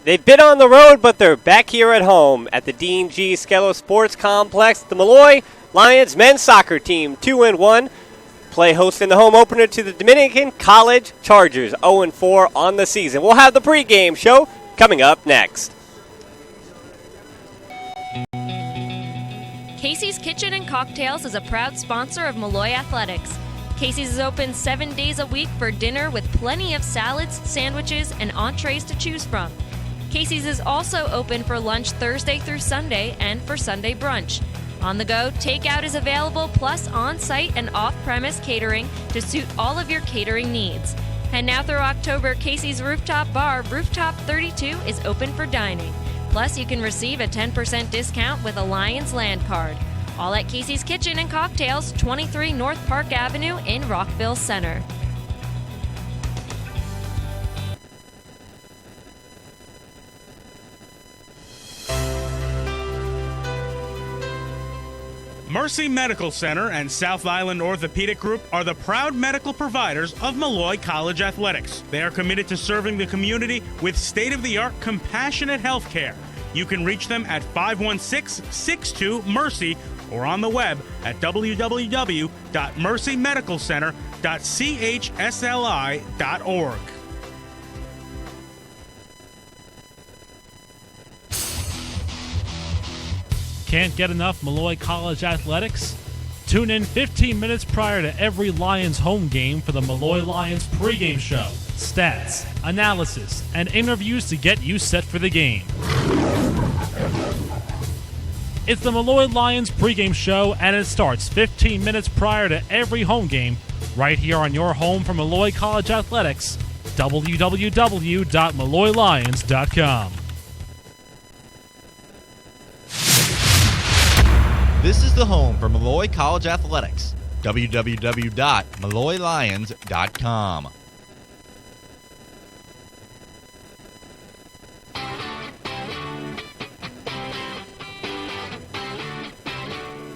They've been on the road, but they're back here at home at the Dean G. Skello Sports Complex. The Molloy Lions men's soccer team, 2-1, play host in the home opener to the Dominican College Chargers, 0-4 on the season. We'll have the pregame show coming up next. Casey's Kitchen and Cocktails is a proud sponsor of Molloy Athletics. Casey's is open 7 days a week for dinner with plenty of salads, sandwiches, and entrees to choose from. Casey's is also open for lunch Thursday through Sunday and for Sunday brunch. On the go, takeout is available, plus on-site and off-premise catering to suit all of your catering needs. And now through October, Casey's Rooftop Bar, Rooftop 32, is open for dining. Plus, you can receive a 10% discount with a Lions Land Card. All at Casey's Kitchen and Cocktails, 23 North Park Avenue in Rockville Center. Mercy Medical Center and South Island Orthopedic Group are the proud medical providers of Molloy College Athletics. They are committed to serving the community with state-of-the-art compassionate health care. You can reach them at 516-62-MERCY or on the web at www.mercymedicalcenter.chsli.org. Can't get enough Molloy College Athletics? Tune in 15 minutes prior to every Lions home game for the Molloy Lions pregame show. Stats, analysis, and interviews to get you set for the game. It's the Molloy Lions pregame show, and it starts 15 minutes prior to every home game right here on your home for Molloy College Athletics, www.molloylions.com. This is the home for Molloy College Athletics, www.molloylions.com.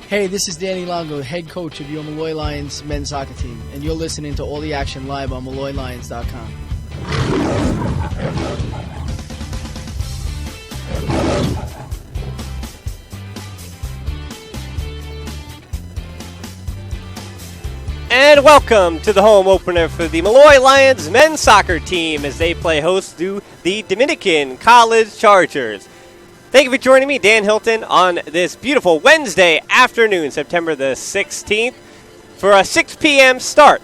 Hey, this is Danny Longo, head coach of your Molloy Lions men's soccer team, and you're listening to all the action live on molloylions.com. And welcome to the home opener for the Molloy Lions men's soccer team as they play host to the Dominican College Chargers. Thank you for joining me, Dan Hilton, on this beautiful Wednesday afternoon, September the 16th, for a 6 p.m. start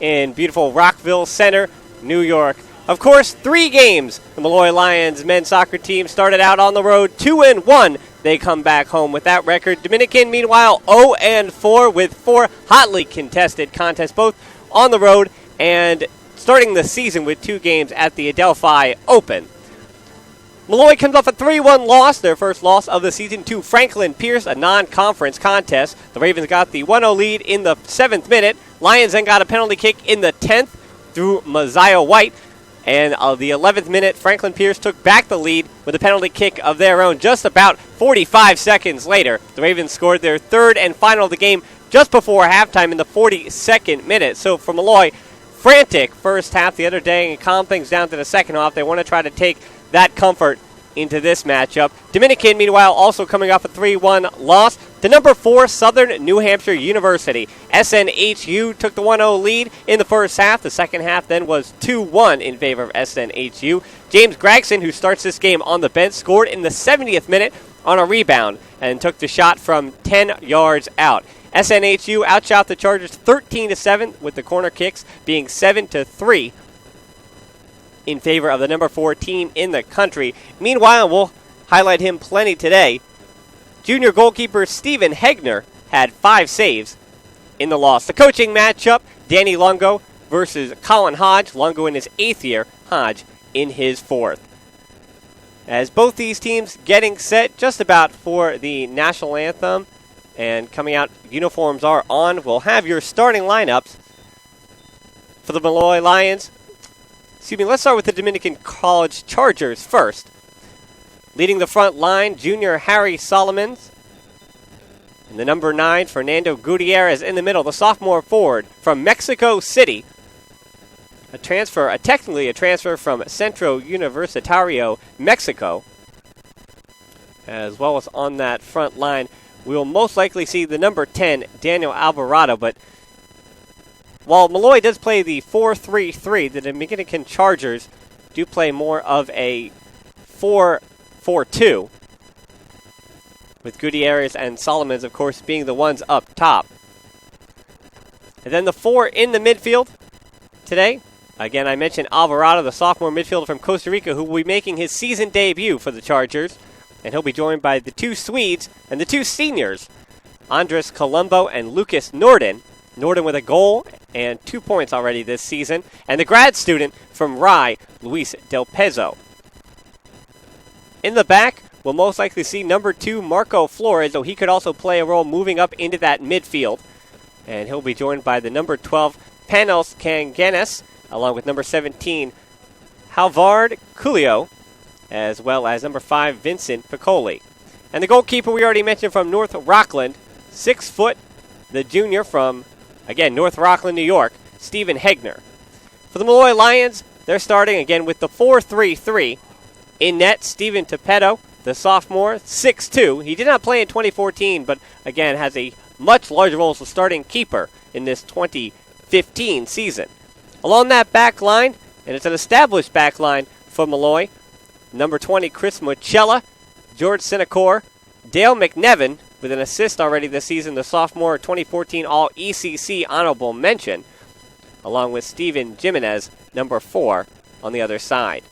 in beautiful Rockville Center, New York. Of course, 3 games. The Molloy Lions men's soccer team started out on the road 2-1. They come back home with that record. Dominican, meanwhile, 0-4 with 4 hotly contested contests, both on the road and starting the season with 2 games at the Adelphi Open. Molloy comes off a 3-1 loss, their first loss of the season, to Franklin Pierce, a non-conference contest. The Ravens got the 1-0 lead in the 7th minute. Lions then got a penalty kick in the 10th through Mosiah White. And the 11th minute, Franklin Pierce took back the lead with a penalty kick of their own. Just about 45 seconds later, the Ravens scored their 3rd and final of the game just before halftime in the 42nd minute. So for Molloy, frantic first half the other day and calm things down to the second half. They want to try to take that comfort into this matchup. Dominican, meanwhile, also coming off a 3-1 loss to number 4 Southern New Hampshire University. SNHU took the 1-0 lead in the first half. The second half then was 2-1 in favor of SNHU. James Gregson, who starts this game on the bench, scored in the 70th minute on a rebound and took the shot from 10 yards out. SNHU outshot the Chargers 13-7, with the corner kicks being 7-3 in favor of the number 4 team in the country. Meanwhile, we'll highlight him plenty today. Junior goalkeeper Stephen Hegner had 5 saves in the loss. The coaching matchup, Danny Longo versus Colin Hodge. Longo in his 8th year, Hodge in his 4th. As both these teams getting set just about for the national anthem and coming out, uniforms are on. We'll have your starting lineups for the Molloy Lions. Let's start with the Dominican College Chargers first. Leading the front line, junior Harry Solomons. And the number 9, Fernando Gutierrez in the middle, the sophomore forward from Mexico City. technically a transfer from Centro Universitario, Mexico. As well as on that front line, we will most likely see the number 10, Daniel Alvarado. But while Molloy does play the 4-3-3, the Dominican Chargers do play more of a 4-4-2, with Gutierrez and Solomons, of course, being the ones up top. And then the 4 in the midfield today. Again, I mentioned Alvarado, the sophomore midfielder from Costa Rica, who will be making his season debut for the Chargers. And he'll be joined by the 2 Swedes and the 2 seniors, Andres Colombo and Lucas Norden. Norden with a goal and 2 points already this season. And the grad student from Rye, Luis Del Pezo. In the back, we'll most likely see number 2, Marco Flores, though he could also play a role moving up into that midfield. And he'll be joined by the number 12, Panos Canganes, along with number 17, Halvard Culio, as well as number 5, Vincent Piccoli. And the goalkeeper we already mentioned from North Rockland, 6 foot, the junior from, again, North Rockland, New York, Stephen Hegner. For the Molloy Lions, they're starting again with the 4-3-3. In net, Stephen Topedo, the sophomore, 6'2". He did not play in 2014, but again has a much larger role as the starting keeper in this 2015 season. Along that back line, and it's an established back line for Molloy, number 20, Chris Mochella, George Sinacor, Dale McNevin, with an assist already this season, the sophomore 2014 All-ECC honorable mention, along with Steven Jimenez, number 4, on the other side.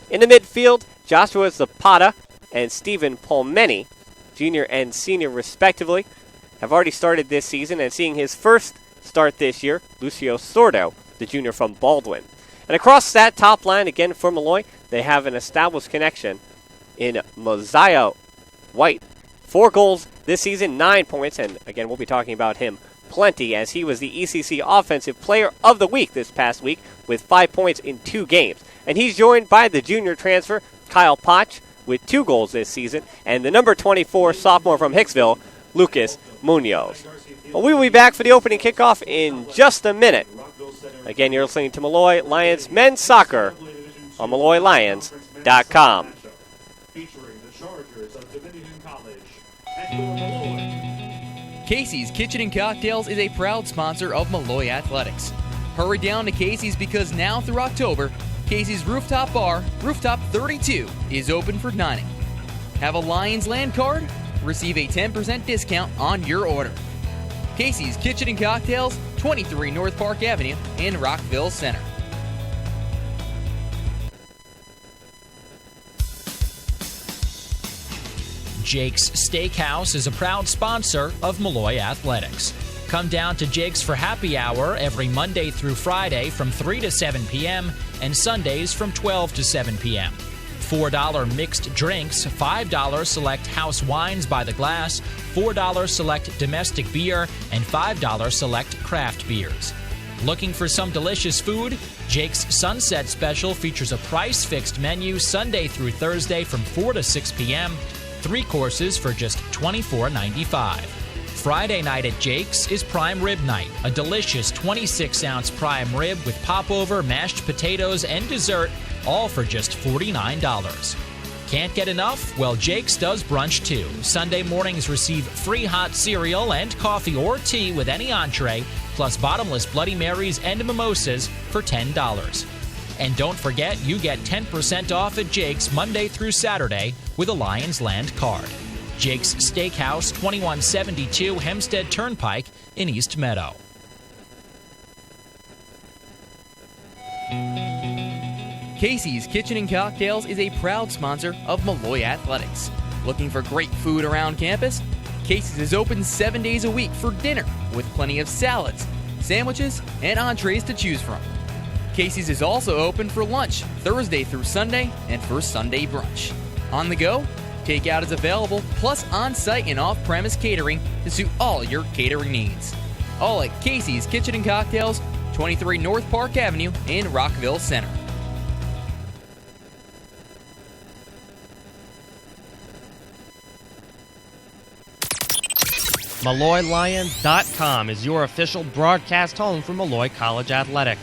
In the midfield, Joshua Zapata and Stephen Polmeni, junior and senior respectively, have already started this season, and seeing his first start this year, Lucio Sordo, the junior from Baldwin. And across that top line, again for Molloy, they have an established connection in Mosiah White. 4 goals this season, 9 points, and again, we'll be talking about him plenty as he was the ECC Offensive Player of the Week this past week with 5 points in 2 games. And he's joined by the junior transfer, Kyle Potch, with 2 goals this season, and the number 24 sophomore from Hicksville, Lucas Munoz. Well, we will be back for the opening kickoff in just a minute. Again, you're listening to Molloy Lions Men's Soccer on MolloyLions.com. Casey's Kitchen and Cocktails is a proud sponsor of Molloy Athletics. Hurry down to Casey's because now through October, Casey's Rooftop Bar, Rooftop 32, is open for dining. Have a Lions Land card? Receive a 10% discount on your order. Casey's Kitchen and Cocktails, 23 North Park Avenue in Rockville Center. Jake's Steakhouse is a proud sponsor of Molloy Athletics. Come down to Jake's for happy hour every Monday through Friday from 3 to 7 p.m. and Sundays from 12 to 7 p.m. $4 mixed drinks, $5 select house wines by the glass, $4 select domestic beer, and $5 select craft beers. Looking for some delicious food? Jake's Sunset Special features a price-fixed menu Sunday through Thursday from 4 to 6 p.m., 3 courses for just $24.95. Friday night at Jake's is Prime Rib Night, a delicious 26-ounce prime rib with popover, mashed potatoes, and dessert, all for just $49. Can't get enough? Well, Jake's does brunch too. Sunday mornings receive free hot cereal and coffee or tea with any entree, plus bottomless Bloody Marys and mimosas for $10. And don't forget, you get 10% off at Jake's Monday through Saturday with a Lions Land card. Jake's Steakhouse, 2172 Hempstead Turnpike in East Meadow. Casey's Kitchen and Cocktails is a proud sponsor of Molloy Athletics. Looking for great food around campus? Casey's is open 7 days a week for dinner with plenty of salads, sandwiches, and entrees to choose from. Casey's is also open for lunch Thursday through Sunday and for Sunday brunch. On the go? Takeout is available, plus on-site and off-premise catering to suit all your catering needs. All at Casey's Kitchen and Cocktails, 23 North Park Avenue in Rockville Center. MolloyLions.com is your official broadcast home for Molloy College Athletics.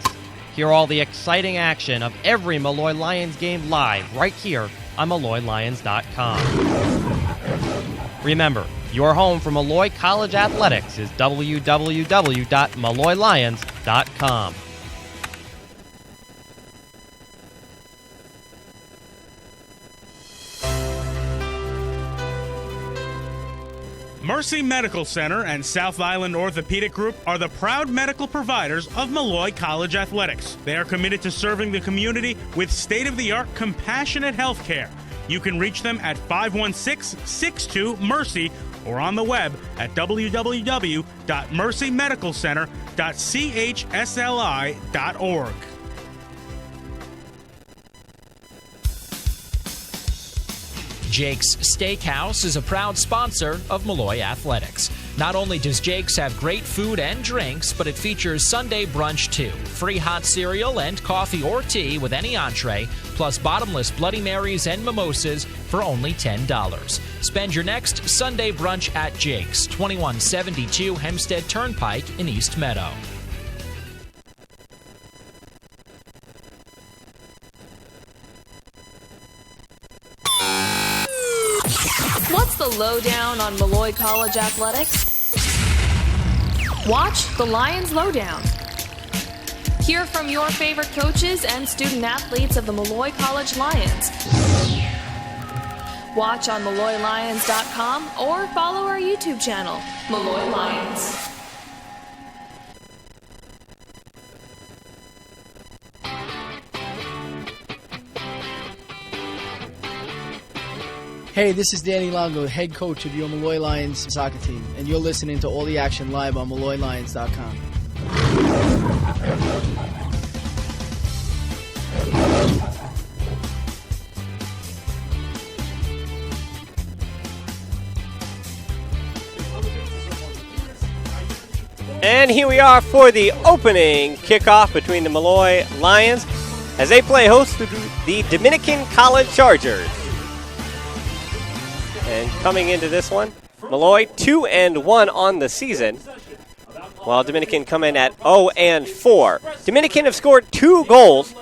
Hear all the exciting action of every Molloy Lions game live right here on MolloyLions.com. Remember, your home for Molloy College Athletics is www.MolloyLions.com. Mercy Medical Center and South Island Orthopedic Group are the proud medical providers of Molloy College Athletics. They are committed to serving the community with state-of-the-art compassionate health care. You can reach them at 516-62-MERCY or on the web at www.mercymedicalcenter.chsli.org. Jake's Steakhouse is a proud sponsor of Molloy Athletics. Not only does Jake's have great food and drinks, but it features Sunday brunch too. Free hot cereal and coffee or tea with any entree, plus bottomless Bloody Marys and mimosas for only $10. Spend your next Sunday brunch at Jake's, 2172 Hempstead Turnpike in East Meadow. What's the lowdown on Molloy College Athletics? Watch the Lions Lowdown. Hear from your favorite coaches and student athletes of the Molloy College Lions. Watch on MolloyLions.com or follow our YouTube channel, Molloy Lions. Hey, this is Danny Longo, head coach of your Molloy Lions soccer team, and you're listening to all the action live on MolloyLions.com. And here we are for the opening kickoff between the Molloy Lions as they play host to the Dominican College Chargers. And coming into this one, Molloy 2-1 on the season, while Dominican come in at 0-4. Dominican have scored 2 goals,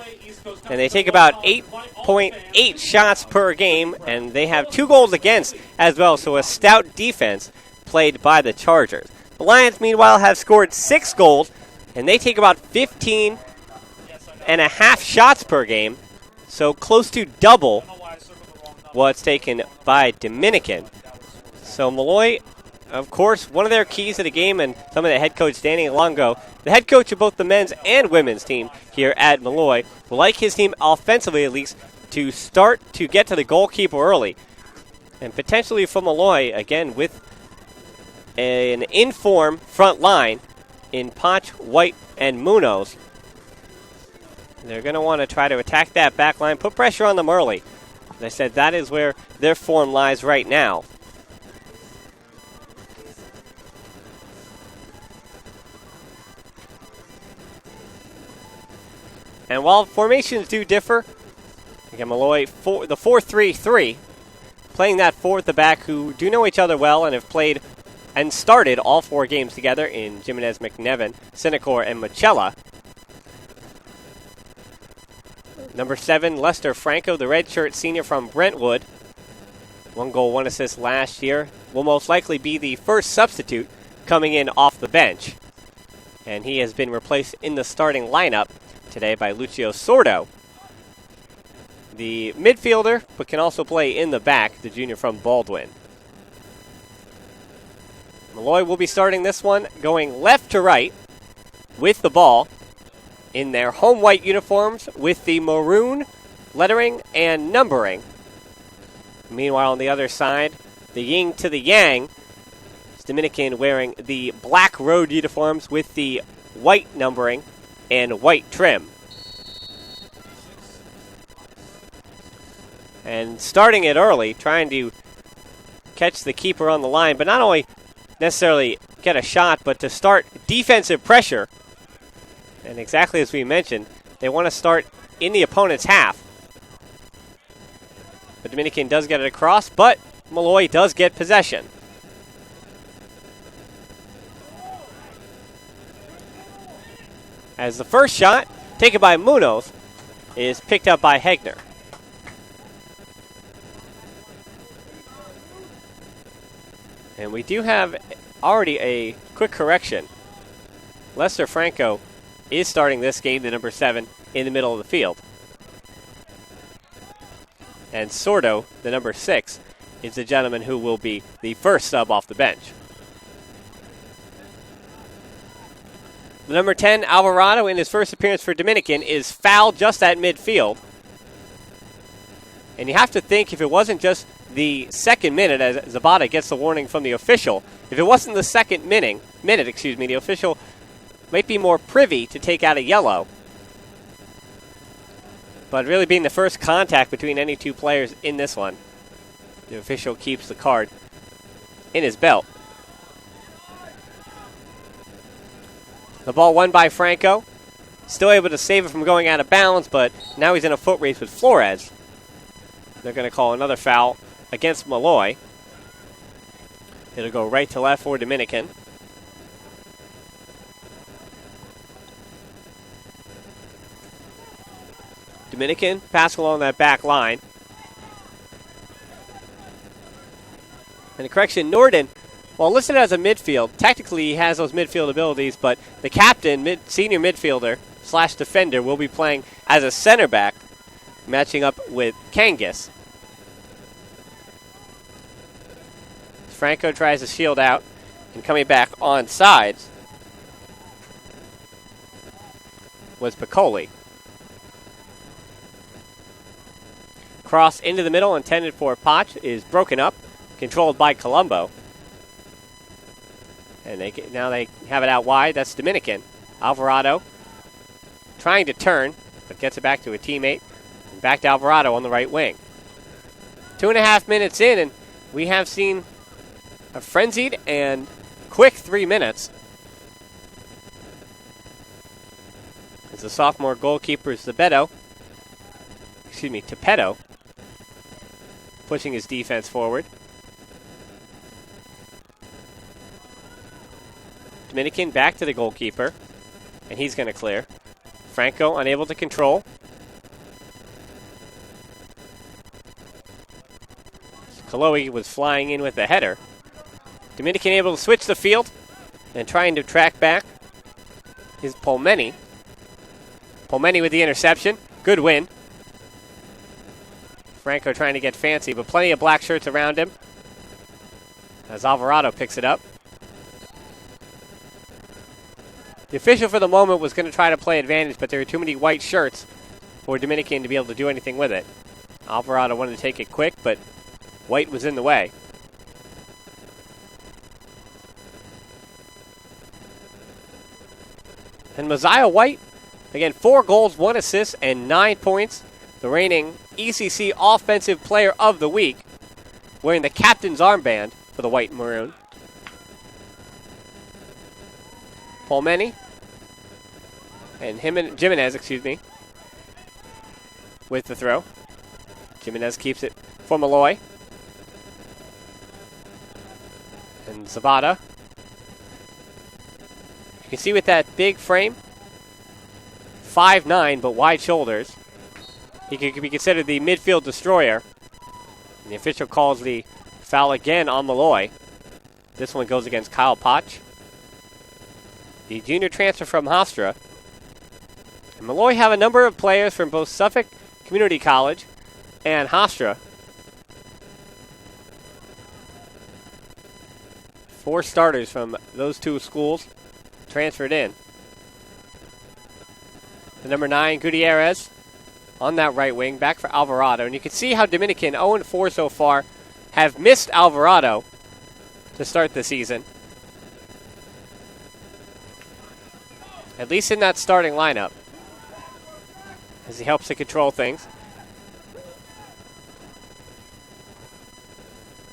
and they take about 8.8 shots per game, and they have 2 goals against as well, so a stout defense played by the Chargers. The Lions, meanwhile, have scored 6 goals, and they take about 15.5 shots per game, so close to double what's taken by Dominican. So Molloy, of course, one of their keys to the game, and some of the head coach, Danny Longo, the head coach of both the men's and women's team here at Molloy, will like his team offensively at least to start to get to the goalkeeper early. And potentially for Molloy, again, with an in-form front line in Ponch, White, and Munoz, they're going to want to try to attack that back line, put pressure on them early. As I said, that is where their form lies right now. And while formations do differ, again, Molloy, the 4-3-3, playing that 4 at the back, who do know each other well and have played and started all 4 games together in Jimenez, McNevin, Sinecor, and Machella. Number 7, Lester Franco, the redshirt senior from Brentwood. 1 goal, 1 assist last year. Will most likely be the first substitute coming in off the bench. And he has been replaced in the starting lineup today by Lucio Sordo. The midfielder, but can also play in the back, the junior from Baldwin. Molloy will be starting this one going left to right with the ball, in their home white uniforms with the maroon lettering and numbering. Meanwhile, on the other side, the yin to the yang, is Dominican wearing the black road uniforms with the white numbering and white trim. And starting it early, trying to catch the keeper on the line, but not only necessarily get a shot, but to start defensive pressure. And exactly as we mentioned, they want to start in the opponent's half. The Dominican does get it across, but Molloy does get possession. As the first shot taken by Munoz, is picked up by Hegner. And we do have already a quick correction. Lester Franco is starting this game, the number 7, in the middle of the field. And Sordo, the number 6, is the gentleman who will be the first sub off the bench. The number 10, Alvarado, in his first appearance for Dominican, is fouled just at midfield. And you have to think, if it wasn't just the second minute, as Zabata gets the warning from the official, if it wasn't the second minute, the official might be more privy to take out a yellow. But really being the first contact between any two players in this one, the official keeps the card in his belt. The ball won by Franco. Still able to save it from going out of bounds, but now he's in a foot race with Flores. They're going to call another foul against Molloy. It'll go right to left for Dominican. Dominican pass along that back line. And a correction, Norden, while listed as a midfield, technically he has those midfield abilities, but the captain, senior midfielder / defender, will be playing as a center back, matching up with Kangas. Franco tries to shield out, and coming back on sides was Piccoli. Cross into the middle, intended for Potch, is broken up, controlled by Colombo. And now they have it out wide. That's Dominican. Alvarado trying to turn, but gets it back to a teammate. And back to Alvarado on the right wing. 2.5 minutes in, and we have seen a frenzied and quick 3 minutes. As the sophomore goalkeeper is Tapetto, pushing his defense forward. Dominican back to the goalkeeper, and he's going to clear. Franco unable to control. Kaloe was flying in with the header. Dominican able to switch the field and trying to track back is Polmeni. Polmeni with the interception. Good win. Franco trying to get fancy, but plenty of black shirts around him as Alvarado picks it up. The official for the moment was going to try to play advantage, but there were too many white shirts for Dominican to be able to do anything with it. Alvarado wanted to take it quick, but white was in the way. And Mosiah White, again, 4 goals, 1 assist, and 9 points. The reigning ECC Offensive Player of the Week, wearing the captain's armband for the white and maroon. Polmeni and Jimenez, with the throw. Jimenez keeps it for Molloy. And Zabata. You can see with that big frame, 5'9", but wide shoulders, he could be considered the midfield destroyer. And the official calls the foul again on Molloy. This one goes against Kyle Potch, the junior transfer from Hofstra. And Molloy have a number of players from both Suffolk Community College and Hofstra. 4 starters from those 2 schools transferred in. The number 9, Gutierrez, on that right wing, back for Alvarado. And you can see how Dominican, 0-4 so far, have missed Alvarado to start the season. At least in that starting lineup, as he helps to control things.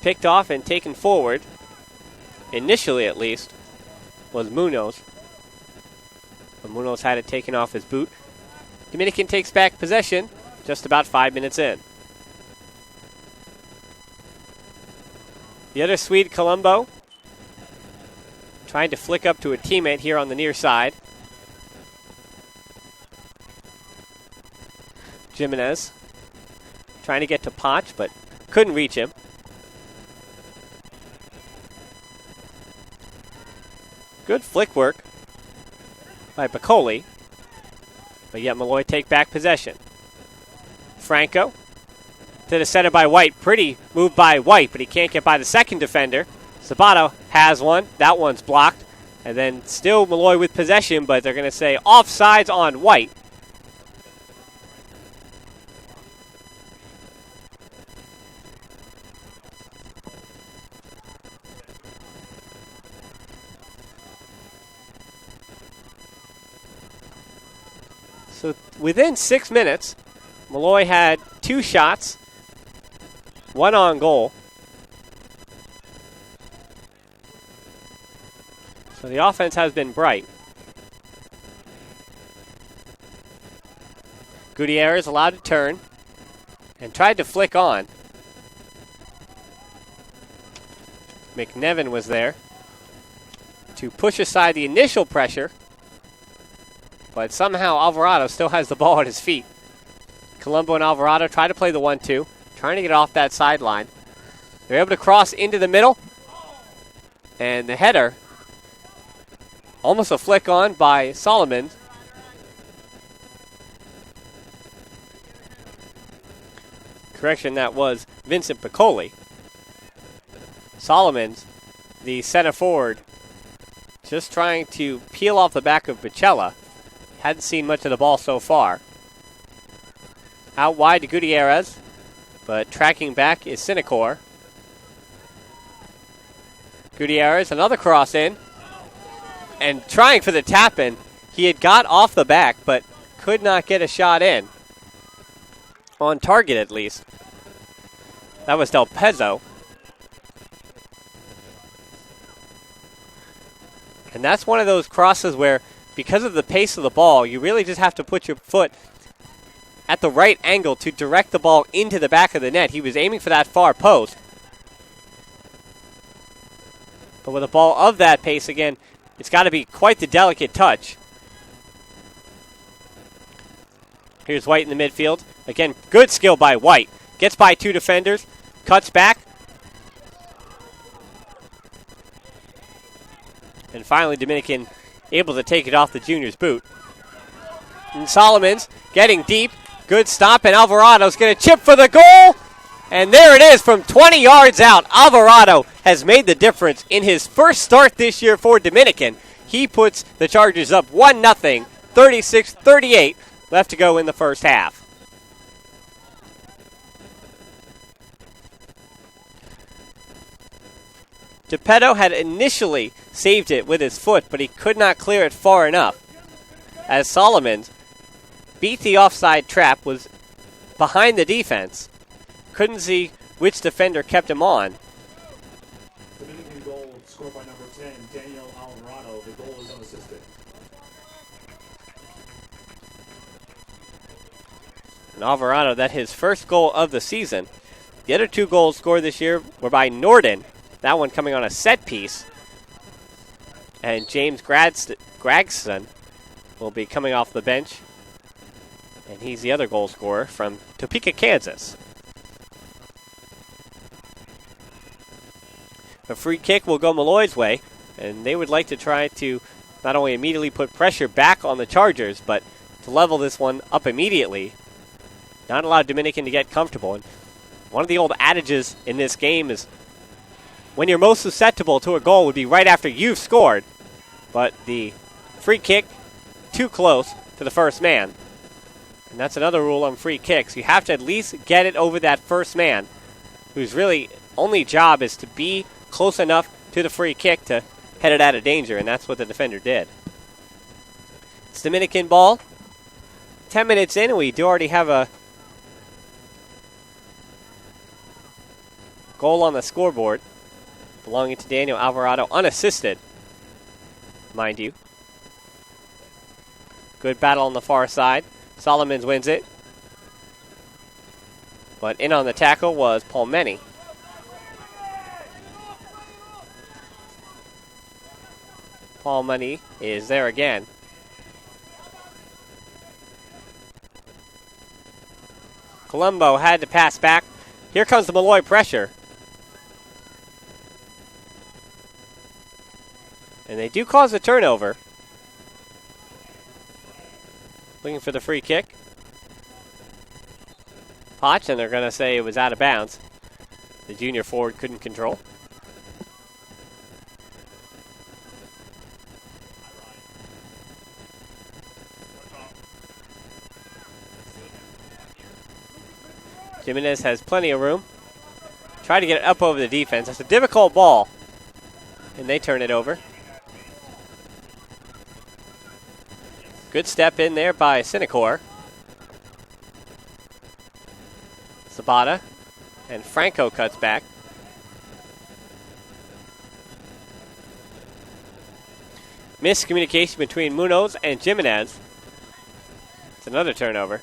Picked off and taken forward, initially at least, was Munoz. But Munoz had it taken off his boot. Dominican takes back possession just about 5 minutes in. The other Swede, Colombo, trying to flick up to a teammate here on the near side. Jimenez trying to get to Potch, but couldn't reach him. Good flick work by Piccoli, but yet Molloy take back possession. Franco to the center by White. Pretty move by White, but he can't get by the second defender. Sabato has one. That one's blocked. And then still Molloy with possession, but they're going to say offsides on White. So within 6 minutes, Molloy had 2 shots, 1 on goal. So the offense has been bright. Gutierrez allowed to turn and tried to flick on. McNevin was there to push aside the initial pressure, but somehow Alvarado still has the ball at his feet. Colombo and Alvarado try to play the 1-2, trying to get off that sideline. They're able to cross into the middle, and the header, almost a flick on by Solomon. Correction, that was Vincent Piccoli. Solomons, the center forward, just trying to peel off the back of Bicella. Hadn't seen much of the ball so far. Out wide to Gutierrez, but tracking back is Sinecor. Gutierrez, another cross in, and trying for the tap in. He had got off the back, but could not get a shot in. On target, at least. That was Del Pezzo. And that's one of those crosses where, because of the pace of the ball, you really just have to put your foot at the right angle to direct the ball into the back of the net. He was aiming for that far post. But with a ball of that pace, again, it's got to be quite the delicate touch. Here's White in the midfield. Again, good skill by White. Gets by 2 defenders, cuts back. And finally, Dominican able to take it off the junior's boot. And Solomons getting deep. Good stop, and Alvarado's going to chip for the goal. And there it is from 20 yards out. Alvarado has made the difference in his first start this year for Dominican. He puts the Chargers up 1-0, 36-38, left to go in the first half. Geppetto had initially saved it with his foot, but he could not clear it far enough. As Solomon beat the offside trap, was behind the defense. Couldn't see which defender kept him on. Dominican goal scored by number 10, Daniel Alvarado. The goal is unassisted. And Alvarado, that his first goal of the season. The other 2 goals scored this year were by Norden. That one coming on a set piece. And James Gregson will be coming off the bench. And he's the other goal scorer from Topeka, Kansas. A free kick will go Molloy's way, and they would like to try to not only immediately put pressure back on the Chargers, but to level this one up immediately. Not allow Dominican to get comfortable. And one of the old adages in this game is when you're most susceptible to a goal would be right after you've scored. But the free kick, too close to the first man. And that's another rule on free kicks. You have to at least get it over that first man, whose really only job is to be close enough to the free kick to head it out of danger, and that's what the defender did. It's Dominican ball. 10 minutes in, and we do already have a goal on the scoreboard belonging to Daniel Alvarado, unassisted, mind you. Good battle on the far side. Solomons wins it. But in on the tackle was Palmeni. Palmeni is there again. Colombo had to pass back. Here comes the Molloy pressure. And they do cause a turnover. Looking for the free kick. Potch, and they're going to say it was out of bounds. The junior forward couldn't control. Jimenez has plenty of room. Try to get it up over the defense. It's a difficult ball. And they turn it over. Good step in there by Sinecor. Sabata. And Franco cuts back. Miscommunication between Munoz and Jimenez. It's another turnover.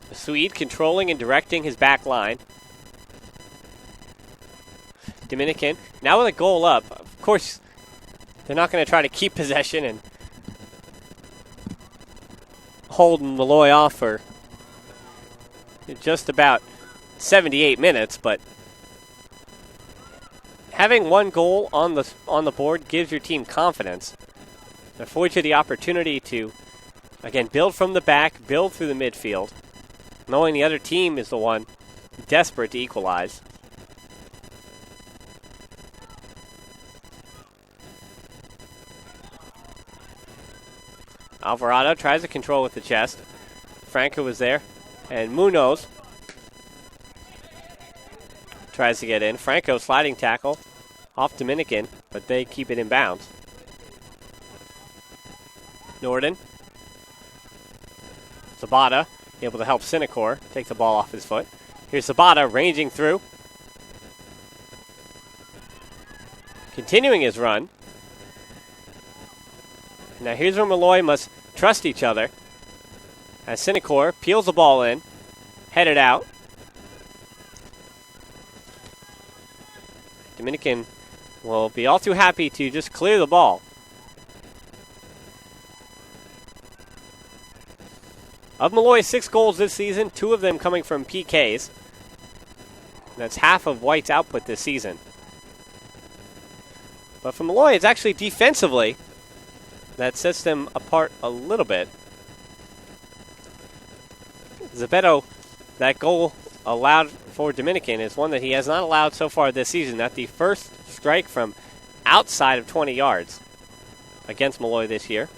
The Swede controlling and directing his back line. Dominican, now with a goal up, of course, they're not going to try to keep possession and hold Molloy off for just about 78 minutes, but having one goal on the board gives your team confidence. It affords you the opportunity to, again, build from the back, build through the midfield, knowing the other team is the one desperate to equalize. Alvarado tries to control with the chest. Franco was there. And Munoz tries to get in. Franco sliding tackle off Dominican, but they keep it in bounds. Norden. Sabata able to help Sinecor take the ball off his foot. Here's Sabata ranging through. Continuing his run. Now here's where Molloy must trust each other. As Sinecor peels the ball in, headed out. Dominican will be all too happy to just clear the ball. Of Molloy's 6 goals this season, 2 of them coming from PKs. That's half of White's output this season. But for Molloy, it's actually defensively that sets them apart a little bit. Zebedo, that goal allowed for Dominican is one that he has not allowed so far this season. That's the first strike from outside of 20 yards against Molloy this year.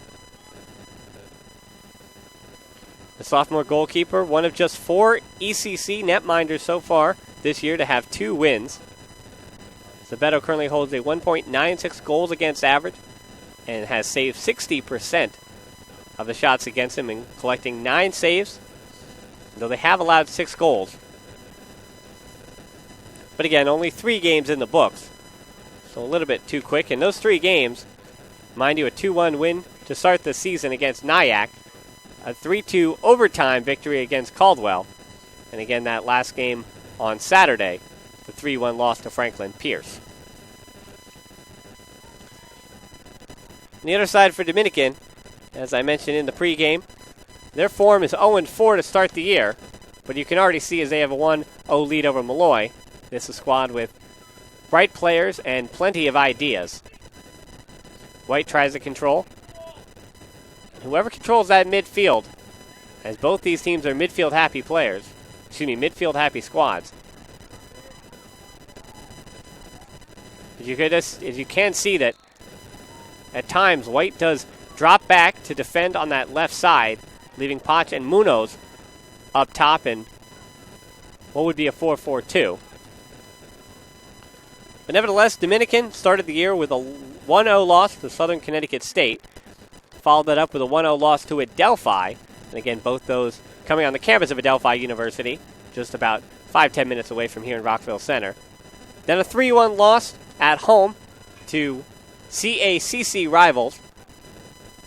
The sophomore goalkeeper, one of just 4 ECC netminders so far this year to have 2 wins. Zebedo currently holds a 1.96 goals against average and has saved 60% of the shots against him and collecting 9 saves, though they have allowed 6 goals. But again, only 3 games in the books, so a little bit too quick. And those 3 games, mind you, a 2-1 win to start the season against Nyack, a 3-2 overtime victory against Caldwell, and again that last game on Saturday, the 3-1 loss to Franklin Pierce. On the other side for Dominican, as I mentioned in the pregame, their form is 0-4 to start the year, but you can already see as they have a 1-0 lead over Molloy. This is a squad with bright players and plenty of ideas. White tries to control. Whoever controls that midfield, as both these teams are midfield-happy players, midfield-happy squads. As you can see that at times White does drop back to defend on that left side, leaving Potch and Munoz up top in what would be a 4-4-2. But nevertheless, Dominican started the year with a 1-0 loss to Southern Connecticut State, followed that up with a 1-0 loss to Adelphi, and again, both those coming on the campus of Adelphi University, just about 5-10 minutes away from here in Rockville Center. Then a 3-1 loss at home to CACC rivals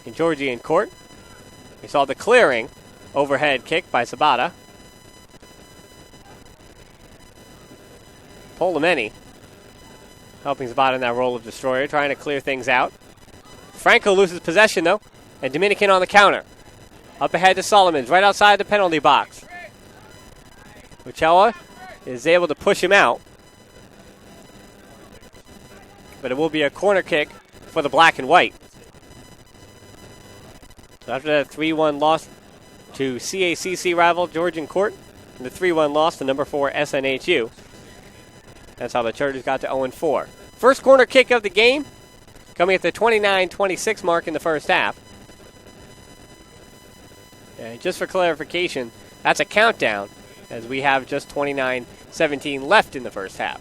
in Georgian Court. We saw the clearing overhead kick by Sabata. Polameni helping Zapata in that role of destroyer, trying to clear things out. Franco loses possession, though, and Dominican on the counter. Up ahead to Solomons, right outside the penalty box. Uchella is able to push him out, but it will be a corner kick for the black and white. So after that 3-1 loss to CACC rival Georgian Court, and the 3-1 loss to number 4 SNHU. That's how the Chargers got to 0-4. First corner kick of the game, coming at the 29-26 mark in the first half. And just for clarification, that's a countdown, as we have just 29-17 left in the first half.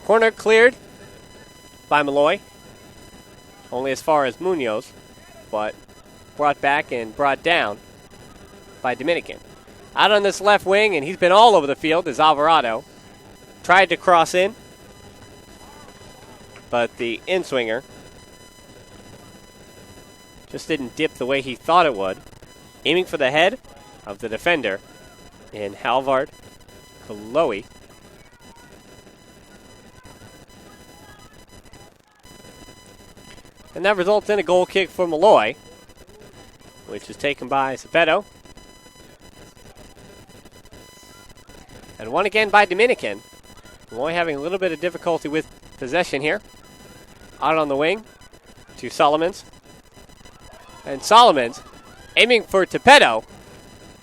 Corner cleared by Molloy, only as far as Munoz, but brought back and brought down by Dominican. Out on this left wing, and he's been all over the field, is Alvarado. Tried to cross in, but the in-swinger just didn't dip the way he thought it would. Aiming for the head of the defender in Halvard Kaloe. And that results in a goal kick for Molloy, which is taken by Cepetto. And one again by Dominican. Molloy having a little bit of difficulty with possession here. Out on the wing to Solomons. And Solomons aiming for Cepetto.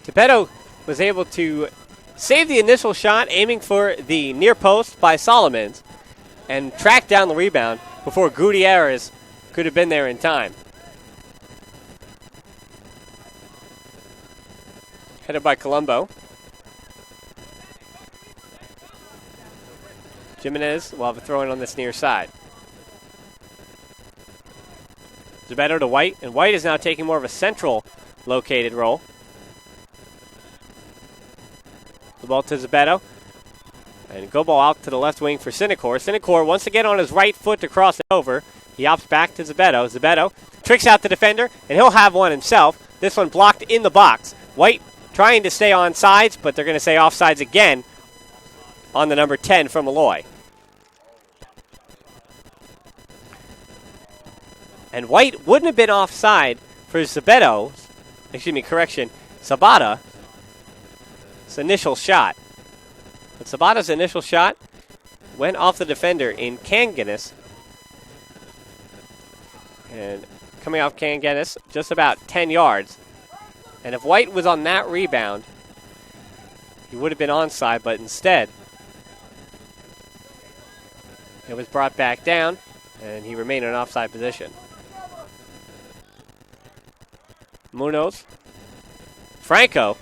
Cepetto was able to save the initial shot, aiming for the near post by Solomons, and track down the rebound before Gutierrez could have been there in time. Headed by Colombo. Jimenez will have a throw in on this near side. Cepetto to White, and White is now taking more of a central located role. The ball to Cepetto. And go ball out to the left wing for Sinecor. Sinecor once again on his right foot to cross it over. He opts back to Cepetto. Cepetto tricks out the defender, and he'll have one himself. This one blocked in the box. White trying to stay on sides, but they're going to say offsides again on the number 10 from Molloy. And White wouldn't have been offside for Zapata's initial shot. But Zapata's initial shot went off the defender in Kanganis. And coming off Kanganis, just about 10 yards. And if White was on that rebound, he would have been onside, but instead, it was brought back down, and he remained in an offside position. Munoz. Franco.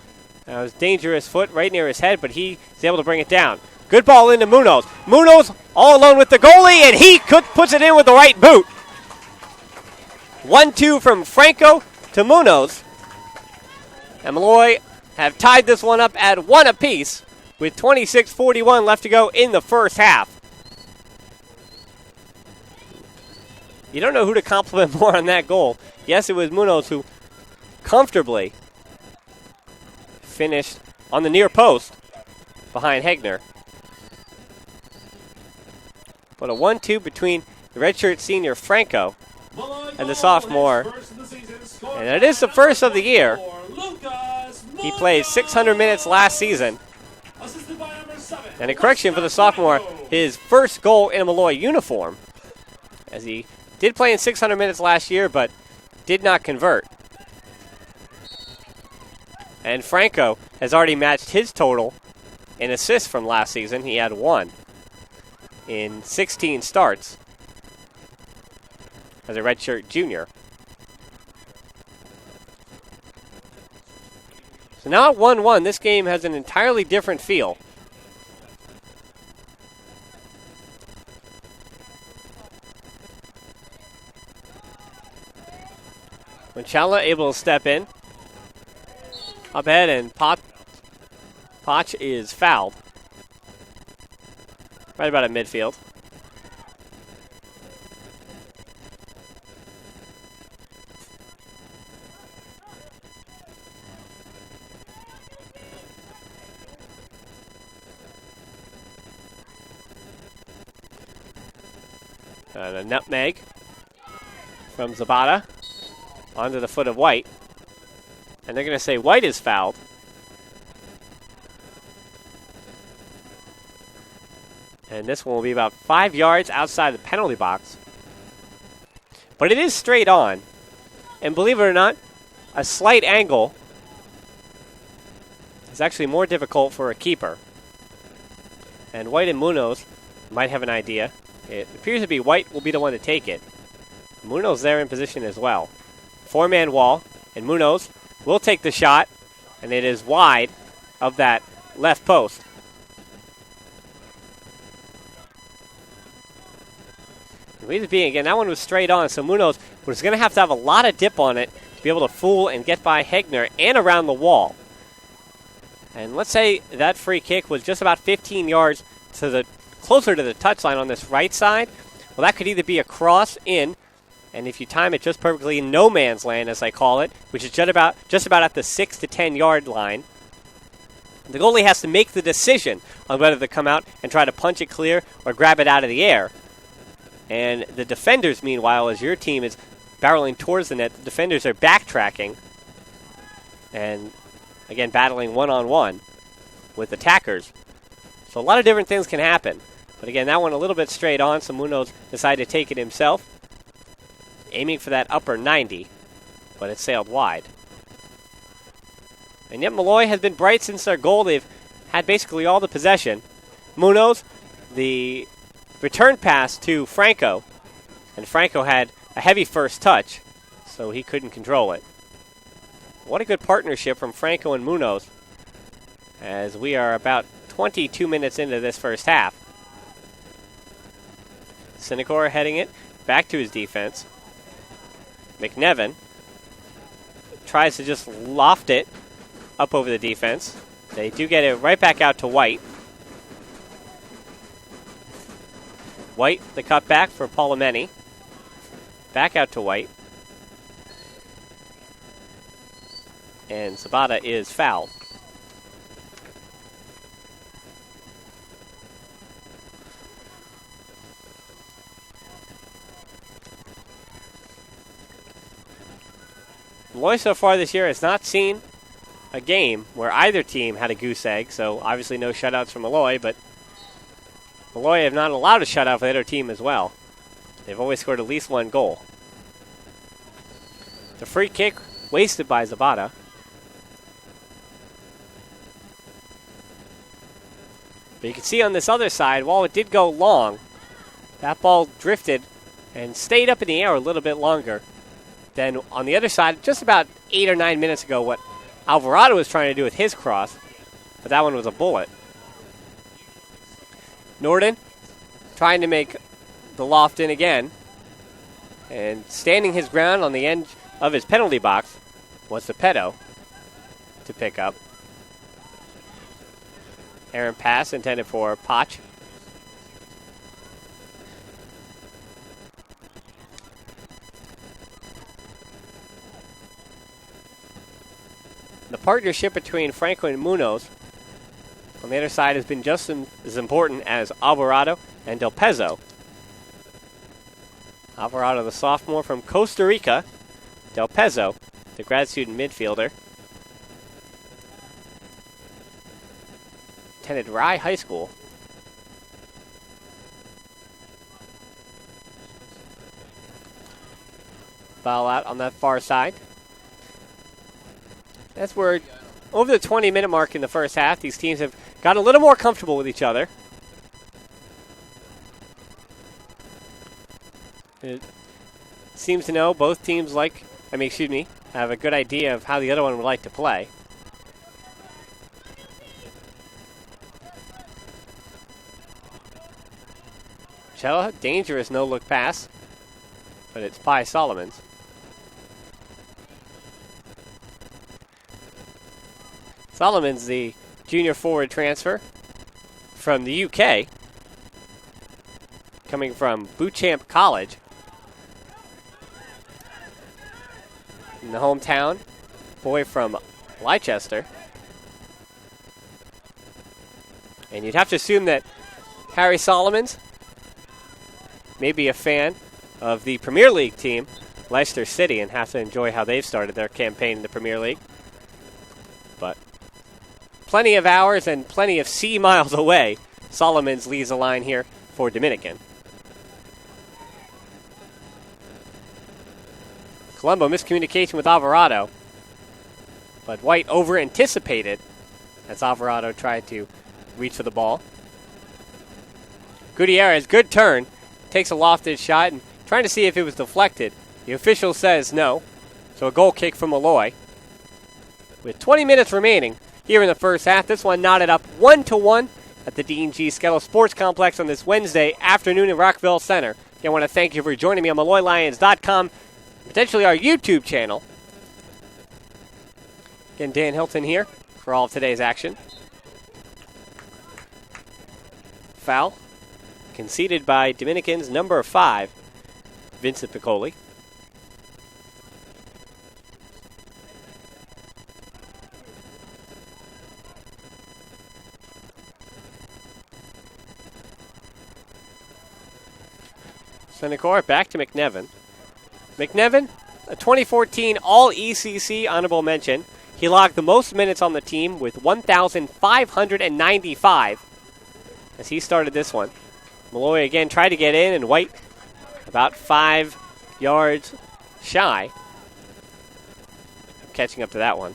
That was dangerous foot right near his head, but he's able to bring it down. Good ball into Munoz. Munoz all alone with the goalie, and he puts it in with the right boot. 1-2 from Franco to Munoz. And Molloy have tied this one up at 1 apiece with 26:41 left to go in the first half. You don't know who to compliment more on that goal. Yes, it was Munoz who comfortably finished on the near post behind Hegner. But a 1-2 between the redshirt senior Franco and the sophomore. And it is the first of the year. He played 600 minutes last season. And a correction for the sophomore, his first goal in a Molloy uniform, as he did play in 600 minutes last year, but did not convert. And Franco has already matched his total in assists from last season. He had 1 in 16 starts as a redshirt junior. So now at 1-1, this game has an entirely different feel. Manchala able to step in. Up ahead, and Potch is fouled. Right about at midfield. And a nutmeg from Zapata onto the foot of White. And they're going to say White is fouled. And this one will be about 5 yards outside the penalty box. But it is straight on. And believe it or not, a slight angle is actually more difficult for a keeper. And White and Munoz might have an idea. It appears to be White will be the one to take it. Munoz there in position as well. 4-man wall, and Munoz will take the shot, and it is wide of that left post. The reason being, again, that one was straight on, so Munoz was going to have a lot of dip on it to be able to fool and get by Hegner and around the wall. And let's say that free kick was just about 15 yards closer to the touchline on this right side. Well, that could either be a cross in, and if you time it just perfectly, no man's land, as I call it, which is just about at the 6 to 10 yard line. The goalie has to make the decision on whether to come out and try to punch it clear or grab it out of the air. And the defenders, meanwhile, as your team is barreling towards the net, the defenders are backtracking and, again, battling one-on-one with attackers. So a lot of different things can happen. But, again, that one a little bit straight on, so Munoz decided to take it himself, aiming for that upper 90, but it sailed wide. And yet Molloy has been bright since their goal. They've had basically all the possession. Munoz, the return pass to Franco, and Franco had a heavy first touch, so he couldn't control it. What a good partnership from Franco and Munoz, as we are about 22 minutes into this first half. Sinecor heading it back to his defense. McNevin tries to just loft it up over the defense. They do get it right back out to White. White, the cutback for Paulameni. Back out to White. And Zapata is fouled. Molloy so far this year has not seen a game where either team had a goose egg, so obviously no shutouts from Molloy, but Molloy have not allowed a shutout for the other team as well. They've always scored at least one goal. The free kick wasted by Zapata. But you can see on this other side, while it did go long, that ball drifted and stayed up in the air a little bit longer. Then on the other side, just about 8 or 9 minutes ago, what Alvarado was trying to do with his cross, but that one was a bullet. Norden trying to make the loft in again, and standing his ground on the end of his penalty box was the pedo to pick up. Errant pass intended for Poch. The partnership between Franco and Munoz on the other side has been just as important as Alvarado and Del Pezzo. Alvarado, the sophomore from Costa Rica. Del Pezzo, the grad student midfielder. Attended Rye High School. Foul out on that far side. That's where, over the 20-minute mark in the first half, these teams have got a little more comfortable with each other. It seems to know both teams have a good idea of how the other one would like to play. Chella, dangerous no-look pass, but it's Pi Solomons. Solomons, the junior forward transfer from the UK, coming from Beauchamp College in the hometown, boy from Leicester. And you'd have to assume that Harry Solomons may be a fan of the Premier League team, Leicester City, and have to enjoy how they've started their campaign in the Premier League. But plenty of hours and plenty of sea miles away, Solomons leads the line here for Dominican. Colombo miscommunication with Alvarado, but White over-anticipated as Alvarado tried to reach for the ball. Gutierrez, good turn, takes a lofted shot and trying to see if it was deflected. The official says no, so a goal kick from Molloy. With 20 minutes remaining here in the first half, this one knotted up 1-1 at the Dean G. Skella Sports Complex on this Wednesday afternoon in Rockville Center. Again, I want to thank you for joining me on MolloyLions.com, potentially our YouTube channel. Again, Dan Hilton here for all of today's action. Foul conceded by Dominican's number 5, Vincent Piccoli. Senecor back to McNevin. McNevin, a 2014 All-ECC honorable mention. He logged the most minutes on the team with 1,595 as he started this one. Molloy again tried to get in, and White about 5 yards shy of catching up to that one.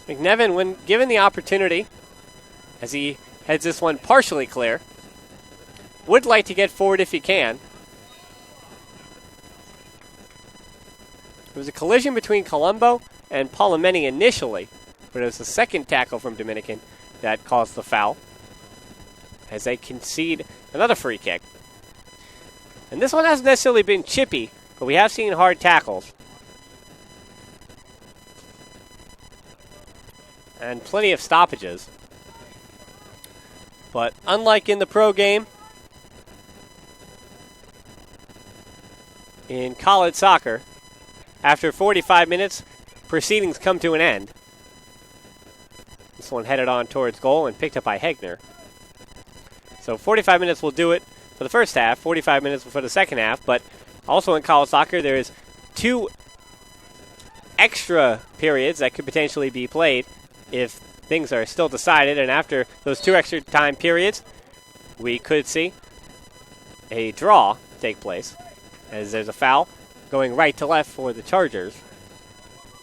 McNevin, when given the opportunity, as he heads this one partially clear, would like to get forward if he can. It was a collision between Colombo and Palomeni initially, but it was the second tackle from Dominican that caused the foul as they concede another free kick. And this one hasn't necessarily been chippy, but we have seen hard tackles. And plenty of stoppages. But unlike in the pro game, in college soccer, after 45 minutes, proceedings come to an end. This one headed on towards goal and picked up by Hegner. So 45 minutes will do it for the first half, 45 minutes for the second half, but also in college soccer there is 2 extra periods that could potentially be played if things are still decided, and after those 2 extra time periods, we could see a draw take place, as there's a foul going right to left for the Chargers.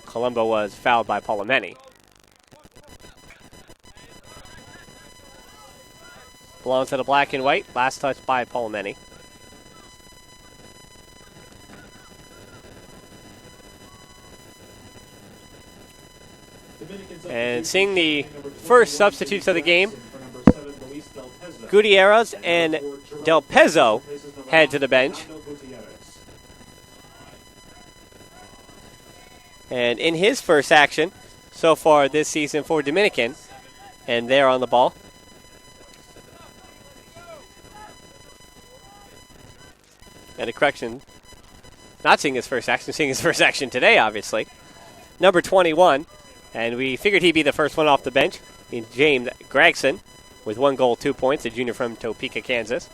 Colombo was fouled by Palomeni. Belongs to the black and white. Last touch by Palomeni. And seeing the first substitutes of the game, Gutierrez and Del Pezzo head to the bench. And in his first action so far this season for Dominican, and they're on the ball. And a correction, not seeing his first action, seeing his first action today, obviously. Number 21, and we figured he'd be the first one off the bench, in James Gregson, with 1 goal, 2 points, a junior from Topeka, Kansas.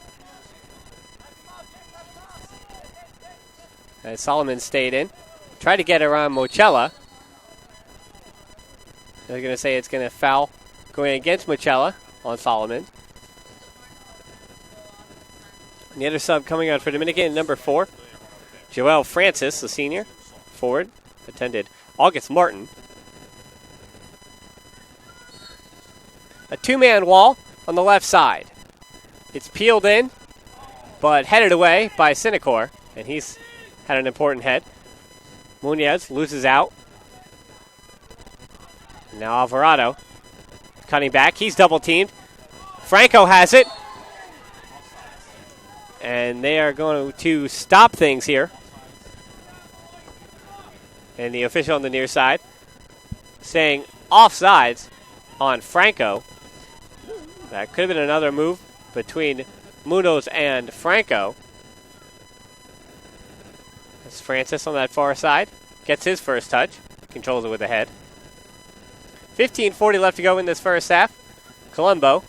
As Solomon stayed in. Tried to get around Mochella. They're going to say it's going to foul going against Mochella on Solomon. And the other sub coming out for Dominican, number 4, Joel Francis, the senior forward, attended August Martin. A 2-man wall on the left side. It's peeled in, but headed away by Senecor, and he's had an important head. Munoz loses out. Now Alvarado cutting back. He's double-teamed. Franco has it. And they are going to stop things here. And the official on the near side saying offsides on Franco. That could have been another move between Munoz and Franco. That's Francis on that far side. Gets his first touch. Controls it with the head. 15:40 left to go in this first half. Colombo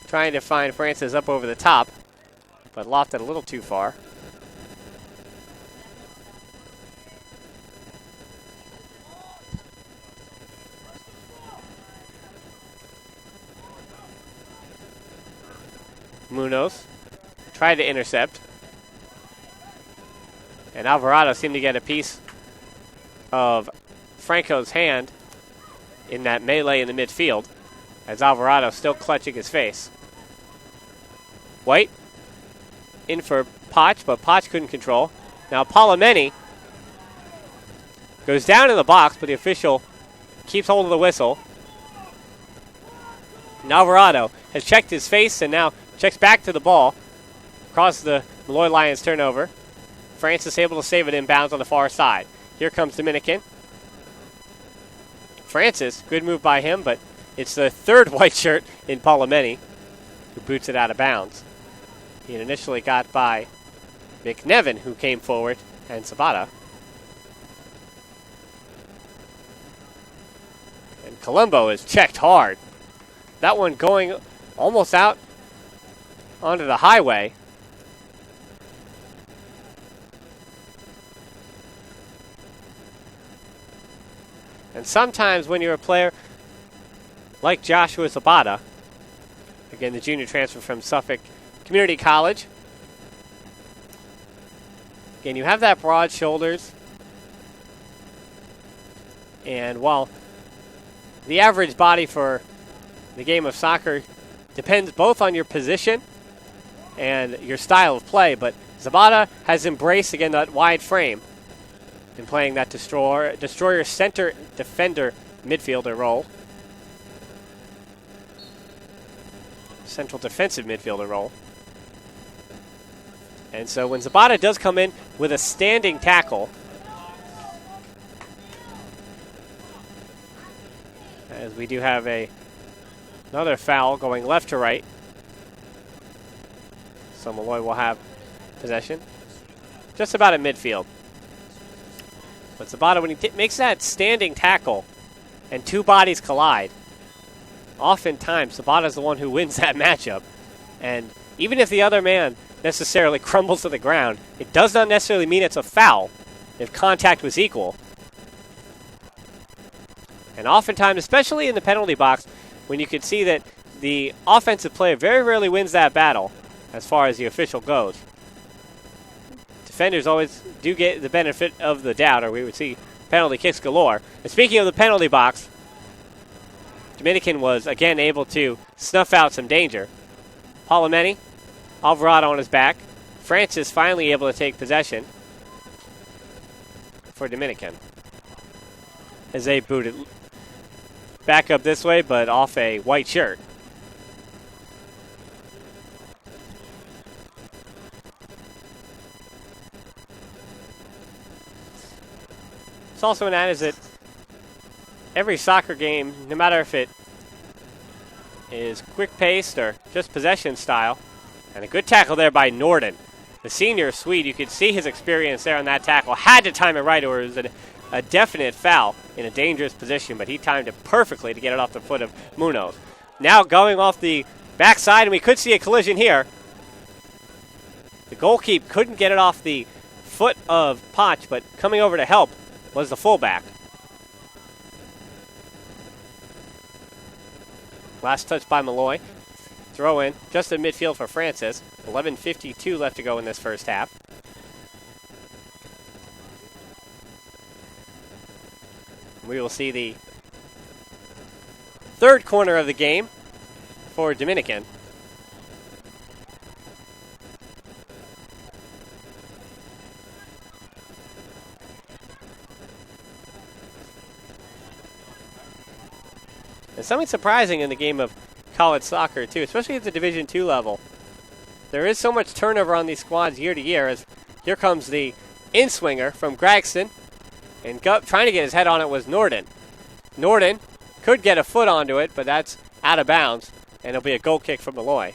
trying to find Francis up over the top, but lofted a little too far. Munoz tried to intercept. And Alvarado seemed to get a piece of Franco's hand in that melee in the midfield, as Alvarado still clutching his face. White in for Potch, but Potch couldn't control. Now Palomeni goes down in the box, but the official keeps hold of the whistle. And Alvarado has checked his face and now checks back to the ball. Across the Molloy Lions turnover. Francis able to save it inbounds on the far side. Here comes Dominican. Francis, good move by him, but it's the third white shirt in Palomeni who boots it out of bounds. He had initially got by McNevin, who came forward, and Sabata. And Colombo is checked hard. That one going almost out onto the highway. And sometimes when you're a player like Joshua Sabata, again the junior transfer from Suffolk Community College, again you have that broad shoulders, and while the average body for the game of soccer depends both on your position and your style of play, but Sabata has embraced again that wide frame in playing that destroyer center defender midfielder role. Central defensive midfielder role. And so when Zapata does come in with a standing tackle, as we do have another foul going left to right, so Molloy will have possession just about at midfield. But Zapata, when he makes that standing tackle and two bodies collide, oftentimes Zapata's the one who wins that matchup. And even if the other man necessarily crumbles to the ground, it does not necessarily mean it's a foul if contact was equal. And oftentimes, especially in the penalty box, when you can see that the offensive player very rarely wins that battle as far as the official goes. Defenders always do get the benefit of the doubt, or we would see penalty kicks galore. And speaking of the penalty box, Dominican was again able to snuff out some danger. Palomeni, Alvarado on his back. Francis finally able to take possession for Dominican. As they booted back up this way, but off a white shirt. It's also an add is that every soccer game, no matter if it is quick-paced or just possession style, and a good tackle there by Norden. The senior Swede, you could see his experience there on that tackle. Had to time it right, or it was a definite foul in a dangerous position, but he timed it perfectly to get it off the foot of Munoz. Now going off the backside, and we could see a collision here. The goalkeeper couldn't get it off the foot of Potch, but coming over to help was the fullback. Last touch by Molloy. Throw in just in midfield for Francis. 11:52 left to go in this first half. We will see the third corner of the game for Dominican. And something surprising in the game of college soccer, too, especially at the Division II level. There is so much turnover on these squads year to year, as here comes the in-swinger from Gregson, and trying to get his head on it was Norden. Norden could get a foot onto it, but that's out of bounds, and it'll be a goal kick from Molloy.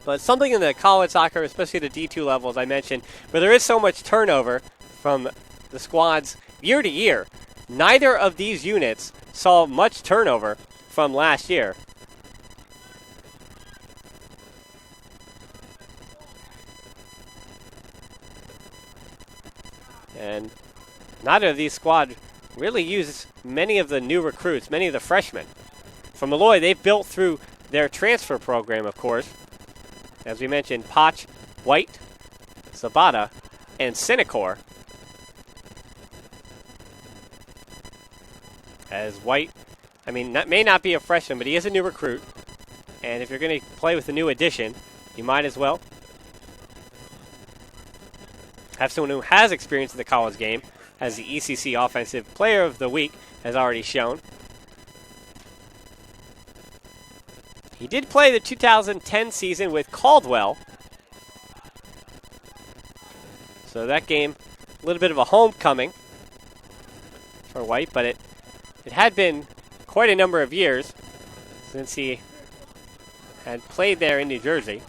But something in the college soccer, especially the D2 level, as I mentioned, where there is so much turnover from the squads year to year, neither of these units saw much turnover from last year. neither of these squads really use many of the new recruits, many of the freshmen. For Molloy, they've built through their transfer program, of course. As we mentioned, Potch, White, Zabata, and Sinecor. As White, may not be a freshman, but he is a new recruit. And if you're going to play with a new addition, you might as well have someone who has experience in the college game, as the ECC Offensive Player of the Week has already shown. He did play the 2010 season with Caldwell. So that game, a little bit of a homecoming for White, but it had been quite a number of years since he had played there in New Jersey.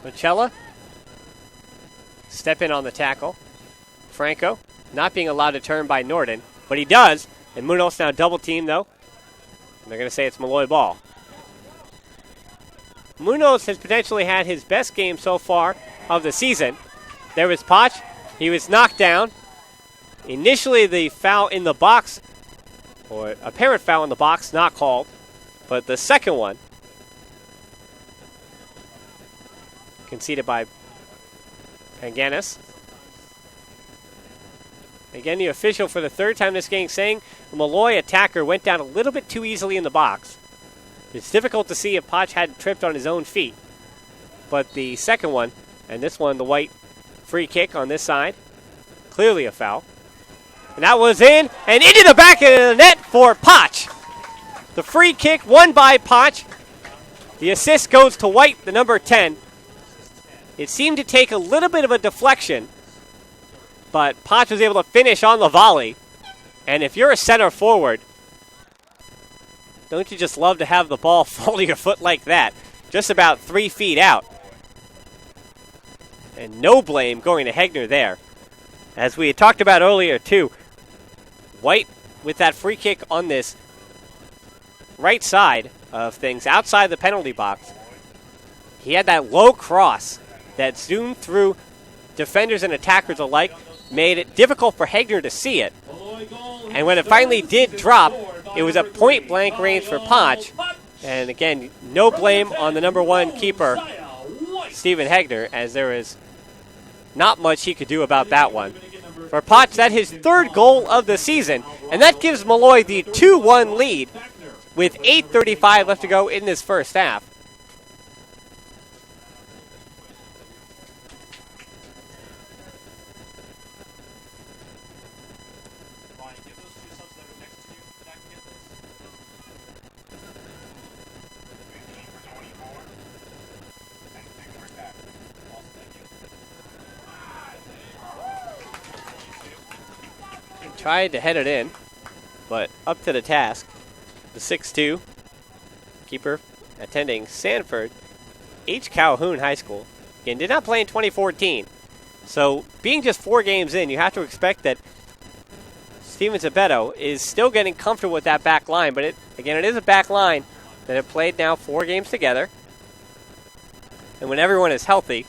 Machella, step in on the tackle. Franco, not being allowed to turn by Norden, but he does. And Munoz now double team though. And they're going to say it's Molloy ball. Munoz has potentially had his best game so far of the season. There was Potch. He was knocked down. Initially the foul in the box, or apparent foul in the box, not called. But the second one, conceded by Panganis. Again, the official for the third time this game saying the Molloy attacker went down a little bit too easily in the box. It's difficult to see if Potch hadn't tripped on his own feet. But the second one, and this one, the White free kick on this side, clearly a foul. And that was in, and into the back of the net for Potch. The free kick won by Potch. The assist goes to White, the number 10. It seemed to take a little bit of a deflection, but Potch was able to finish on the volley. And if you're a center forward, don't you just love to have the ball fall to your foot like that? Just about 3 feet out. And no blame going to Hegner there. As we had talked about earlier, too, White with that free kick on this right side of things, outside the penalty box. He had that low cross that zoomed through defenders and attackers alike, made it difficult for Hegner to see it. And when it finally did drop, it was a point-blank range for Potch. And again, no blame on the number 1 keeper, Stephen Hegner, as there is not much he could do about that one. For Potch, that's his 3rd goal of the season, and that gives Molloy the 2-1 lead with 8:35 left to go in this first half. Tried to head it in, but up to the task. The 6'2", keeper attending Sanford H. Calhoun High School. Again, did not play in 2014. So being just 4 games in, you have to expect that Steven Zabeto is still getting comfortable with that back line. But it is a back line that have played now 4 games together. And when everyone is healthy,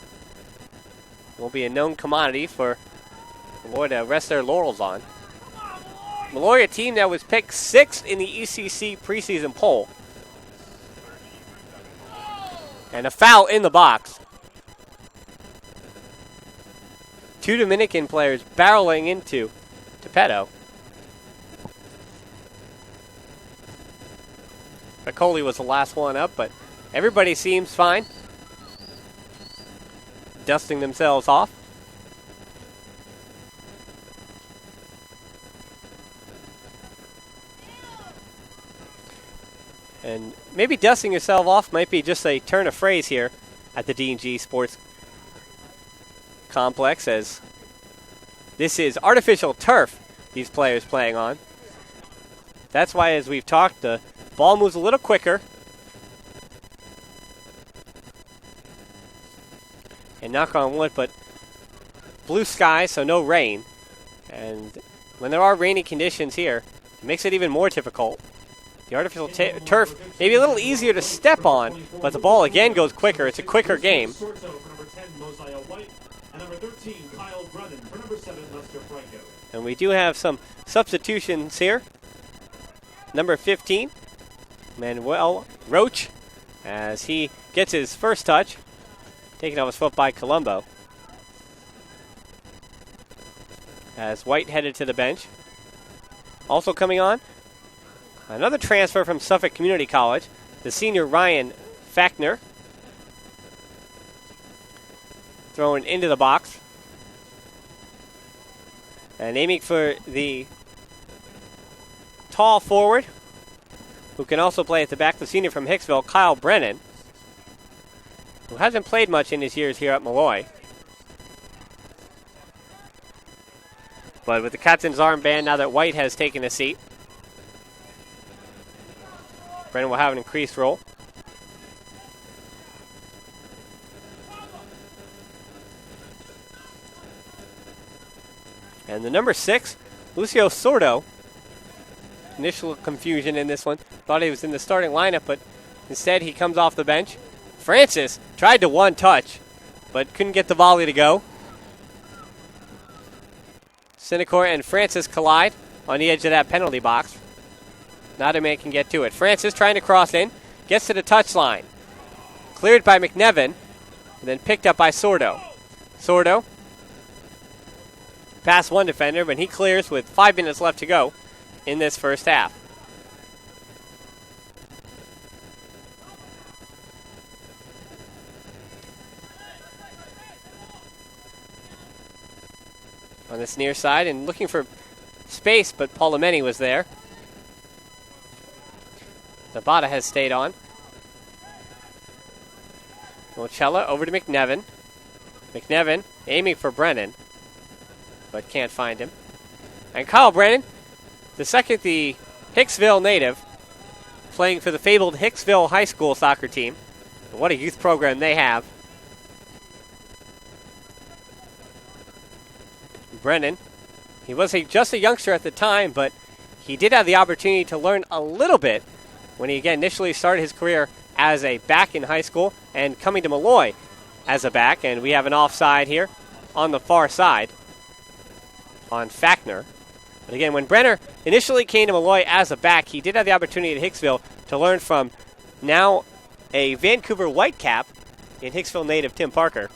it will be a known commodity for Molloy to rest their laurels on. Molloy, a team that was picked 6th in the ECC preseason poll. And a foul in the box. 2 Dominican players barreling into Tepedo. Piccoli was the last one up, but everybody seems fine. Dusting themselves off. And maybe dusting yourself off might be just a turn of phrase here at the D&G Sports Complex, as this is artificial turf these players playing on. That's why, as we've talked, the ball moves a little quicker. And knock on wood, but blue sky, so no rain. And when there are rainy conditions here, it makes it even more difficult. The artificial turf may be a little easier to step on, but the ball again goes quicker. It's a quicker game. 15, Kyle Brennan. For number 7, Lester Franco. And we do have some substitutions here. Number 15, Manuel Roach, as he gets his first touch, taken off his foot by Colombo. As White headed to the bench. Also coming on, another transfer from Suffolk Community College, the senior Ryan Fackner. Thrown into the box. And aiming for the tall forward, who can also play at the back, the senior from Hicksville, Kyle Brennan, who hasn't played much in his years here at Molloy. But with the captain's armband, now that White has taken a seat, Brennan will have an increased role. And the number 6, Lucio Sordo. Initial confusion in this one. Thought he was in the starting lineup, but instead he comes off the bench. Francis tried to one touch, but couldn't get the volley to go. Sinecor and Francis collide on the edge of that penalty box. Not a man can get to it. Francis trying to cross in, gets to the touchline. Cleared by McNevin, and then picked up by Sordo. Sordo past one defender, but he clears with 5 minutes left to go in this first half. On this near side and looking for space, but Paulameni was there. Zabata has stayed on. Mocella over to McNevin. McNevin aiming for Brennan, but can't find him. And Kyle Brennan, the Hicksville native, playing for the fabled Hicksville High School soccer team. What a youth program they have. Brennan, he was just a youngster at the time, but he did have the opportunity to learn a little bit when he again initially started his career as a back in high school and coming to Molloy as a back. And we have an offside here on the far side on Fackner. But again, when Brenner initially came to Molloy as a back, he did have the opportunity at Hicksville to learn from now a Vancouver Whitecap in Hicksville native Tim Parker.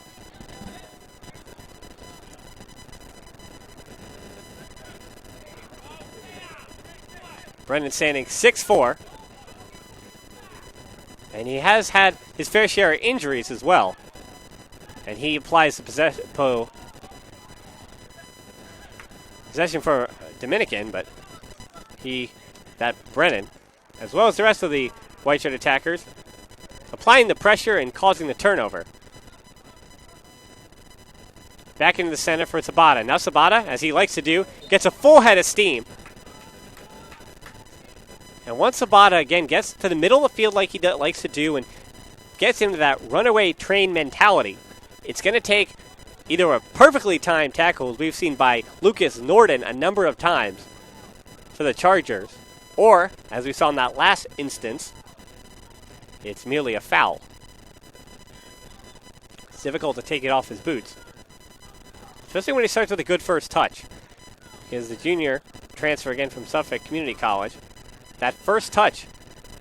Brennan standing 6'4". And he has had his fair share of injuries as well. And he applies the possession for Dominican, but Brennan, as well as the rest of the white shirt attackers, applying the pressure and causing the turnover. Back into the center for Sabata. Now Sabata, as he likes to do, gets a full head of steam. And once Sabata, again, gets to the middle of the field like he likes to do and gets into that runaway train mentality, it's going to take either a perfectly timed tackle, as we've seen by Lucas Norden a number of times for the Chargers, or, as we saw in that last instance, it's merely a foul. It's difficult to take it off his boots, especially when he starts with a good first touch. Because the junior transfer again from Suffolk Community College, that first touch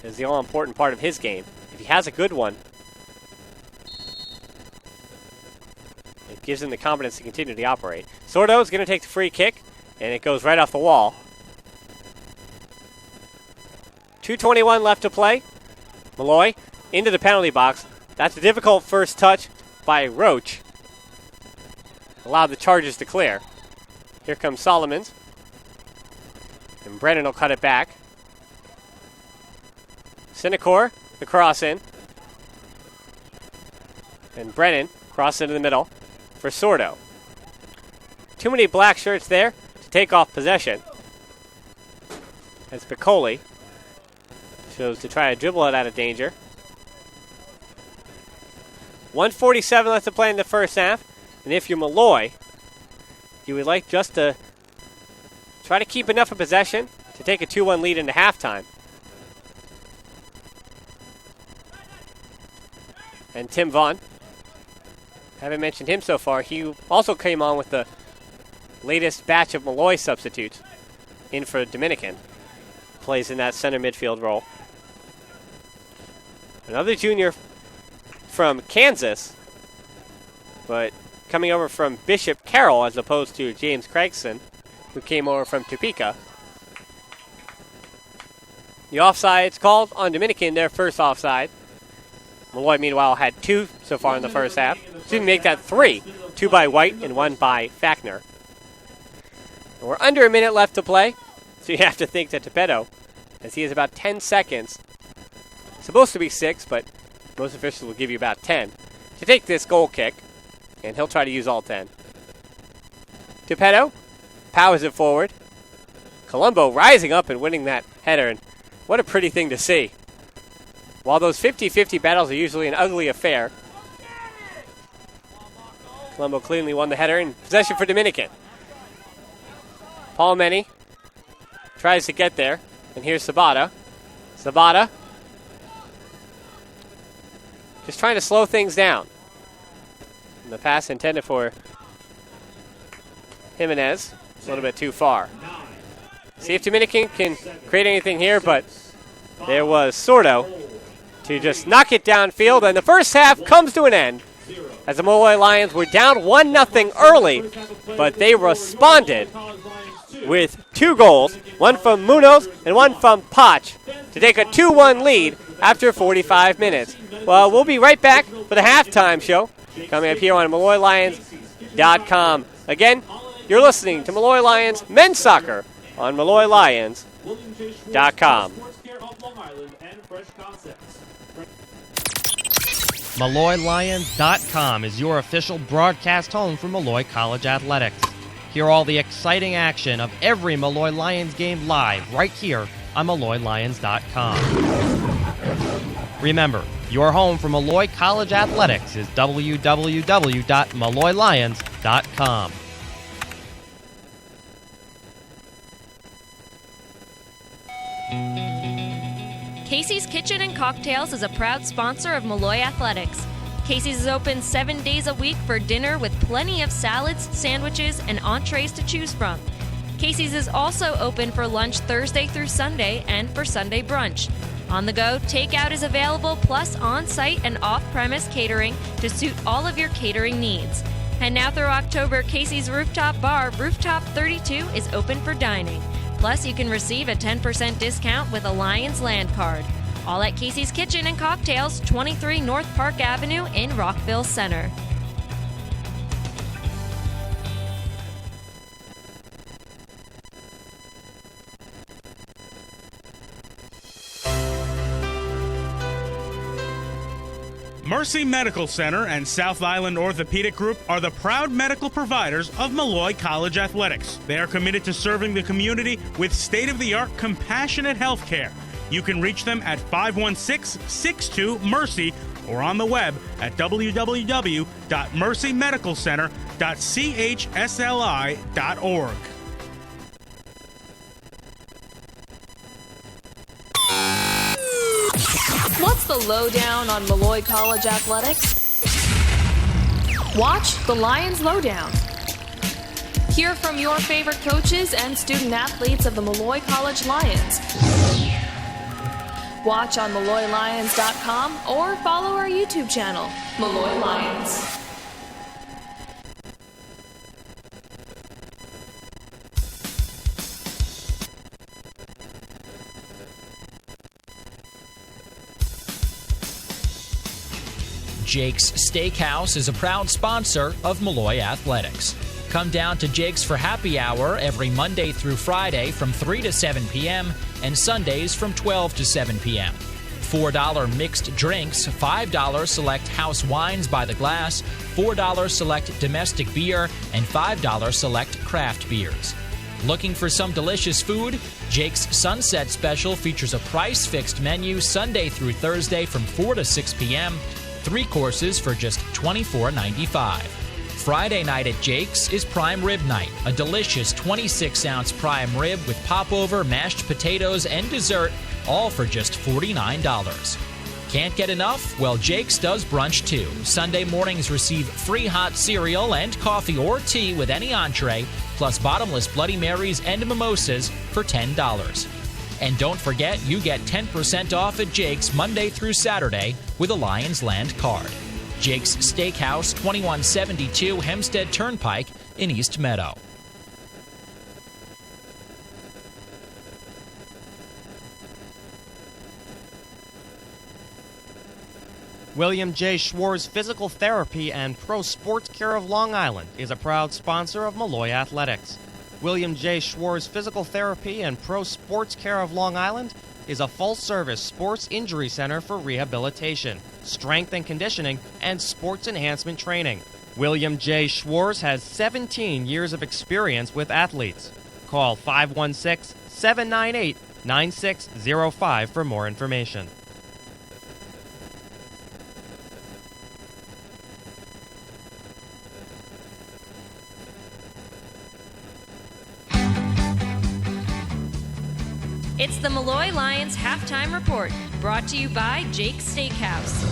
is the all-important part of his game. If he has a good one, it gives him the confidence to continue to operate. Sordo is going to take the free kick, and it goes right off the wall. 2:21 left to play. Molloy into the penalty box. That's a difficult first touch by Roach. Allowed the Chargers to clear. Here comes Solomons. And Brennan will cut it back. Sinecor, the cross in. And Brennan, cross into the middle for Sordo. Too many black shirts there to take off possession. As Piccoli chose to try to dribble it out of danger. 1:47 left to play in the first half. And if you're Molloy, you would like just to try to keep enough of possession to take a 2-1 lead into halftime. And Tim Vaughn Haven't mentioned him so far. He also came on with the latest batch of Molloy substitutes in for Dominican. Plays in that center midfield role. Another junior from Kansas, but coming over from Bishop Carroll as opposed to James Craigston, who came over from Topeka. The offside's called on Dominican, their first offside. Molloy, meanwhile, had 2 so far in the first half. Didn't make that 3. 2 by White and 1 by Fackner. And we're under a minute left to play, so you have to think that Topeka, as he has about 10 seconds, supposed to be 6, but most officials will give you about 10, to take this goal kick, and he'll try to use all 10. Topeka powers it forward. Colombo rising up and winning that header, and what a pretty thing to see. While those 50-50 battles are usually an ugly affair, Colombo cleanly won the header in possession for Dominican. Paul Meni tries to get there, and here's Sabata. Sabata just trying to slow things down. And the pass intended for Jimenez, a little bit too far. See if Dominican can create anything here, but there was Sordo to just knock it downfield, and the first half comes to an end as the Molloy Lions were down 1-0 early, but they responded with 2 goals, one from Munoz and one from Potch, to take a 2-1 lead after 45 minutes. Well, we'll be right back for the halftime show coming up here on MolloyLions.com. Again, you're listening to Molloy Lions Men's Soccer on MolloyLions.com. MolloyLions.com is your official broadcast home for Molloy College Athletics. Hear all the exciting action of every Molloy Lions game live right here on MolloyLions.com. Remember, your home for Molloy College Athletics is www.MolloyLions.com. Casey's Kitchen and Cocktails is a proud sponsor of Molloy Athletics. Casey's is open 7 days a week for dinner with plenty of salads, sandwiches, and entrees to choose from. Casey's is also open for lunch Thursday through Sunday and for Sunday brunch. On the go, takeout is available, plus on-site and off-premise catering to suit all of your catering needs. And now through October, Casey's Rooftop Bar, Rooftop 32, is open for dining. Plus, you can receive a 10% discount with a Lions Land Card. All at Casey's Kitchen and Cocktails, 23 North Park Avenue in Rockville Center. Mercy Medical Center and South Island Orthopedic Group are the proud medical providers of Molloy College Athletics. They are committed to serving the community with state-of-the-art compassionate health care. You can reach them at 516-62-MERCY or on the web at www.mercymedicalcenter.chsli.org. What's the lowdown on Molloy College Athletics? Watch the Lions Lowdown. Hear from your favorite coaches and student athletes of the Molloy College Lions. Watch on MolloyLions.com or follow our YouTube channel, Molloy Lions. Jake's Steakhouse is a proud sponsor of Molloy Athletics. Come down to Jake's for happy hour every Monday through Friday from 3 to 7 p.m. and Sundays from 12 to 7 p.m. $4 mixed drinks, $5 select house wines by the glass, $4 select domestic beer, and $5 select craft beers. Looking for some delicious food? Jake's Sunset Special features a price-fixed menu Sunday through Thursday from 4 to 6 p.m., 3 courses for just $24.95. Friday night at Jake's is Prime Rib Night, a delicious 26-ounce prime rib with popover, mashed potatoes, and dessert, all for just $49. Can't get enough? Well, Jake's does brunch too. Sunday mornings receive free hot cereal and coffee or tea with any entree, plus bottomless Bloody Marys and mimosas for $10. And don't forget, you get 10% off at Jake's Monday through Saturday with a Lions Land card. Jake's Steakhouse, 2172 Hempstead Turnpike in East Meadow. William J. Schwartz Physical Therapy and Pro Sports Care of Long Island is a proud sponsor of Molloy Athletics. William J. Schwartz Physical Therapy and Pro Sports Care of Long Island is a full-service sports injury center for rehabilitation, strength and conditioning, and sports enhancement training. William J. Schwartz has 17 years of experience with athletes. Call 516-798-9605 for more information. It's the Molloy Lions Halftime Report, brought to you by Jake's Steakhouse.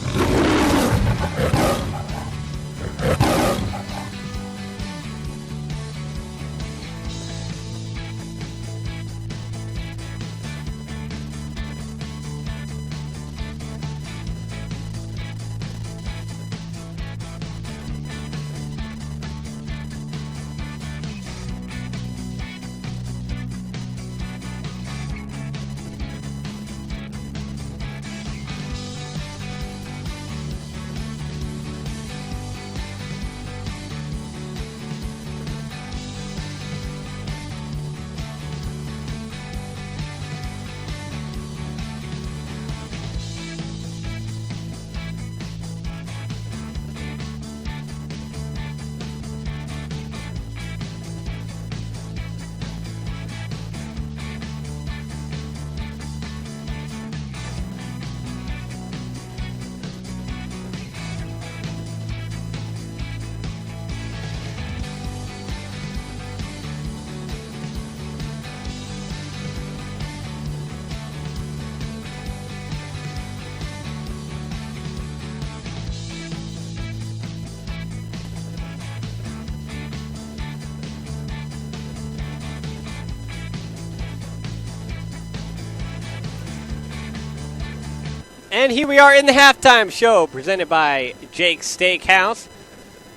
And here we are in the halftime show presented by Jake's Steakhouse.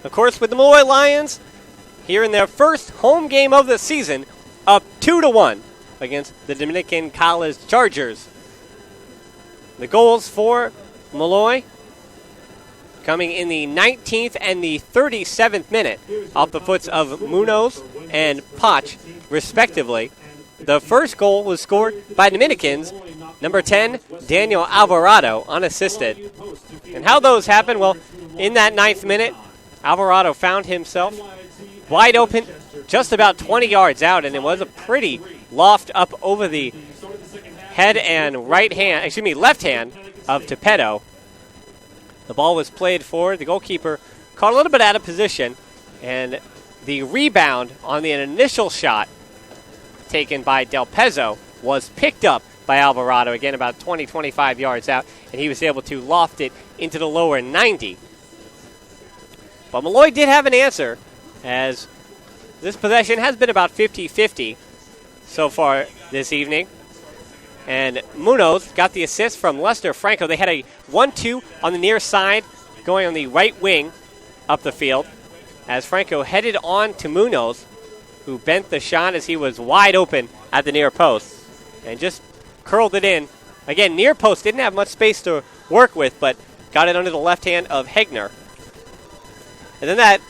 Of course, with the Molloy Lions here in their first home game of the season, up 2-1 against the Dominican College Chargers. The goals for Molloy coming in the 19th and the 37th minute off the foots of Munoz and Poch, respectively. The first goal was scored by Dominicans, number 10, Daniel Alvarado, unassisted. And how those happened? Well, in that 9th minute, Alvarado found himself wide open, just about 20 yards out, and it was a pretty loft up over the head and left hand of Tepedo. The ball was played forward. The goalkeeper caught a little bit out of position, and the rebound on the initial shot taken by Del Pezzo was picked up by Alvarado, again about 20-25 yards out, and he was able to loft it into the lower 90. But Molloy did have an answer, as this possession has been about 50-50 so far this evening. And Munoz got the assist from Lester Franco. They had a 1-2 on the near side going on the right wing up the field, as Franco headed on to Munoz, who bent the shot as he was wide open at the near post and just curled it in. Again, near post didn't have much space to work with, but got it under the left hand of Hegner. And then that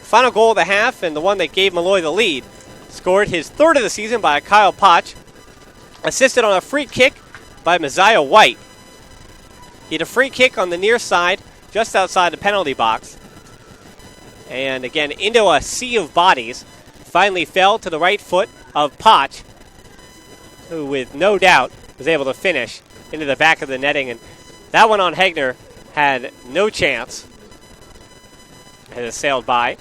final goal of the half, and the one that gave Molloy the lead, scored his third of the season by Kyle Poch, assisted on a free kick by Messiah White. He had a free kick on the near side, just outside the penalty box. And again, into a sea of bodies, finally fell to the right foot of Poch, who with no doubt was able to finish into the back of the netting. And that one on Hegner had no chance as it sailed by.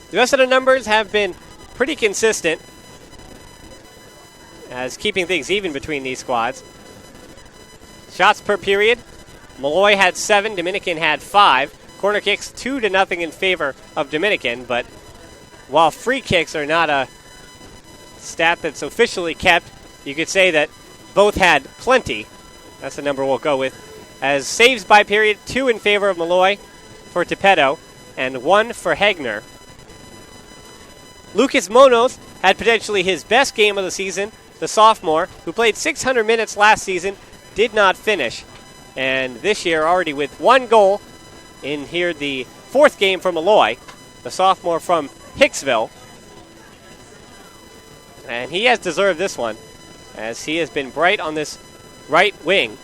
The rest of the numbers have been pretty consistent as keeping things even between these squads. Shots per period, Molloy had 7, Dominican had 5. Corner kicks 2-0 in favor of Dominican, but while free kicks are not a stat that's officially kept, you could say that both had plenty. That's the number we'll go with. As saves by period, 2 in favor of Molloy for Tepedo and 1 for Hegner. Lucas Monos had potentially his best game of the season. The sophomore, who played 600 minutes last season, did not finish. And this year, already with 1 goal in here, the 4th game for Molloy, the sophomore from Hicksville. And he has deserved this one, as he has been bright on this right wing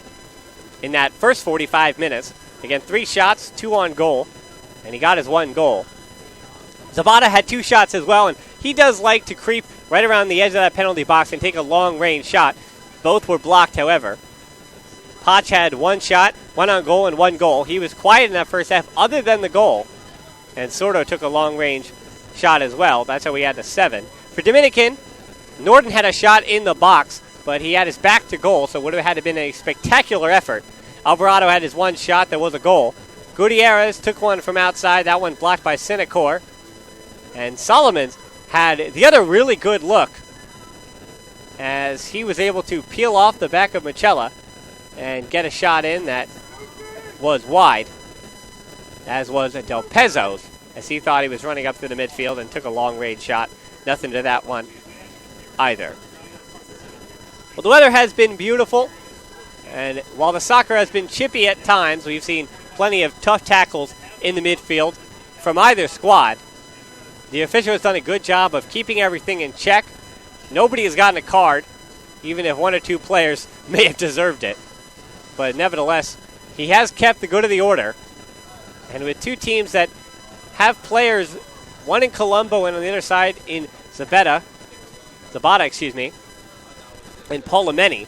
in that first 45 minutes. Again, 3 shots, 2 on goal, and he got his 1 goal. Zapata had 2 shots as well, and he does like to creep right around the edge of that penalty box and take a long-range shot. Both were blocked, however. Potch had 1 shot, 1 on goal, and 1 goal. He was quiet in that first half other than the goal, and Sordo took a long-range shot as well. That's how we had the 7. For Dominican, Norton had a shot in the box, but he had his back to goal, so it would have had to been a spectacular effort. Alvarado had his 1 shot that was a goal. Gutierrez took one from outside. That one blocked by Senecor. And Solomons had the other really good look, as he was able to peel off the back of Michela and get a shot in that was wide, as was Del Pezzo's, as he thought he was running up through the midfield and took a long-range shot. Nothing to that one either. Well, the weather has been beautiful, and while the soccer has been chippy at times, we've seen plenty of tough tackles in the midfield from either squad. The official has done a good job of keeping everything in check. Nobody has gotten a card, even if 1 or 2 players may have deserved it. But nevertheless, he has kept the good of the order. And with 2 teams that have players, one in Colombo and on the other side in Zapata, and Paulameni,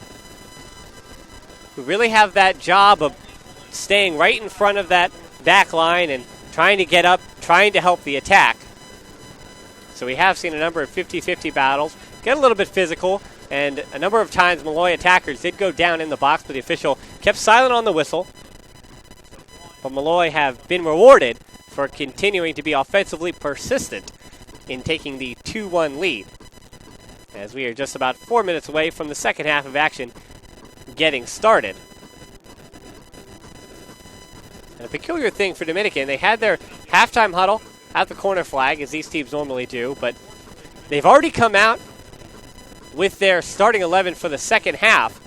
who really have that job of staying right in front of that back line and trying to get up, trying to help the attack. So we have seen a number of 50-50 battles, get a little bit physical, and a number of times Molloy attackers did go down in the box, but the official kept silent on the whistle. But Molloy have been rewarded for continuing to be offensively persistent in taking the 2-1 lead, as we are just about 4 minutes away from the second half of action getting started. And a peculiar thing for Dominican, they had their halftime huddle at the corner flag, as these teams normally do, but they've already come out with their starting 11 for the second half,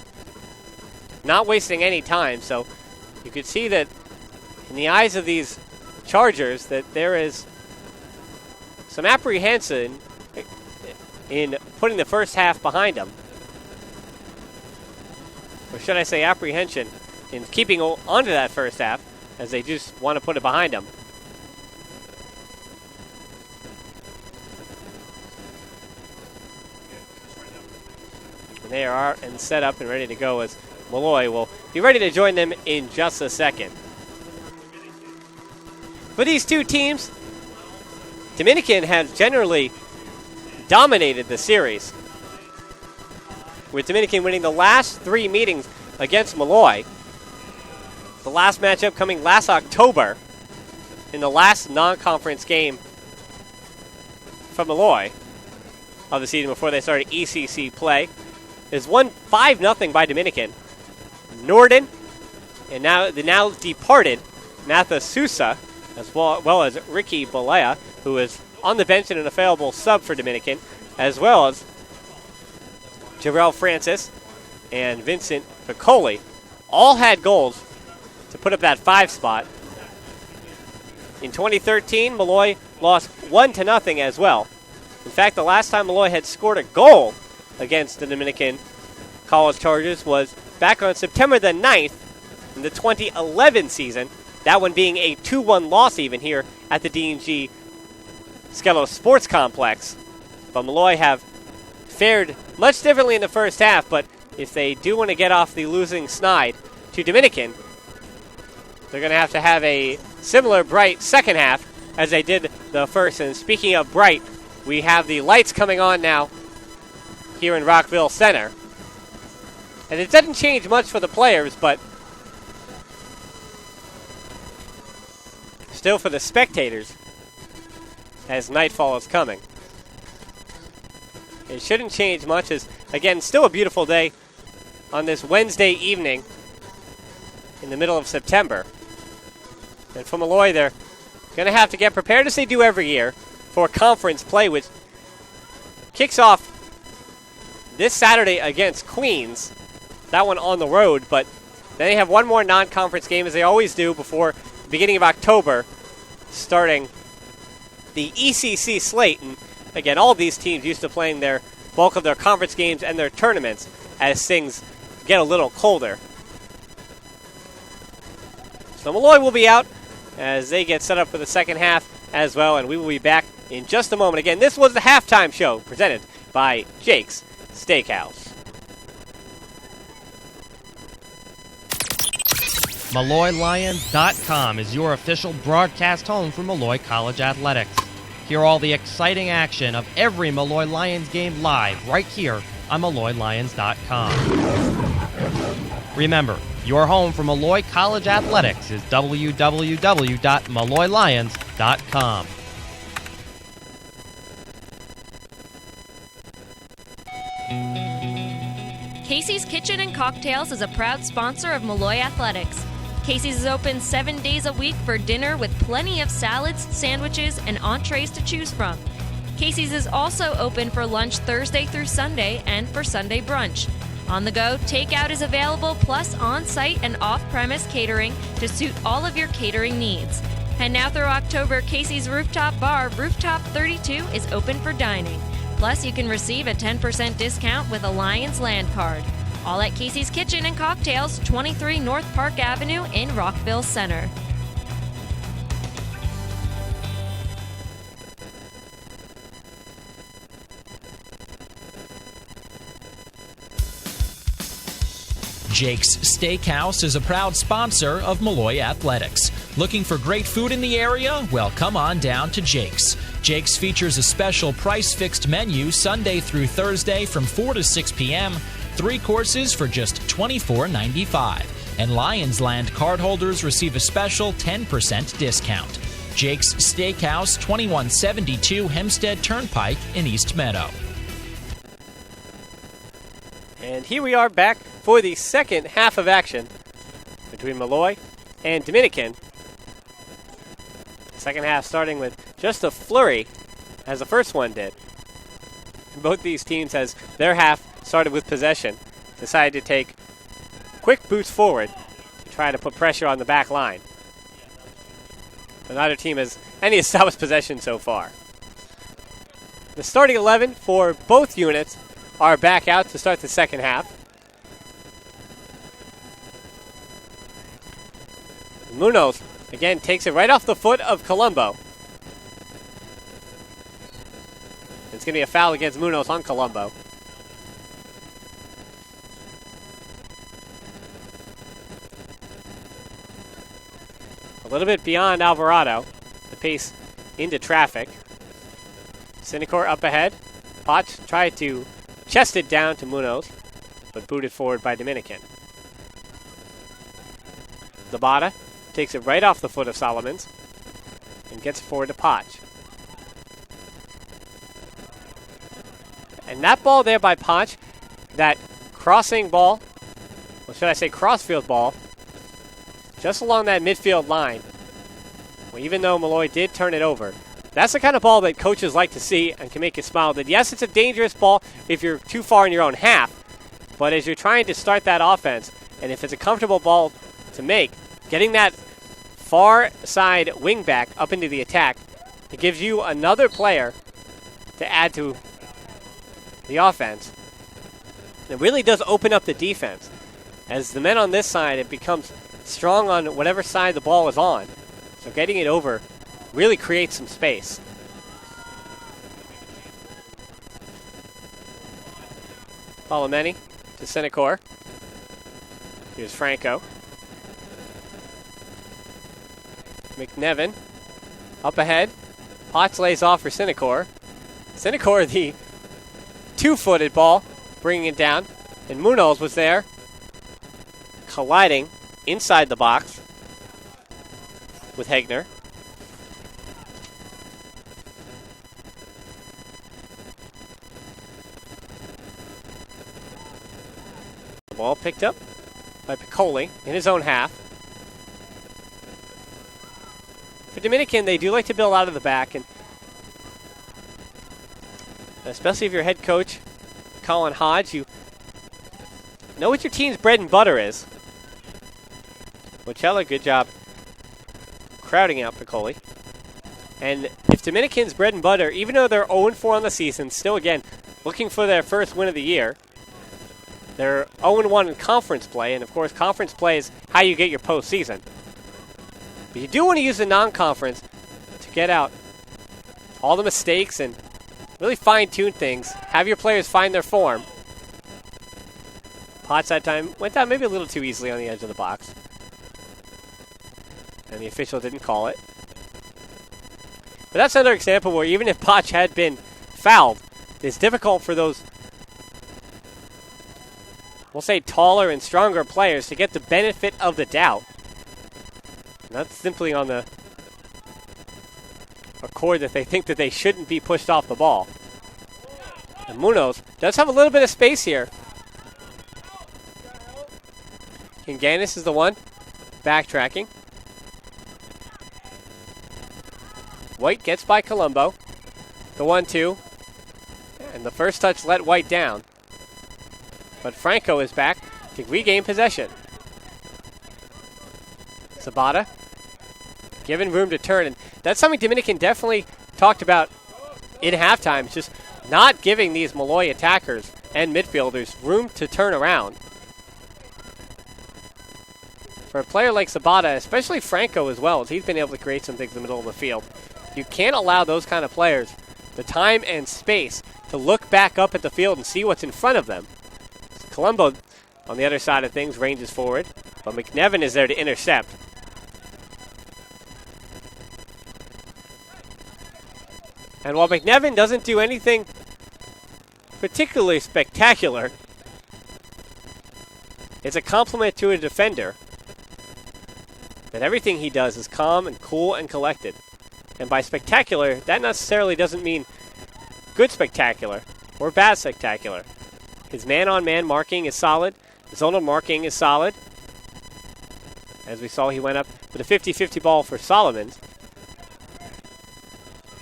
not wasting any time. So you could see that in the eyes of these Chargers that there is some apprehension in putting the first half behind them. Or should I say apprehension in keeping onto that first half, as they just want to put it behind them. They are and set up and ready to go, as Molloy will be ready to join them in just a second. For these 2 teams, Dominican has generally dominated the series, with Dominican winning the last 3 meetings against Molloy. The last matchup coming last October in the last non-conference game from Molloy of the season before they started ECC play. Is won 5-0 by Dominican. Norden and now the now departed Matha Sousa, as well as Ricky Balea, who is on the bench and an available sub for Dominican, as well as Jarrell Francis and Vincent Piccoli, all had goals to put up that 5 spot. In 2013, Molloy lost 1-0 as well. In fact, the last time Molloy had scored a goal against the Dominican College Chargers was back on September the 9th in the 2011 season, that one being a 2-1 loss even here at the D&G Skello Sports Complex. But Molloy have fared much differently in the first half, but if they do want to get off the losing snide to Dominican, they're going to have a similar bright second half as they did the first. And speaking of bright, we have the lights coming on now here in Rockville Center, And it doesn't change much for the players, but still for the spectators as nightfall is coming. It shouldn't change much as, again, still a beautiful day on this Wednesday evening in the middle of September. And for Molloy, they're going to have to get prepared as they do every year for conference play, which kicks off this Saturday against Queens. That one on the road, but then they have one more non-conference game, as they always do, before the beginning of October, starting the ECC slate. And again, all of these teams used to playing their bulk of their conference games and their tournaments as things get a little colder. So Molloy will be out as they get set up for the second half as well, and we will be back in just a moment. Again, this was the halftime show presented by Jake's Steakhouse. MolloyLions.com is your official broadcast home for Molloy College Athletics. Hear all the exciting action of every Molloy Lions game live right here on MolloyLions.com. Remember, your home for Molloy College Athletics is www.MolloyLions.com. Casey's Kitchen and Cocktails is a proud sponsor of Molloy Athletics. Casey's is open 7 days a week for dinner with plenty of salads, sandwiches, and entrees to choose from. Casey's is also open for lunch Thursday through Sunday and for Sunday brunch. On the go, takeout is available, plus on-site and off-premise catering to suit all of your catering needs. And now through October, Casey's Rooftop Bar, Rooftop 32, is open for dining. Plus, you can receive a 10% discount with a Lions Land Card. All at Casey's Kitchen and Cocktails, 23 North Park Avenue in Rockville Center. Jake's Steakhouse is a proud sponsor of Molloy Athletics. Looking for great food in the area? Well, come on down to Jake's. Jake's features a special price-fixed menu Sunday through Thursday from 4 to 6 p.m., 3 courses for just $24.95. And Lions Land cardholders receive a special 10% discount. Jake's Steakhouse, 2172 Hempstead Turnpike in East Meadow. And here we are back for the second half of action between Molloy and Dominican. Second half starting with just a flurry, as the first one did. Both these teams, as their half started with possession, decided to take quick boots forward to try to put pressure on the back line. But neither team has any established possession so far. The starting 11 for both units are back out to start the second half. Munoz, again, takes it right off the foot of Colombo. It's going to be a foul against Munoz on Colombo. A little bit beyond Alvarado. The pace into traffic. Sinecor up ahead. Potts tried to chest it down to Munoz, but booted forward by Dominican. Zabata takes it right off the foot of Solomons and gets it forward to Potts. And that ball there by Potts, that crossing ball, or should I say crossfield ball, just along that midfield line, well, even though Molloy did turn it over, that's the kind of ball that coaches like to see and can make you smile. That yes, it's a dangerous ball if you're too far in your own half, but as you're trying to start that offense, and if it's a comfortable ball to make, getting that far side wing back up into the attack, it gives you another player to add to the offense. It really does open up the defense. As the men on this side, it becomes strong on whatever side the ball is on. So getting it over really creates some space. Palomeni to Senecor. Here's Franco. McNevin up ahead. Potts lays off for Senecor. Senecor, the two-footed ball, bringing it down. And Munoz was there colliding inside the box with Hegner. The ball picked up by Piccoli in his own half. For Dominican, they do like to build out of the back, and especially if you're head coach Colin Hodge, you know what your team's bread and butter is. Mochella, good job crowding out Piccoli. And if Dominican's bread and butter, even though they're 0-4 on the season, still again looking for their first win of the year, they're 0-1 in conference play, and of course conference play is how you get your postseason. But you do want to use the non-conference to get out all the mistakes and really fine-tune things. Have your players find their form. Potts that time went down maybe a little too easily on the edge of the box. And the official didn't call it. But that's another example where even if Potts had been fouled, it's difficult for those, we'll say, taller and stronger players to get the benefit of the doubt. And that's simply on the accord that they think that they shouldn't be pushed off the ball. And Munoz does have a little bit of space here. Kinganis is the one backtracking. White gets by Colombo. The 1-2. And the first touch let White down. But Franco is back to regain possession. Sabata given room to turn. And that's something Dominican definitely talked about in halftime. Just not giving these Molloy attackers and midfielders room to turn around. For a player like Sabata, especially Franco as well, as he's been able to create some things in the middle of the field, you can't allow those kind of players the time and space to look back up at the field and see what's in front of them. Colombo, on the other side of things, ranges forward, but McNevin is there to intercept. And while McNevin doesn't do anything particularly spectacular, it's a compliment to a defender that everything he does is calm and cool and collected. And by spectacular, that necessarily doesn't mean good spectacular or bad spectacular. His man-on-man marking is solid. Zonal marking is solid. As we saw, he went up with a 50-50 ball for Solomons.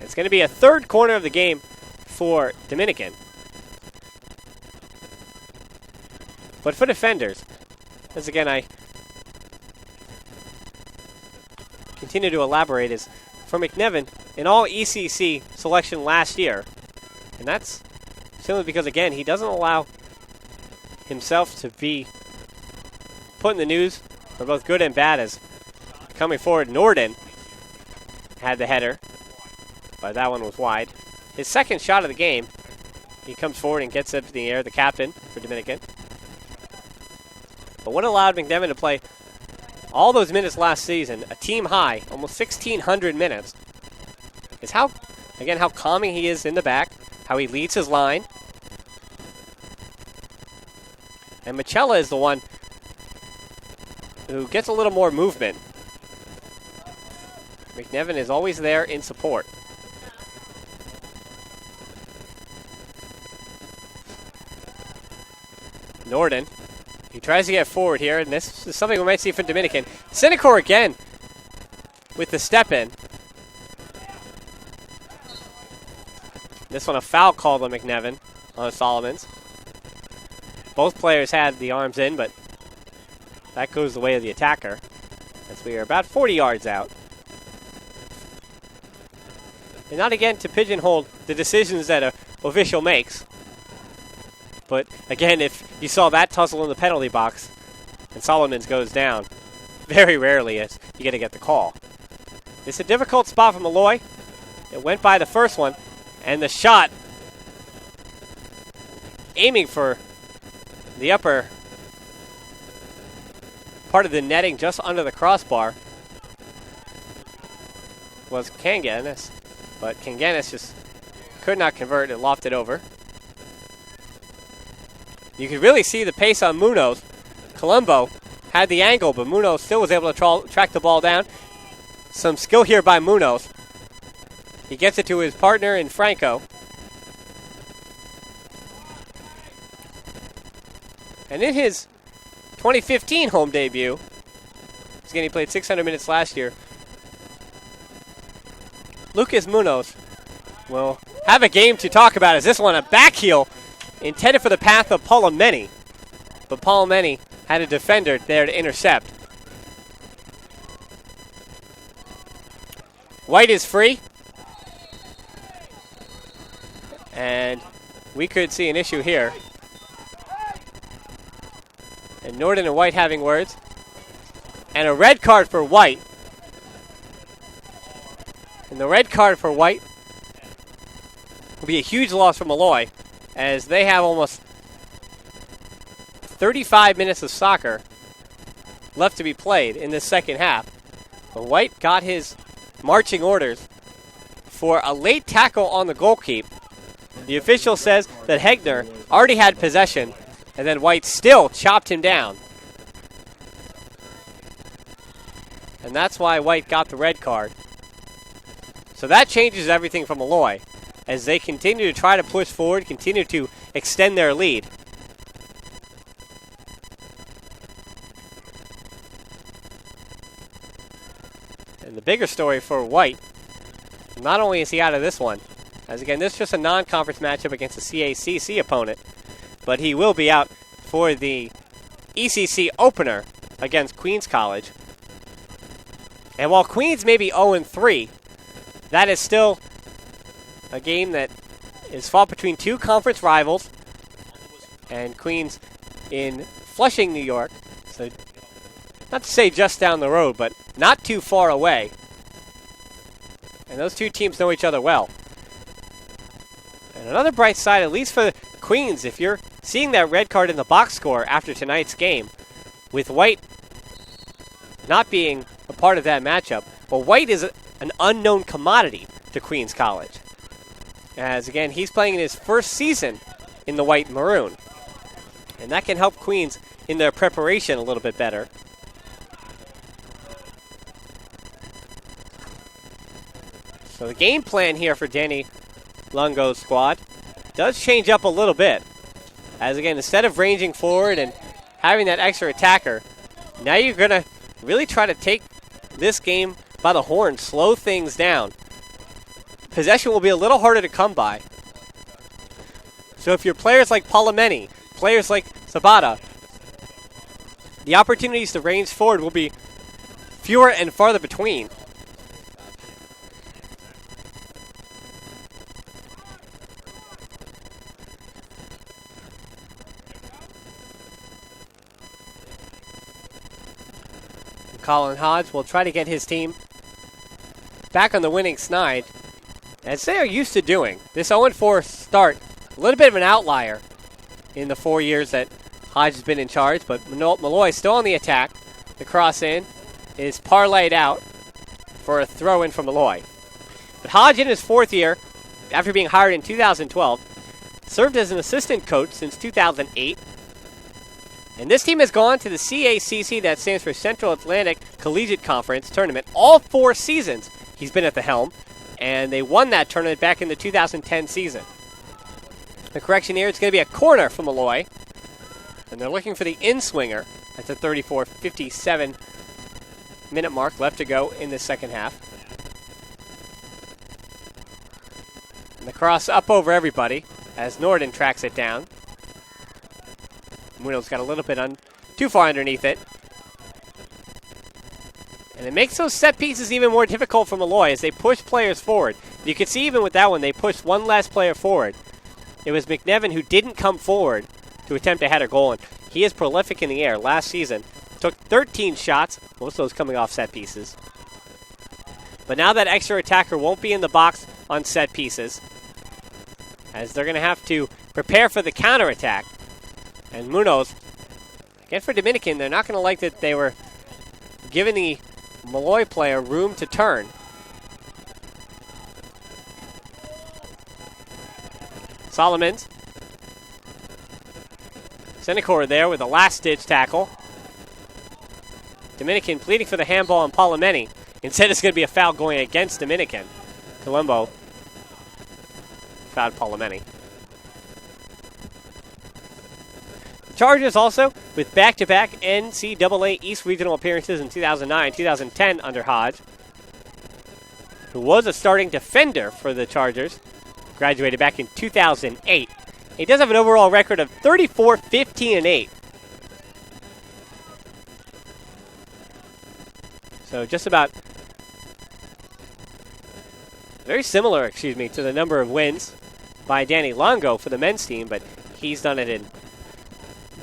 It's going to be a third corner of the game for Dominican. But for defenders, as again I continue to elaborate, is for McNevin, an all-ECC selection last year. And that's simply because, again, he doesn't allow himself to be put in the news for both good and bad, as coming forward, Norden had the header, but that one was wide. His second shot of the game, he comes forward and gets it in the air, the captain for Dominican. But what allowed McNevin to play all those minutes last season, a team high, almost 1,600 minutes, is how calming he is in the back, how he leads his line. And Mochella is the one who gets a little more movement. McNevin is always there in support. Norden, he tries to get forward here, and this is something we might see from Dominican. Senecor again with the step in. This one a foul called on McNevin on Solomons. Both players had the arms in, but that goes the way of the attacker, as we are about 40 yards out. And not again to pigeonhole the decisions that an official makes. But again, if you saw that tussle in the penalty box and Solomons goes down, very rarely is you get to get the call. It's a difficult spot for Molloy. It went by the first one, and the shot aiming for the upper part of the netting just under the crossbar was Kanganis. But Kanganis just could not convert and lofted over. You could really see the pace on Munoz. Colombo had the angle, but Munoz still was able to track the ball down. Some skill here by Munoz. He gets it to his partner in Franco. And in his 2015 home debut, again, he played 600 minutes last year, Lucas Munoz will have a game to talk about. As this one, a back heel intended for the path of Palomeni. But Palomeni had a defender there to intercept. White is free. And we could see an issue here. And Norden and White having words. And a red card for White. And the red card for White will be a huge loss for Molloy, as they have almost 35 minutes of soccer left to be played in this second half. But White got his marching orders for a late tackle on the goalkeep. The official says that Hegner already had possession, and then White still chopped him down. And that's why White got the red card. So that changes everything for Molloy, as they continue to try to push forward, continue to extend their lead. And the bigger story for White, not only is he out of this one, as again, this is just a non-conference matchup against a CACC opponent, but he will be out for the ECC opener against Queens College. And while Queens may be 0-3, that is still a game that is fought between two conference rivals, and Queens in Flushing, New York. So, not to say just down the road, but not too far away. And those two teams know each other well. And another bright side, at least for Queens, if you're seeing that red card in the box score after tonight's game, with White not being a part of that matchup, well, White is an unknown commodity to Queens College. As again, he's playing in his first season in the white and maroon. And that can help Queens in their preparation a little bit better. So the game plan here for Danny Lungo's squad does change up a little bit. As again, instead of ranging forward and having that extra attacker, now you're going to really try to take this game by the horn, slow things down. Possession will be a little harder to come by. So if you're players like Palomeni, players like Sabata, the opportunities to range forward will be fewer and farther between. Colin Hodge will try to get his team back on the winning snide, as they are used to doing. This 0-4 start, a little bit of an outlier in the 4 years that Hodge has been in charge, but Molloy still on the attack. The cross in is parlayed out for a throw in from Molloy. But Hodge, in his fourth year, after being hired in 2012, served as an assistant coach since 2008. And this team has gone to the CACC, that stands for Central Atlantic Collegiate Conference tournament, all 4 seasons he's been at the helm, and they won that tournament back in the 2010 season. The correction here, it's going to be a corner for Molloy, and they're looking for the in-swinger at the 34:57 minute mark left to go in the second half. And the cross up over everybody as Norden tracks it down. Munoz got a little bit too far underneath it. And it makes those set pieces even more difficult for Molloy as they push players forward. You can see even with that one, they pushed one last player forward. It was McNevin who didn't come forward to attempt a header goal, and he is prolific in the air. Last season, took 13 shots, most of those coming off set pieces. But now that extra attacker won't be in the box on set pieces, as they're going to have to prepare for the counterattack. And Munoz, again for Dominican, they're not going to like that they were giving the Molloy player room to turn. Solomons. Senecor there with a last-ditch tackle. Dominican pleading for the handball on Palomeni. Instead, it's going to be a foul going against Dominican. Colombo fouled Palomeni. The Chargers also, with back-to-back NCAA East Regional appearances in 2009 2010 under Hodge, who was a starting defender for the Chargers, graduated back in 2008. He does have an overall record of 34-15-8. So just about very similar, to the number of wins by Danny Longo for the men's team, but he's done it in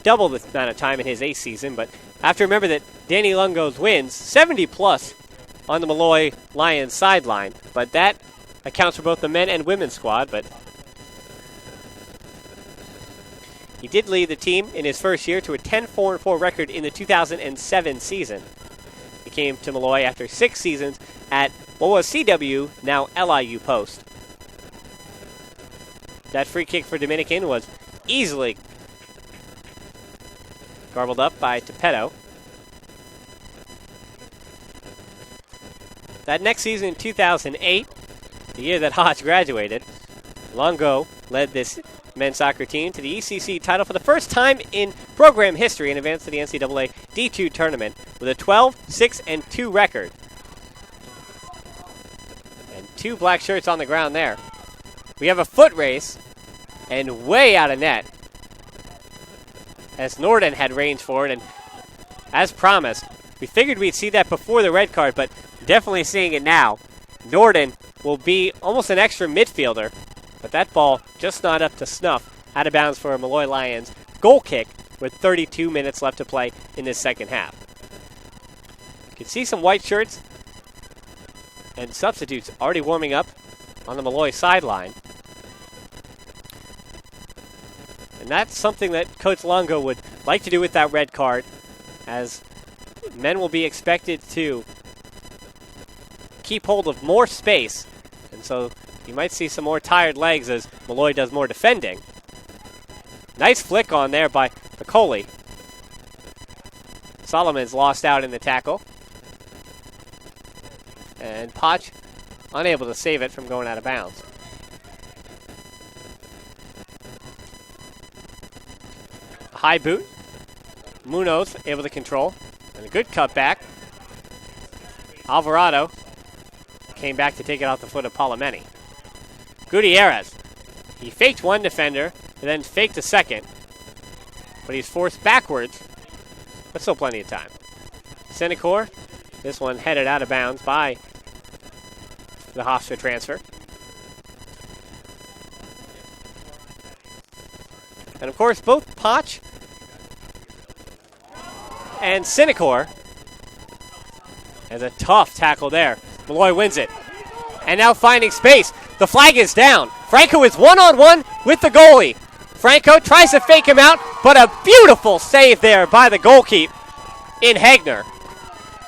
double the amount of time in his eighth season. But I have to remember that Danny Longo's wins, 70-plus on the Molloy Lions sideline, but that accounts for both the men and women's squad. But he did lead the team in his first year to a 10-4-4 record in the 2007 season. He came to Molloy after 6 seasons at what was CW, now LIU Post. That free kick for Dominican was easily garbled up by Topedo. That next season in 2008, the year that Hodge graduated, Longo led this men's soccer team to the ECC title for the first time in program history and advanced to the NCAA D2 tournament with a 12-6-2 record. And 2 black shirts on the ground there. We have a foot race and way out of net as Norden had range for it, and as promised, we figured we'd see that before the red card, but definitely seeing it now. Norden will be almost an extra midfielder, but that ball just not up to snuff. Out of bounds for a Molloy Lions goal kick with 32 minutes left to play in this second half. You can see some white shirts and substitutes already warming up on the Molloy sideline. And that's something that Coach Longo would like to do with that red card, as men will be expected to keep hold of more space. And so you might see some more tired legs as Molloy does more defending. Nice flick on there by Piccoli. Solomon's lost out in the tackle. And Poch unable to save it from going out of bounds. High boot. Munoz able to control. And a good cutback. Alvarado came back to take it off the foot of Palomeni. Gutierrez. He faked one defender and then faked a second. But he's forced backwards. But still plenty of time. Senecor. This one headed out of bounds by the Hofstra transfer. And of course, both Poch and Senecor. Has a tough tackle there. Molloy wins it. And now finding space. The flag is down. Franco is one-on-one with the goalie. Franco tries to fake him out, but a beautiful save there by the goalkeeper in Hegner.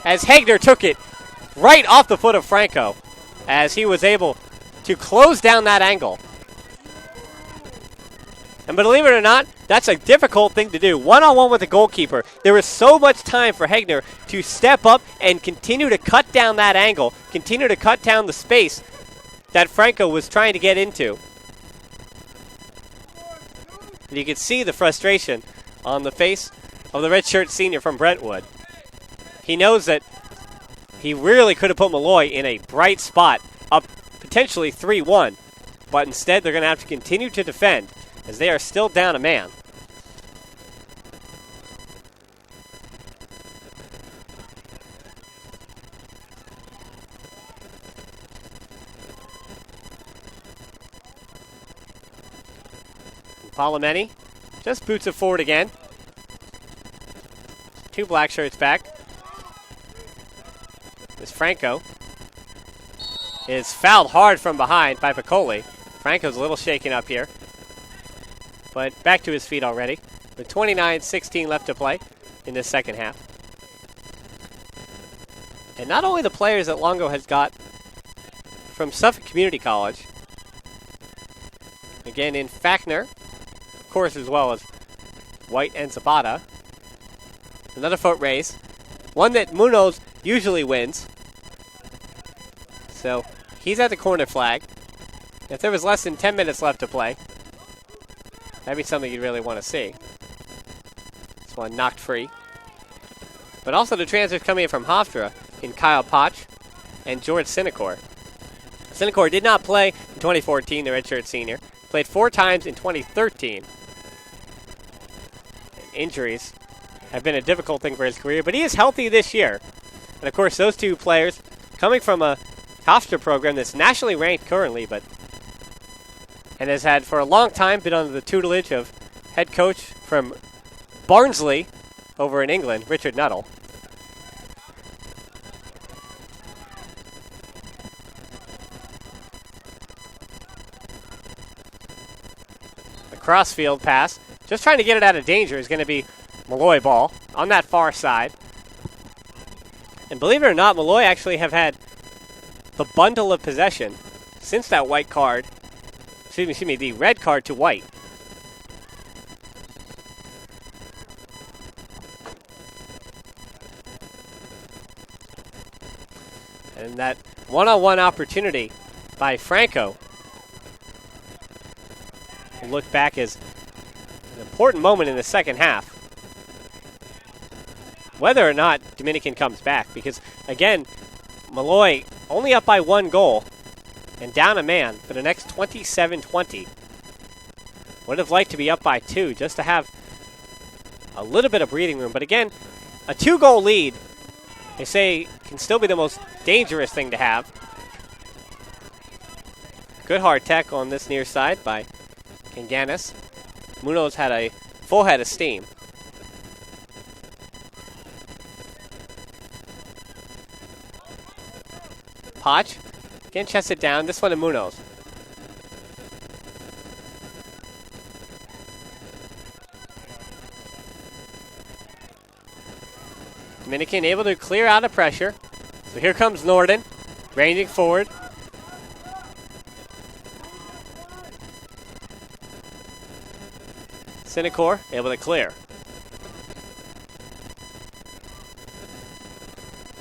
As Hegner took it right off the foot of Franco, as he was able to close down that angle. And believe it or not, that's a difficult thing to do. One-on-one with the goalkeeper. There was so much time for Hegner to step up and continue to cut down that angle, continue to cut down the space that Franco was trying to get into. And you could see the frustration on the face of the redshirt senior from Brentwood. He knows that he really could have put Molloy in a bright spot, up potentially 3-1. But instead, they're going to have to continue to defend, as they are still down a man. Palomeni just boots it forward again. 2 black shirts back. As Franco is fouled hard from behind by Piccoli. Franco's a little shaken up here, but back to his feet already. With 29-16 left to play in this second half. And not only the players that Longo has got from Suffolk Community College, again in Fackner, of course, as well as White and Zapata. Another foot race. one that Munoz usually wins. So he's at the corner flag. If there was less than 10 minutes left to play, that'd be something you'd really want to see. This one knocked free. But also the transfers coming in from Hofstra in Kyle Potch and George Sinecor. Sinecor did not play in 2014, the redshirt senior. Played 4 times in 2013. And injuries have been a difficult thing for his career, but he is healthy this year. And of course, those two players coming from a Hofstra program that's nationally ranked currently, and has had for a long time been under the tutelage of head coach from Barnsley over in England, Richard Nuttall. The crossfield pass, just trying to get it out of danger, is going to be Molloy ball on that far side. And believe it or not, Molloy actually have had the bundle of possession since that white card. Excuse me, the red card to white. And that one-on-one opportunity by Franco will look back as an important moment in the second half. Whether or not Dominican comes back, because again, Molloy only up by 1 goal and down a man for the next 27-20. Would have liked to be up by 2 just to have a little bit of breathing room. But again, a 2-goal lead, they say, can still be the most dangerous thing to have. Good hard tack on this near side by Kanganis. Munoz had a full head of steam. Potch, again chests it down. This one to Munoz. Dominican able to clear out of pressure. So here comes Norden, ranging forward. Sinecor able to clear.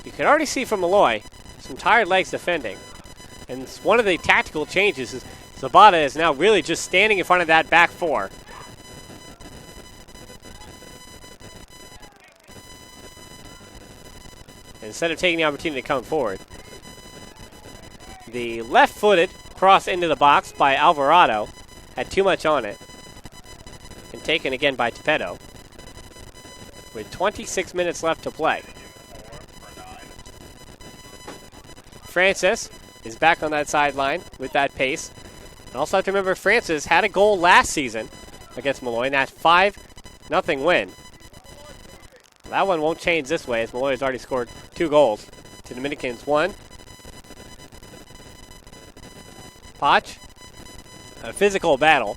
You can already see from Molloy some tired legs defending. And it's one of the tactical changes is Zapata is now really just standing in front of that back 4. Instead of taking the opportunity to come forward. The left-footed cross into the box by Alvarado had too much on it. And taken again by Tepedo. With 26 minutes left to play. Francis is back on that sideline with that pace. And also have to remember Francis had a goal last season against Molloy in that 5-0 win. That one won't change this way as Molloy has already scored 2 goals to Dominicans 1. Potch, a physical battle.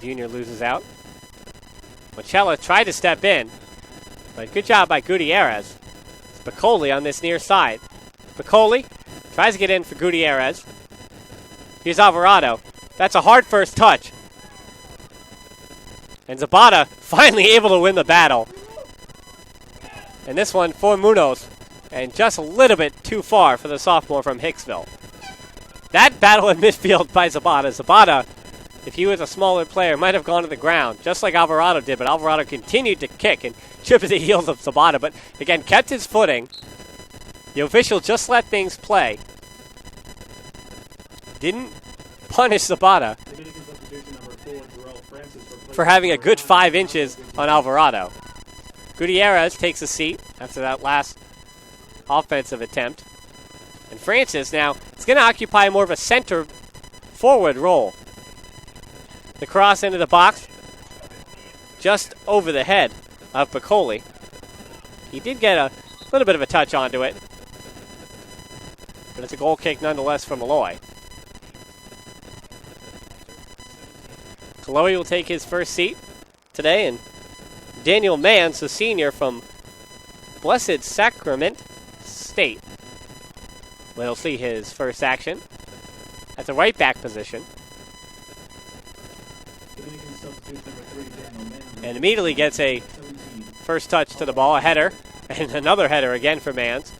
Junior loses out. Machella tried to step in, but good job by Gutierrez. Spicoli on this near side. Spicoli tries to get in for Gutierrez. Here's Alvarado. That's a hard first touch. And Zapata finally able to win the battle. And this one for Munoz. And just a little bit too far for the sophomore from Hicksville. That battle in midfield by Zapata. Zapata, if he was a smaller player, might have gone to the ground, just like Alvarado did. But Alvarado continued to kick and chip at the heels of Zapata. But again, kept his footing. The official just let things play. Didn't punish Zapata for having a good 5 inches on Alvarado. Gutierrez takes a seat after that last offensive attempt. And Francis now is going to occupy more of a center forward role. The cross into the box, just over the head of Piccoli. He did get a little bit of a touch onto it, but it's a goal kick nonetheless from Molloy. Chloe will take his first seat today, and Daniel Mans, the senior from Blessed Sacrament State, will see his first action at the right back position. And immediately gets a First touch to the ball, a header, and another header again for Mans.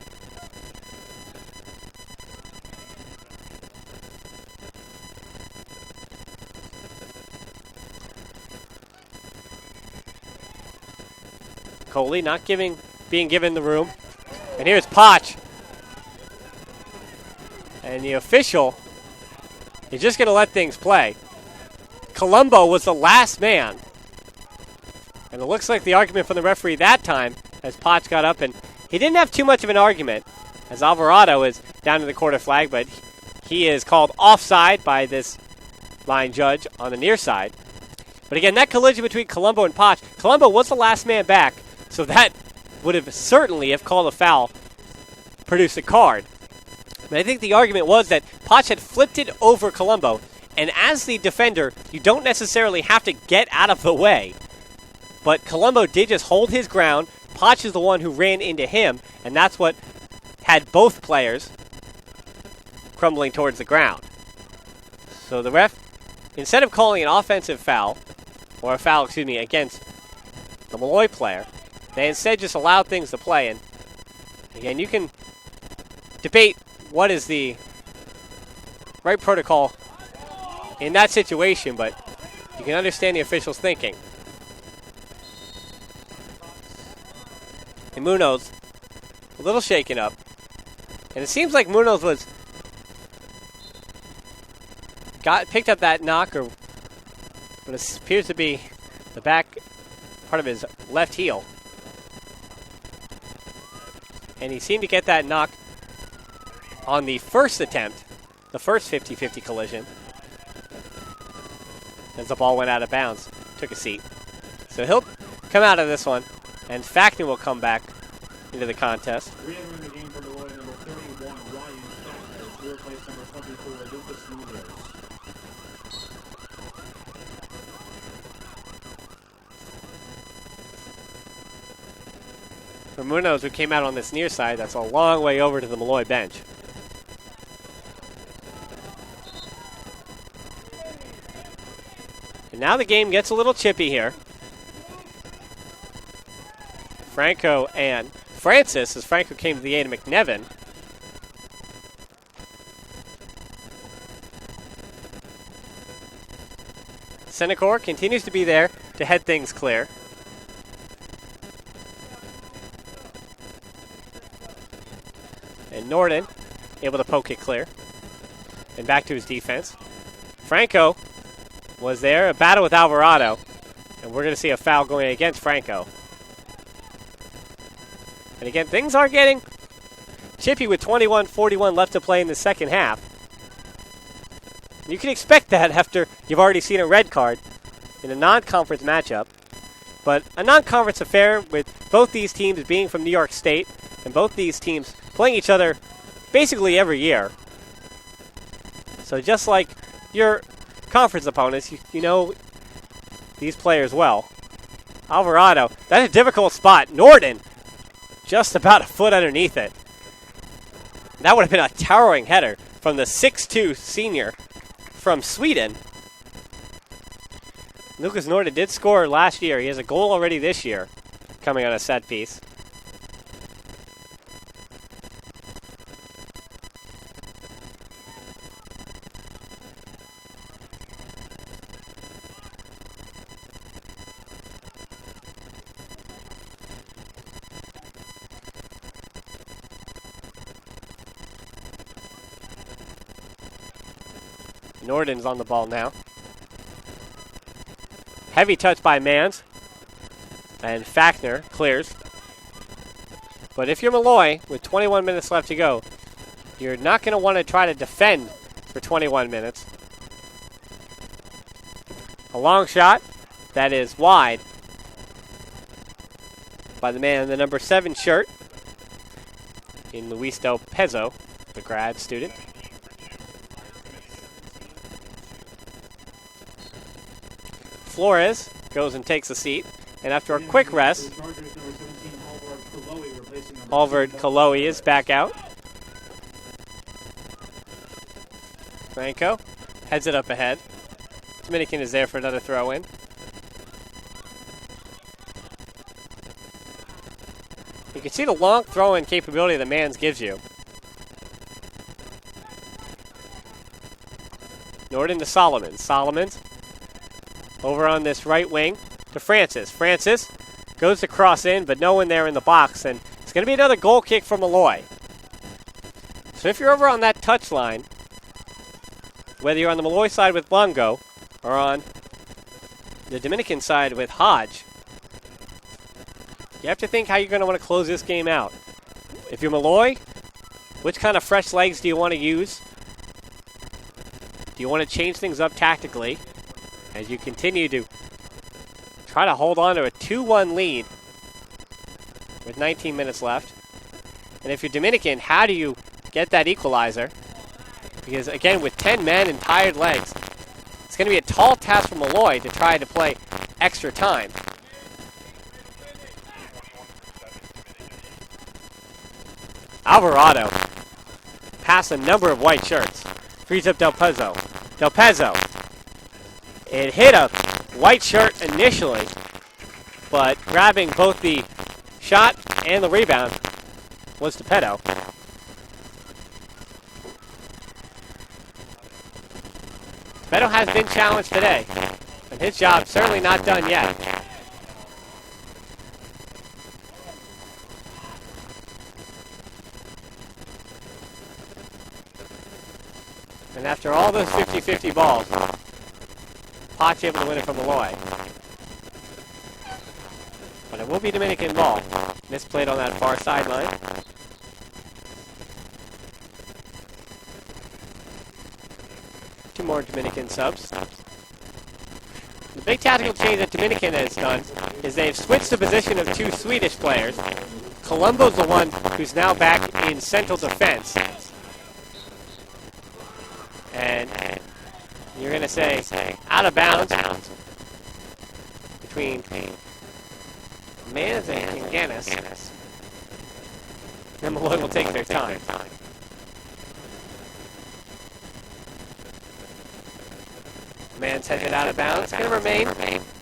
Coley not being given the room. And here's Potch. And the official is just going to let things play. Colombo was the last man. And it looks like the argument from the referee that time, as Potch got up, and he didn't have too much of an argument, as Alvarado is down to the quarter flag, but he is called offside by this line judge on the near side. But again, that collision between Colombo and Potch, Colombo was the last man back, so that would have certainly, if called a foul, produced a card. But I think the argument was that Potch had flipped it over Colombo, and as the defender, you don't necessarily have to get out of the way. But Colombo did just hold his ground. Potch is the one who ran into him, and that's what had both players crumbling towards the ground. So the ref, instead of calling an offensive foul, or a foul, against the Molloy player, they instead just allowed things to play. And again, you can debate what is the right protocol in that situation, but you can understand the officials' thinking. And Munoz, a little shaken up. And it seems like Munoz picked up that knock, or what appears to be the back part of his left heel. And he seemed to get that knock on the first attempt, the first 50-50 collision, as the ball went out of bounds. Took a seat. So he'll come out of this one, and Fackner will come back into the contest. Re-entering the game for Molloy, number 31, Ryan Fackner, to replace number 24, Lucas Munoz. For Munoz, who came out on this near side, that's a long way over to the Molloy bench. And now the game gets a little chippy here. Franco and Francis, as Franco came to the aid of McNevin. Senecor continues to be there to head things clear. And Norden able to poke it clear. And back to his defense. Franco was there, a battle with Alvarado. And we're going to see a foul going against Franco. And again, things are getting chippy with 21-41 left to play in the second half. You can expect that after you've already seen a red card in a non-conference matchup. But a non-conference affair with both these teams being from New York State and both these teams playing each other basically every year. So just like your conference opponents, you know these players well. Alvarado, that's a difficult spot. Norden, just about a foot underneath it. That would have been a towering header from the 6'2 senior from Sweden. Lucas Norden did score last year. He has a goal already this year coming on a set piece. Norden's on the ball now. Heavy touch by Mans. And Fackner clears. But if you're Molloy, with 21 minutes left to go, you're not going to want to try to defend for 21 minutes. A long shot that is wide by the man in the number 7 shirt in Luis Del Pezzo, the grad student. Flores goes and takes a seat, and after a quick rest, Alvard Kaloe is back out. Franco heads it up ahead. Dominican is there for another throw-in. can see the long throw-in capability the Mans gives you. Norden to Solomon. Solomon over on this right wing to Francis. Francis goes to cross in, but no one there in the box, and it's going to be another goal kick from Molloy. So if you're over on that touch line, whether you're on the Molloy side with Longo or on the Dominican side with Hodge, you have to think how you're going to want to close this game out. If you're Molloy, which kind of fresh legs do you want to use? Do you want to change things up tactically as you continue to try to hold on to a 2-1 lead with 19 minutes left? And if you're Dominican, how do you get that equalizer? Because, again, with 10 men and tired legs, it's going to be a tall task for Molloy to try to play extra time. Alvarado passed a number of white shirts. Frees up Del Pezzo. Del Pezzo. It hit a white shirt initially, but grabbing both the shot and the rebound was Tepetto. Tepetto has been challenged today, and his job certainly not done yet. And after all those 50-50 balls, Potts able to win it from Molloy. But it will be Dominican ball. Misplayed on that far sideline. Two more Dominican subs. The big tactical change that Dominican has done is they've switched the position of two Swedish players. Colombo's the one who's now back in central defense. And you're going to say out of bounds between Mans and Gannis. And Molloy will take their time. Mans headed out of bounds. It's going to remain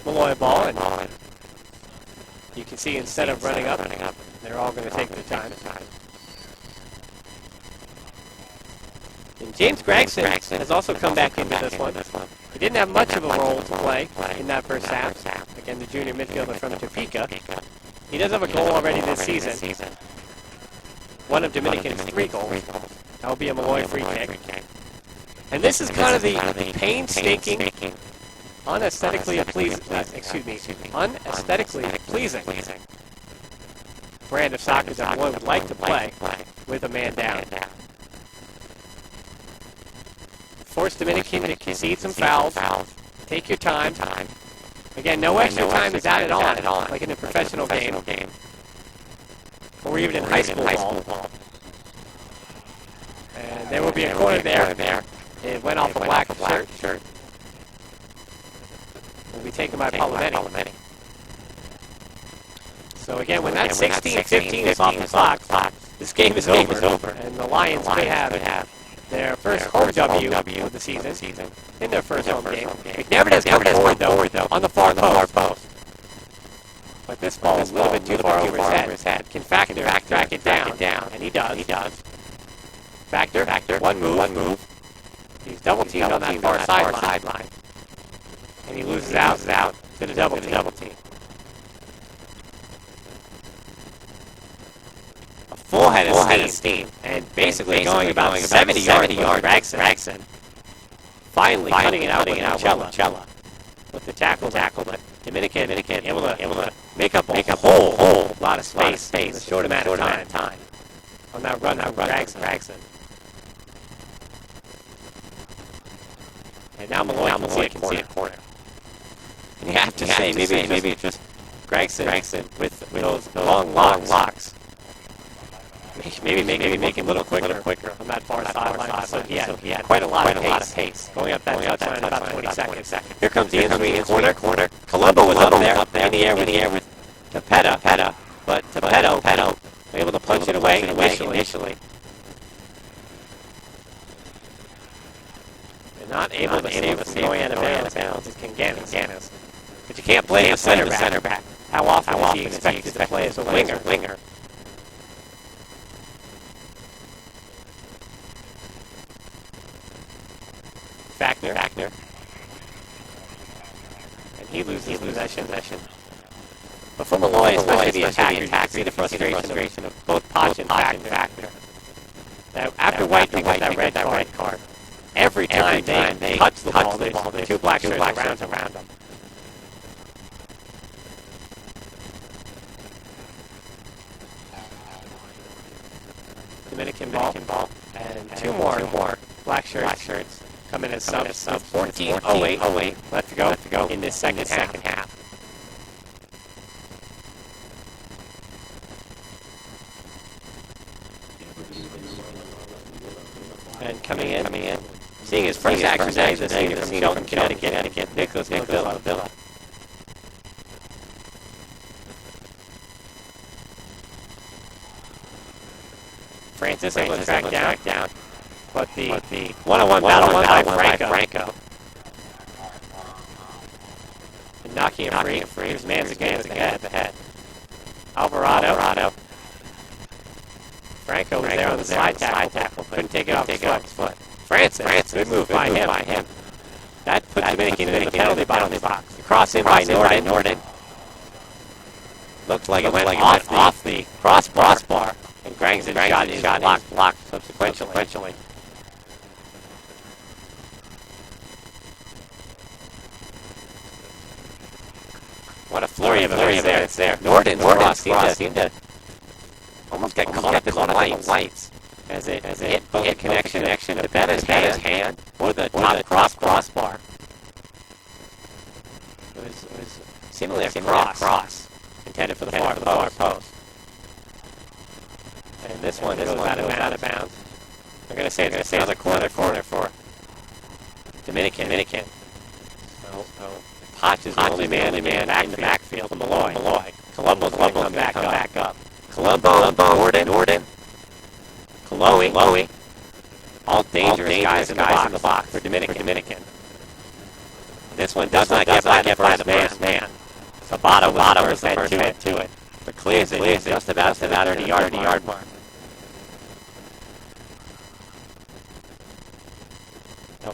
Molloy ball. And you can see instead of running up, they're all going to take their time. And James Gregson has also come back into this one. He didn't have much of a role to play in that first half. Again, the junior midfielder from Topeka. He does have a goal already this season. One of Dominican's 3 goals. That will be a Molloy free kick. And this is kind of the painstaking, unaesthetically pleasing brand of soccer that Molloy would like to play with a man down. Force Dominican to concede some fouls. Take your time. Again, no extra time is added on, like in a professional game. Or even in high school ball. And there will be a corner there. It went off a black shirt. Will be taken by Palomeni. So again, when that 16-15 is off the clock, this game is over. And the Lions may have their first home W of the season in their first home game. McNevert has come forward, though, on the far post. But this ball is a little bit too far over his head. Can Factor track it down? And he does. Factor, one move. He's double-teamed on that far sideline. And he loses out to the double team. A full head of steam. And basically going about 70 yards Gregson. Finally cutting it out with Cella. With the tackle, but Dominican able to make up a whole lot of space in a short amount of time. On that run, Gregson. And now Molloy can see a corner. And you have to say, maybe it's just Gregson with those long locks. Maybe make him a little quicker on that far sideline. So he had quite a lot of pace going up that touchline in about 20 seconds. Here comes the in-swing corner. Colombo was up there in the air with Tepetto, but Tepetto able to punch it away initially. And not able to save us going out of bounds is Gannis. But you can't blame the center back. How often is he expected to play as a winger? Backner. And he loses possession. But for Molloy, especially the attackers, you can see the frustration of both Potch and Backner. Now, after White got that red card, every time they touch the ball, there's two black shirts around them. Dominican ball. And two more black shirts come in as subs. 14:08 left to go in this second half. And coming in, seeing his first action today, the senior from Shelton, Connecticut, Nicholas Villa. Francis able to track down. But the one-on-one battle won by Franco. And knocking him free. His man's against the head. Alvarado. Franco was there on the side tackle. Couldn't take it off his foot. Francis. Good move by him. That put Dominican in the penalty box. The cross in by Norden. Looked like it went off the crossbar. And Grang's shot is blocked subsequently. What a flurry of events there. Norden seemed to almost get caught up in the lights as it hit both the connection to Betta's hand or the top crossbar. It was seemingly a cross intended for the far post. And this one goes out of bounds. I'm going to say it's another corner for Dominican. So Potch is the only man in the backfield for Molloy. Colombo's going to come back up. Colombo, Norden, Chloe, all dangerous guys in the box for Dominican. This one does not get by the first man. Sabato was the first head to it. But clears it just about to the yard mark.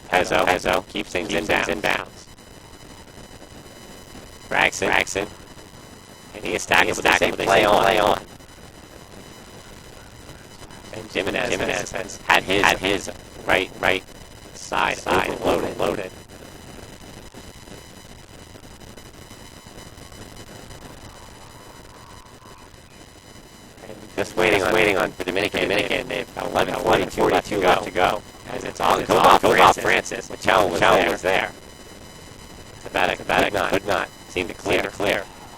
Pezzo keeps things in bounds. Braxton. And he is tackled with the same play on. And Jimenez has had his right side overloaded. Just waiting on for Dominican. They've got 11:42 left to go. As it's all goes off Francis. Michelle was there. Sabatic could not seem to clear.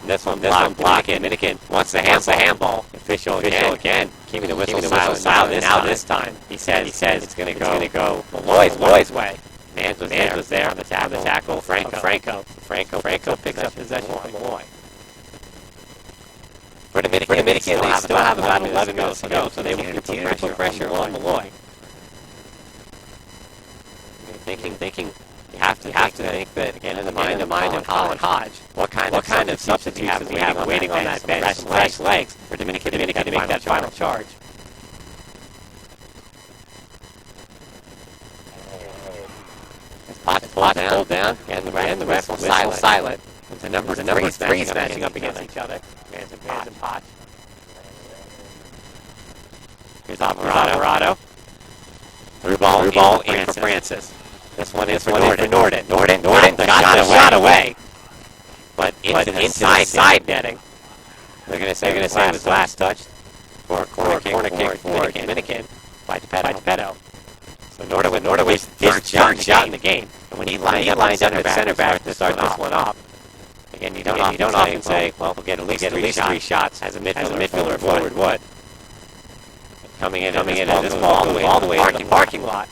And this one blocked. Dominican wants the handball. Official again. Keeping the whistle silent. Now this time he says it's going to go Molloy's way. Mans was there on the tackle. Franco picks up possession from Molloy. For Dominican, they still have about 11 minutes to go, so they will continue to put pressure on Molloy. Thinking, you have to think that again in the mind of Hodge. What kind of substitutes we have waiting on that bench, fresh legs for Dominican to make that final charge. Potch pulled down, and the rest was silent. The number three matching up against each other. Mans and Potch. Here's Alvarado. Through ball in for Francis. This one is for Norden. Norden got the shot away. But into the side netting. They're going to say it was last touched for a corner kick for Dominican by Geppetto. So Norden was his third shot in the game. And when he lines under the center back to start this one off, again, you don't often say, well, we'll get at least three shots as a midfielder forward would. Coming in, and this ball all the way to the parking lot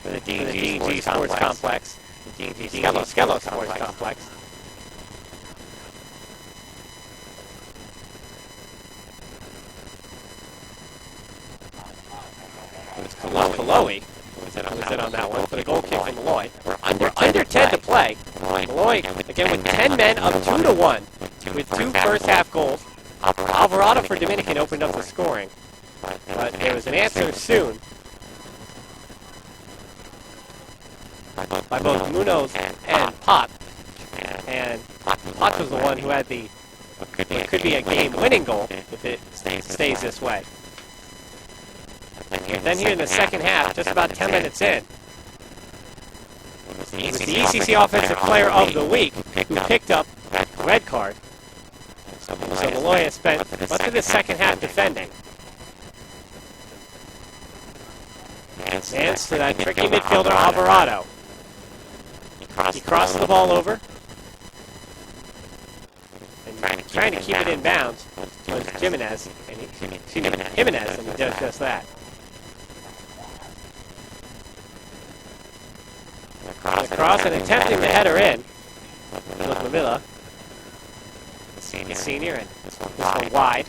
for the D&G Sports Complex. The D&G Skello Sports Complex. It was Chloe. Was it on that one for the goal kick from Molloy. We're under 10 to play. Molloy, again, with 10 men up 2-1 with two first half goals. Alvarado for Dominican opened up the scoring. But there was an answer soon. by both Munoz and Pop. And Pop was the one who had the what could be a game-winning goal if it stays this way. Then here in the second half, just about 10 minutes in, it was the ECC Offensive Player of the Week who picked up a red card. So Molloy has spent much of the second half defending. Hands to that tricky midfielder, Alvarado. He crosses the ball over. And trying to keep it in bounds was Jimenez. And Jimenez, and he does just that. The cross and attempting to header in with Mamila. The senior, and this one wide.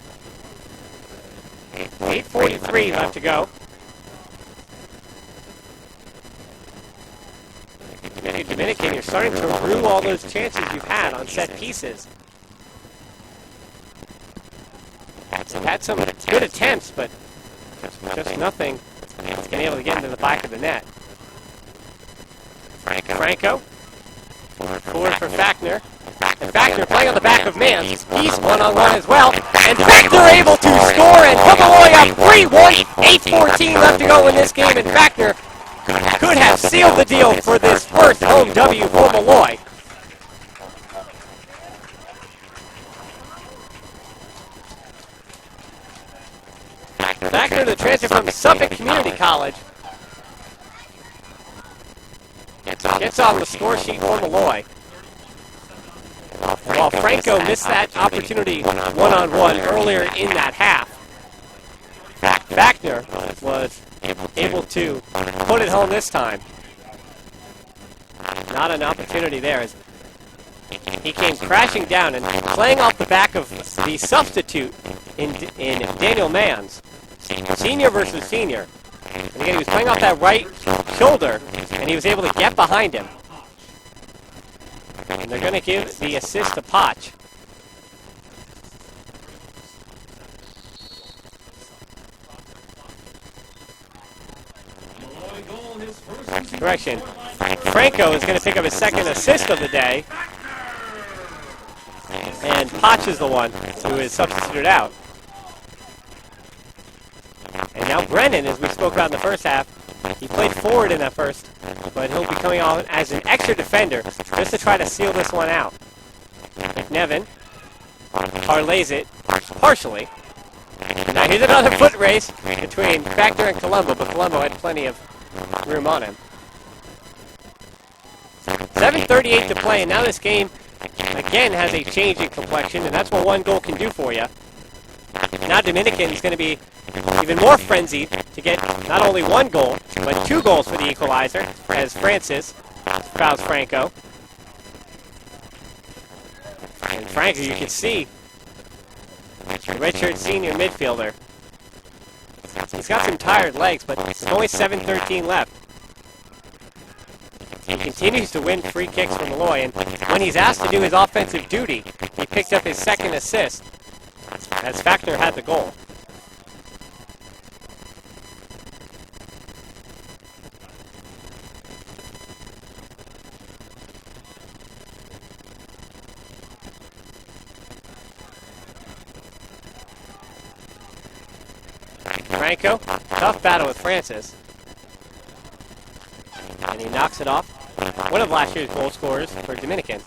8:43 left to go. Dominican, you're starting to rue all those chances you've had on set pieces. You've had some good attempts, but just nothing that's been able to get into the back of the net. Franco. Forward for Fackner. And Fackner playing on the back of Mans. He's one-on-one as well. And Fackner able to score and put Molloy up 3-1. 8:14 left to go in this game, and Fackner could have sealed the deal for this first home W for Molloy. Fackner, the transfer from Suffolk Community College, gets on the score sheet for Molloy. While Franco missed that opportunity one-on-one earlier in that half, Fackner was able to put it home this time. Not an opportunity there as he came crashing down and playing off the back of the substitute in Daniel Mans. Senior versus senior. And again, he was playing off that right shoulder, and he was able to get behind him. And they're going to give the assist to Potch. Correction. Franco is going to pick up his second assist of the day. And Potch is the one who is substituted out. And now Brennan, as we spoke about in the first half, he played forward in that first, but he'll be coming on as an extra defender just to try to seal this one out. McNevin parlays it partially. Now here's another foot race between Fackner and Colombo, but Colombo had plenty of room on him. 7:38 to play, and now this game again has a change in complexion, and that's what one goal can do for you. Now Dominican is going to be even more frenzied to get not only one goal, but 2 goals for the equalizer, as Francis fouls Franco. And Franco, you can see, the redshirt senior midfielder, he's got some tired legs, but there's only 7:13 left. He continues to win free kicks from Molloy, and when he's asked to do his offensive duty, he picked up his second assist, as Fackner had the goal. Franco, tough battle with Francis. And he knocks it off. One of last year's goal scorers for Dominican.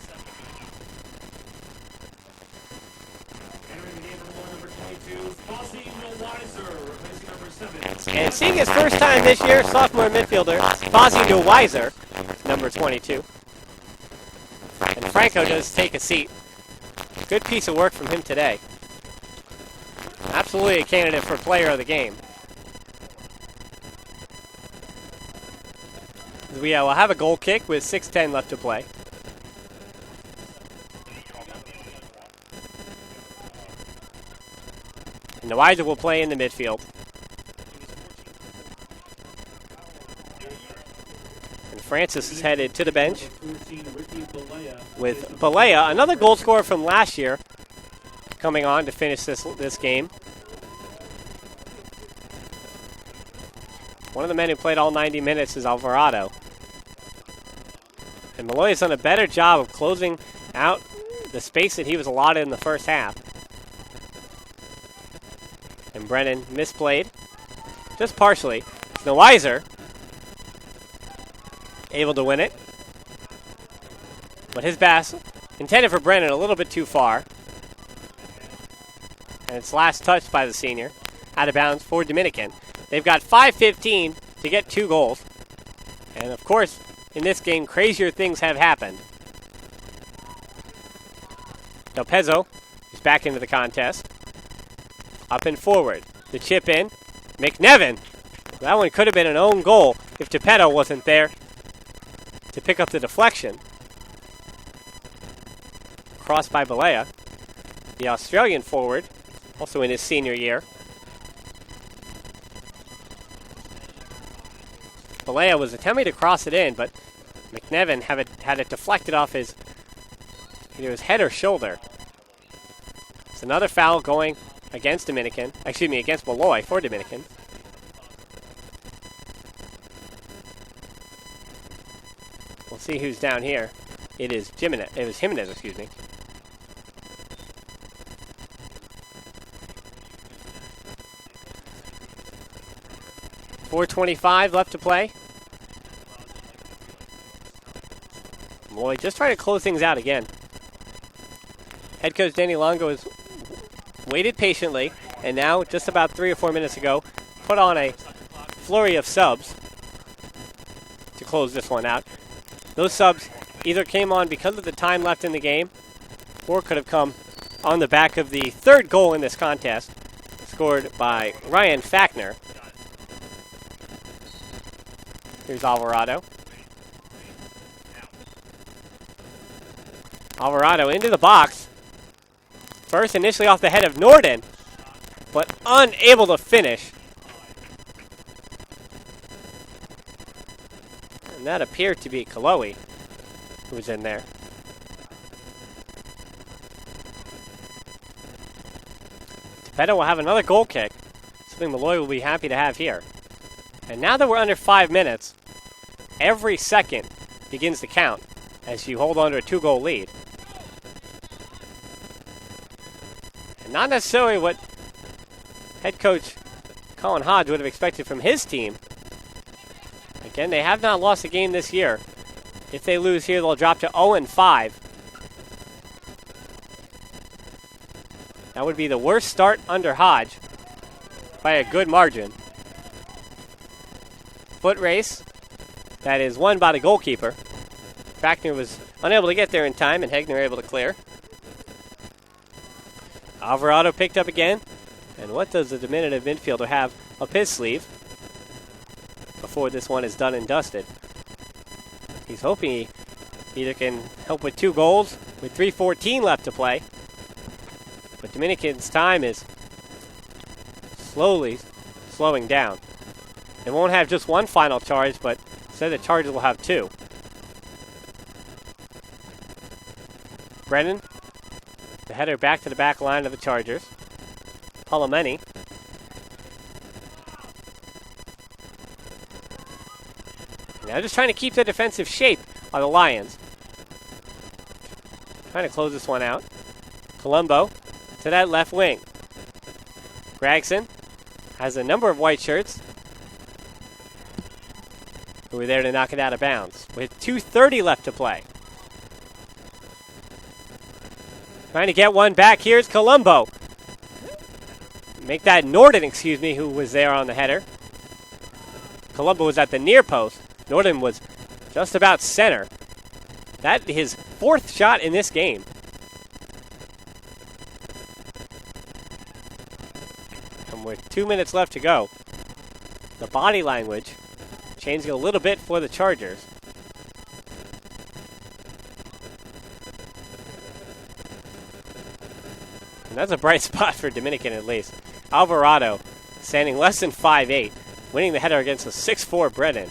And seeing his first time this year, sophomore midfielder, Fazio Weiser, number 22. And Franco does take a seat. Good piece of work from him today. Absolutely a candidate for player of the game. We will have a goal kick with 6:10 left to play. And Weiser will play in the midfield. And Francis is headed to the bench with Balea, another goal scorer from last year, coming on to finish this game. One of the men who played all 90 minutes is Alvarado. And Molloy has done a better job of closing out the space that he was allotted in the first half. And Brennan misplayed, just partially. Weiser able to win it. But his pass intended for Brennan a little bit too far. And it's last touched by the senior. Out of bounds for Dominican. They've got 5:15 to get 2 goals. And of course, in this game, crazier things have happened. Del Pezzo is back into the contest. Up and forward. The chip in. McNevin. That one could have been an own goal if Geppetto wasn't there to pick up the deflection. Crossed by Balea. The Australian forward, also in his senior year. Balea was attempting to cross it in, but McNevin had it deflected off either his head or shoulder. It's another foul going against against Molloy for Dominican. We'll see who's down here. It was Jimenez, excuse me. .425 left to play. Molloy just trying to close things out again. Head coach Danny Longo has waited patiently, and now, just about 3 or 4 minutes ago, put on a flurry of subs to close this one out. Those subs either came on because of the time left in the game, or could have come on the back of the third goal in this contest, scored by Ryan Fackner. Here's Alvarado. Alvarado into the box. First initially off the head of Norden, but unable to finish. And that appeared to be Kaloe who was in there. Geppetto will have another goal kick, something Molloy will be happy to have here. And now that we're under 5 minutes, every second begins to count as you hold on to a 2-goal lead. And not necessarily what head coach Colin Hodge would have expected from his team. Again, they have not lost a game this year. If they lose here, they'll drop to 0-5. That would be the worst start under Hodge by a good margin. Foot race. That is won by the goalkeeper. Fackner was unable to get there in time, and Hegner able to clear. Alvarado picked up again. And what does the diminutive midfielder have up his sleeve before this one is done and dusted? He's hoping he either can help with 2 goals with 3:14 left to play. But Dominican's time is slowly slowing down. They won't have just one final charge, but instead the charges will have 2. Brennan, the header back to the back line of the Chargers. Palomeni. Now just trying to keep the defensive shape of the Lions. Trying to close this one out. Colombo to that left wing. Gregson has a number of white shirts who were there to knock it out of bounds with 2:30 left to play. Trying to get one back. Here's Colombo. Make that Norden, who was there on the header. Colombo was at the near post. Norden was just about center. That is his 4th shot in this game. And with 2 minutes left to go, the body language changing a little bit for the Chargers. And that's a bright spot for Dominican at least. Alvarado standing less than 5'8", winning the header against a 6'4" Brennan.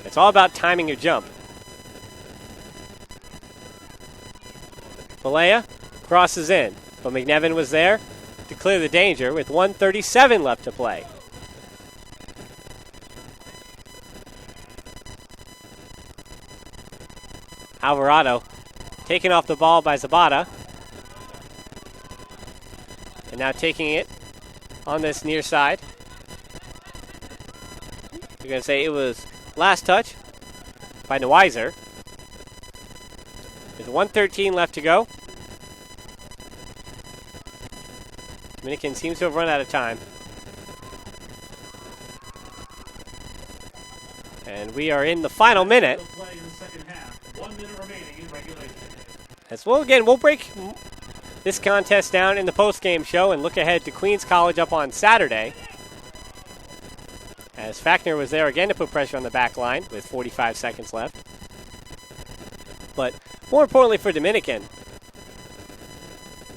It's all about timing your jump. Balea crosses in, but McNevin was there to clear the danger with 1:37 left to play. Alvarado taken off the ball by Zabata. And now taking it on this near side. You're going to say it was last touch by Neuweiser. There's 1:13 left to go. Dominican seems to have run out of time. And we are in the final minute. As well, again, we'll break this contest down in the post-game show and look ahead to Queens College up on Saturday. As Fackner was there again to put pressure on the back line with 45 seconds left. But more importantly for Dominican,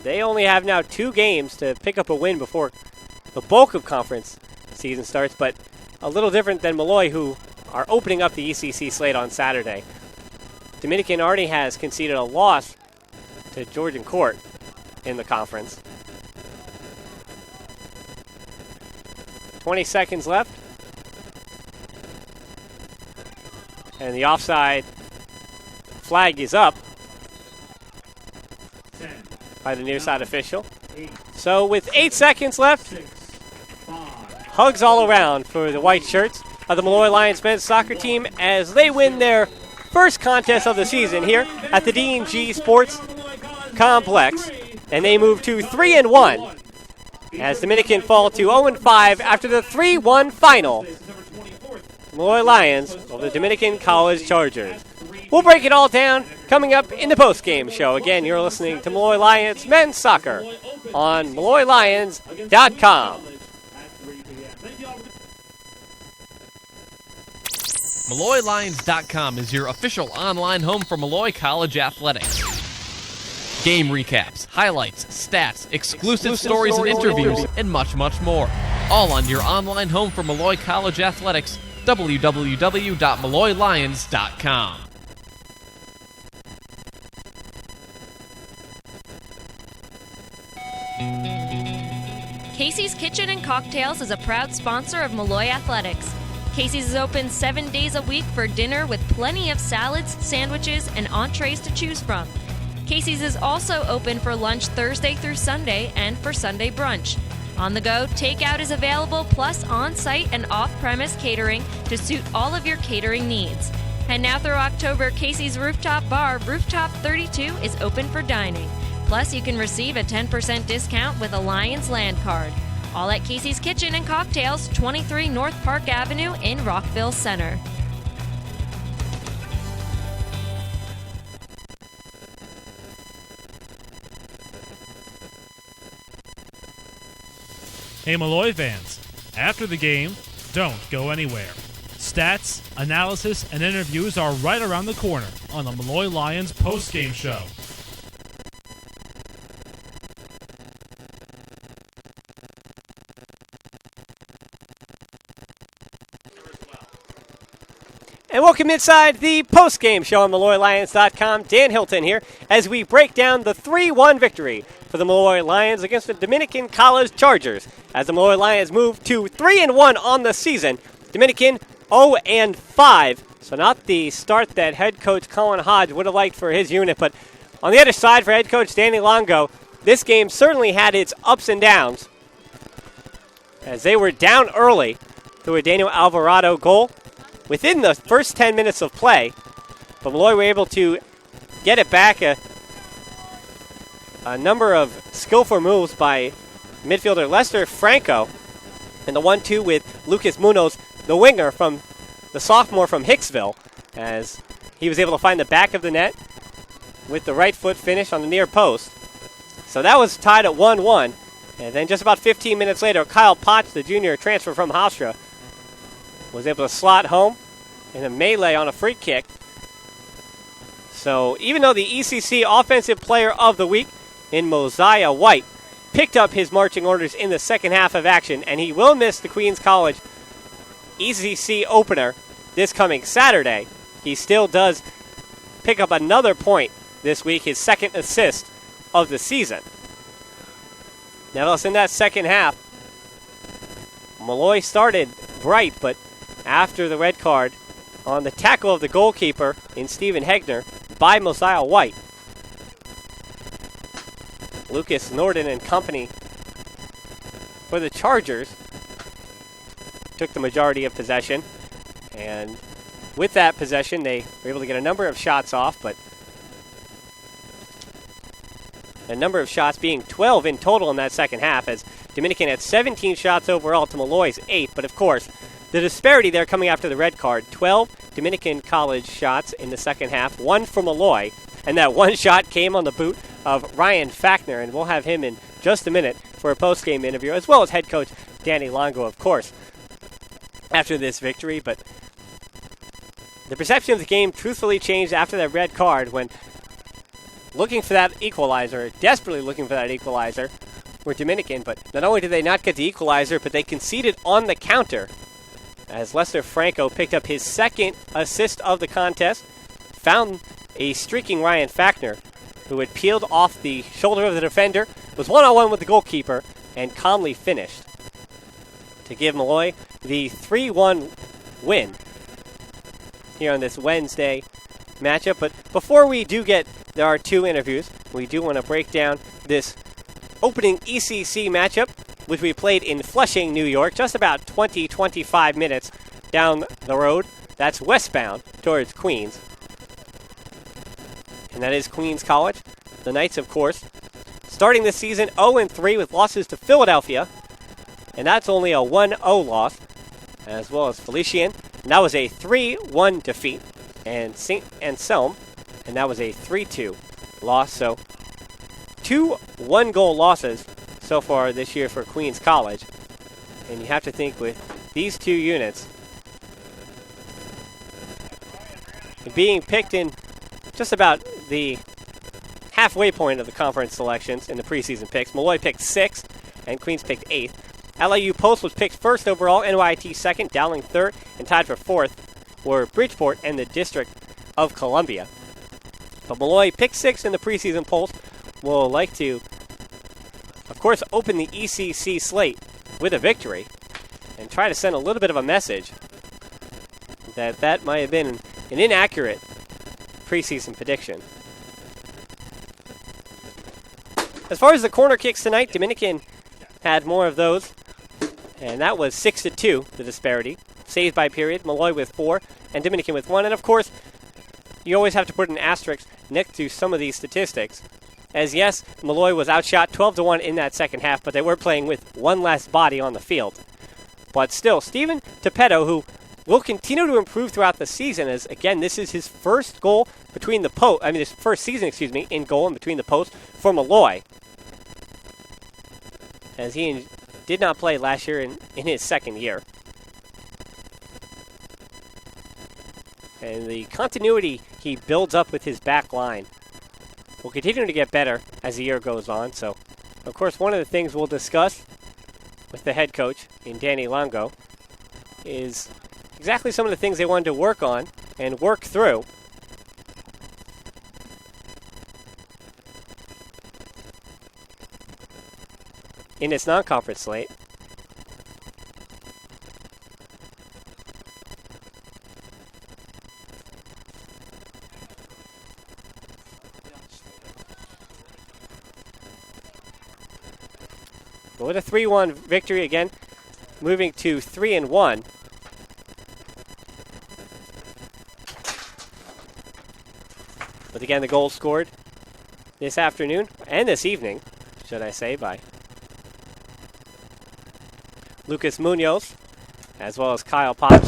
they only have now 2 games to pick up a win before the bulk of conference season starts, but a little different than Molloy, who are opening up the ECC slate on Saturday. Dominican already has conceded a loss to Georgian Court in the conference. 20 seconds left. And the offside flag is up by the near side official. So with 8 seconds left, hugs all around for the white shirts of the Molloy Lions men's soccer team as they win their first contest of the season here at the D&G Sports Complex. And they move to 3-1 as Dominican fall to 0-5 after the 3-1 final. Molloy Lions over the Dominican College Chargers. We'll break it all down coming up in the postgame show. Again, you're listening to Molloy Lions men's soccer on MolloyLions.com. MolloyLions.com is your official online home for Molloy College athletics. Game recaps, highlights, stats, exclusive stories and interviews, and much, much more. All on your online home for Molloy College athletics, www.MolloyLions.com. Casey's Kitchen and Cocktails is a proud sponsor of Molloy Athletics. Casey's is open 7 days a week for dinner with plenty of salads, sandwiches, and entrees to choose from. Casey's is also open for lunch Thursday through Sunday and for Sunday brunch. On the go, takeout is available, plus on-site and off-premise catering to suit all of your catering needs. And now through October, Casey's Rooftop Bar, Rooftop 32, is open for dining. Plus, you can receive a 10% discount with a Lions Land Card. All at Casey's Kitchen and Cocktails, 23 North Park Avenue in Rockville Center. Hey Molloy fans, after the game, don't go anywhere. Stats, analysis, and interviews are right around the corner on the Molloy Lions postgame show. And welcome inside the post-game show on MolloyLions.com. Dan Hilton here as we break down the 3-1 victory for the Molloy Lions against the Dominican College Chargers. As the Molloy Lions move to 3-1 on the season, Dominican 0-5. So not the start that head coach Colin Hodge would have liked for his unit. But on the other side for head coach Danny Longo, this game certainly had its ups and downs as they were down early through a Daniel Alvarado goal within the first 10 minutes of play, but Molloy were able to get it back. A number of skillful moves by midfielder Lester Franco, and the 1-2 with Lucas Munoz, the winger from the sophomore from Hicksville, as he was able to find the back of the net with the right foot finish on the near post. So that was tied at 1-1, and then just about 15 minutes later, Kyle Potts, the junior transfer from Hofstra, was able to slot home in a melee on a free kick. So even though the ECC Offensive Player of the Week in Mosiah White picked up his marching orders in the second half of action, and he will miss the Queens College ECC opener this coming Saturday, he still does pick up another point this week, his second assist of the season. Nevertheless, in that second half, Molloy started bright, but after the red card on the tackle of the goalkeeper in Stephen Hegner, by Mosiah White. Lucas Norden and company for the Chargers took the majority of possession. And with that possession, they were able to get a number of shots off, but a number of shots being 12 in total in that second half, as Dominican had 17 shots overall to Molloy's 8. But of course, the disparity there coming after the red card, 12 Dominican College shots in the second half, 1 for Molloy, and that one shot came on the boot of Ryan Fackner, and we'll have him in just a minute for a post-game interview, as well as head coach Danny Longo, of course, after this victory. But the perception of the game truthfully changed after that red card when looking for that equalizer, desperately looking for that equalizer, were Dominican. But not only did they not get the equalizer, but they conceded on the counter as Lester Franco picked up his second assist of the contest, found a streaking Ryan Fackner, who had peeled off the shoulder of the defender, was one-on-one with the goalkeeper, and calmly finished to give Molloy the 3-1 win here on this Wednesday matchup. But before we do get our two interviews, we do want to break down this opening ECC matchup, which we played in Flushing, New York, just about 20-25 minutes down the road. That's westbound towards Queens. And that is Queens College. The Knights, of course, starting this season 0-3 with losses to Philadelphia. And that's only a 1-0 loss, as well as Felician. And that was a 3-1 defeat. And St. Anselm, and that was a 3-2 loss. So 2 one-goal losses so far this year for Queens College. And you have to think with these two units being picked in just about the halfway point of the conference selections in the preseason picks. Molloy picked 6th, and Queens picked 8th. LIU Post was picked 1st overall, NYT 2nd, Dowling 3rd, and tied for 4th were Bridgeport and the District of Columbia. But Molloy picked 6th in the preseason polls. Will like to, of course, open the ECC slate with a victory and try to send a little bit of a message that might have been an inaccurate preseason prediction. As far as the corner kicks tonight, Dominican had more of those, and that was 6-2, the disparity. Saved by period, Molloy with 4, and Dominican with 1. And of course, you always have to put an asterisk next to some of these statistics. As yes, Molloy was outshot 12-1 in that second half, but they were playing with one less body on the field. But still, Steven Tepetto, who will continue to improve throughout the season, as again, this is his first goal between the post. His first season, in goal and between the posts for Molloy, as he did not play last year in his second year. And the continuity he builds up with his back line will continue to get better as the year goes on. So, of course, one of the things we'll discuss with the head coach in Danny Longo is exactly some of the things they wanted to work on and work through in its non-conference slate. But with a 3-1 victory again, moving to 3-1. But again, the goal scored this afternoon, and this evening, should I say, by Lucas Munoz, as well as Kyle Potch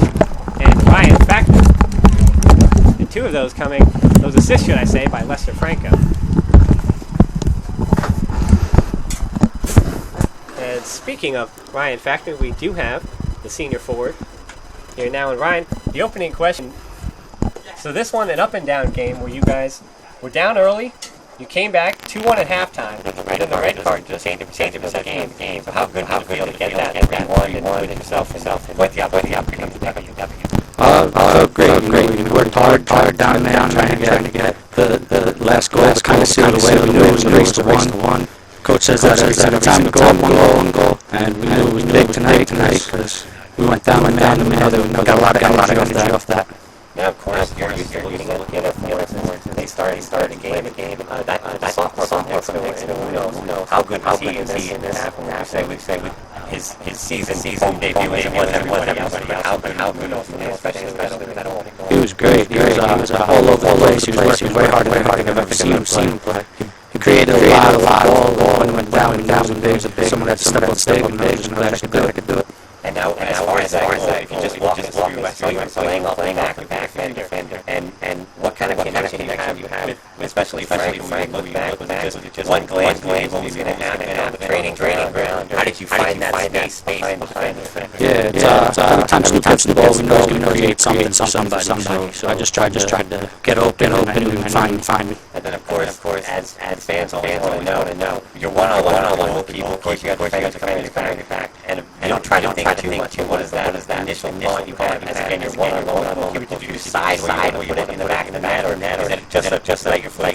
and Ryan Fackner. And two of those those assists, should I say, by Lester Franco. And speaking of Ryan Fackner, we do have the senior forward here now. And Ryan, the opening question. So this one, an up and down game where you guys were down early. You came back 2-1 at halftime. And then the red card just changed the game. So how good to be able to get that 3-1 and win it yourself and win the opportunity to W. Great. We worked hard down there trying to get the last goal kind of sealed away. We knew it was a race to one. Coach says that every time we go up one goal, and we knew it was big tonight because we went down and we know that we got a lot of energy off that. Now, of course, you're used to looking at it, for instance, they start a game, that sophomore from Dixon, who knows how good is he in this? We say his season home debut isn't what everybody else, but how good was he, especially that old. He was great. He was all over the place. He was working very hard. I think I've ever seen him play. He created a lot of ball. When he went down, he was a big. Someone had to step on stage, and I was glad I could do it. And now, as far as that goes, if you just walk us through, I saw you playing back defender, and what kind of connection you have with, especially Frank, who you look back, was just one glance, what was going to happen on the training ground. How did you find that space behind the defender? Yeah, every time Snoop touched the ball, we know he's going to create something for somebody. So I just tried to get open and find me. And then, of course, as fans all know, you're one-on-one with people. Of course, you got to defend your back, and you don't try to think too much. What is that initial thought you have? As again, you're one-on-one. Did you decide where you put it in the back of the net, or is it just like your foot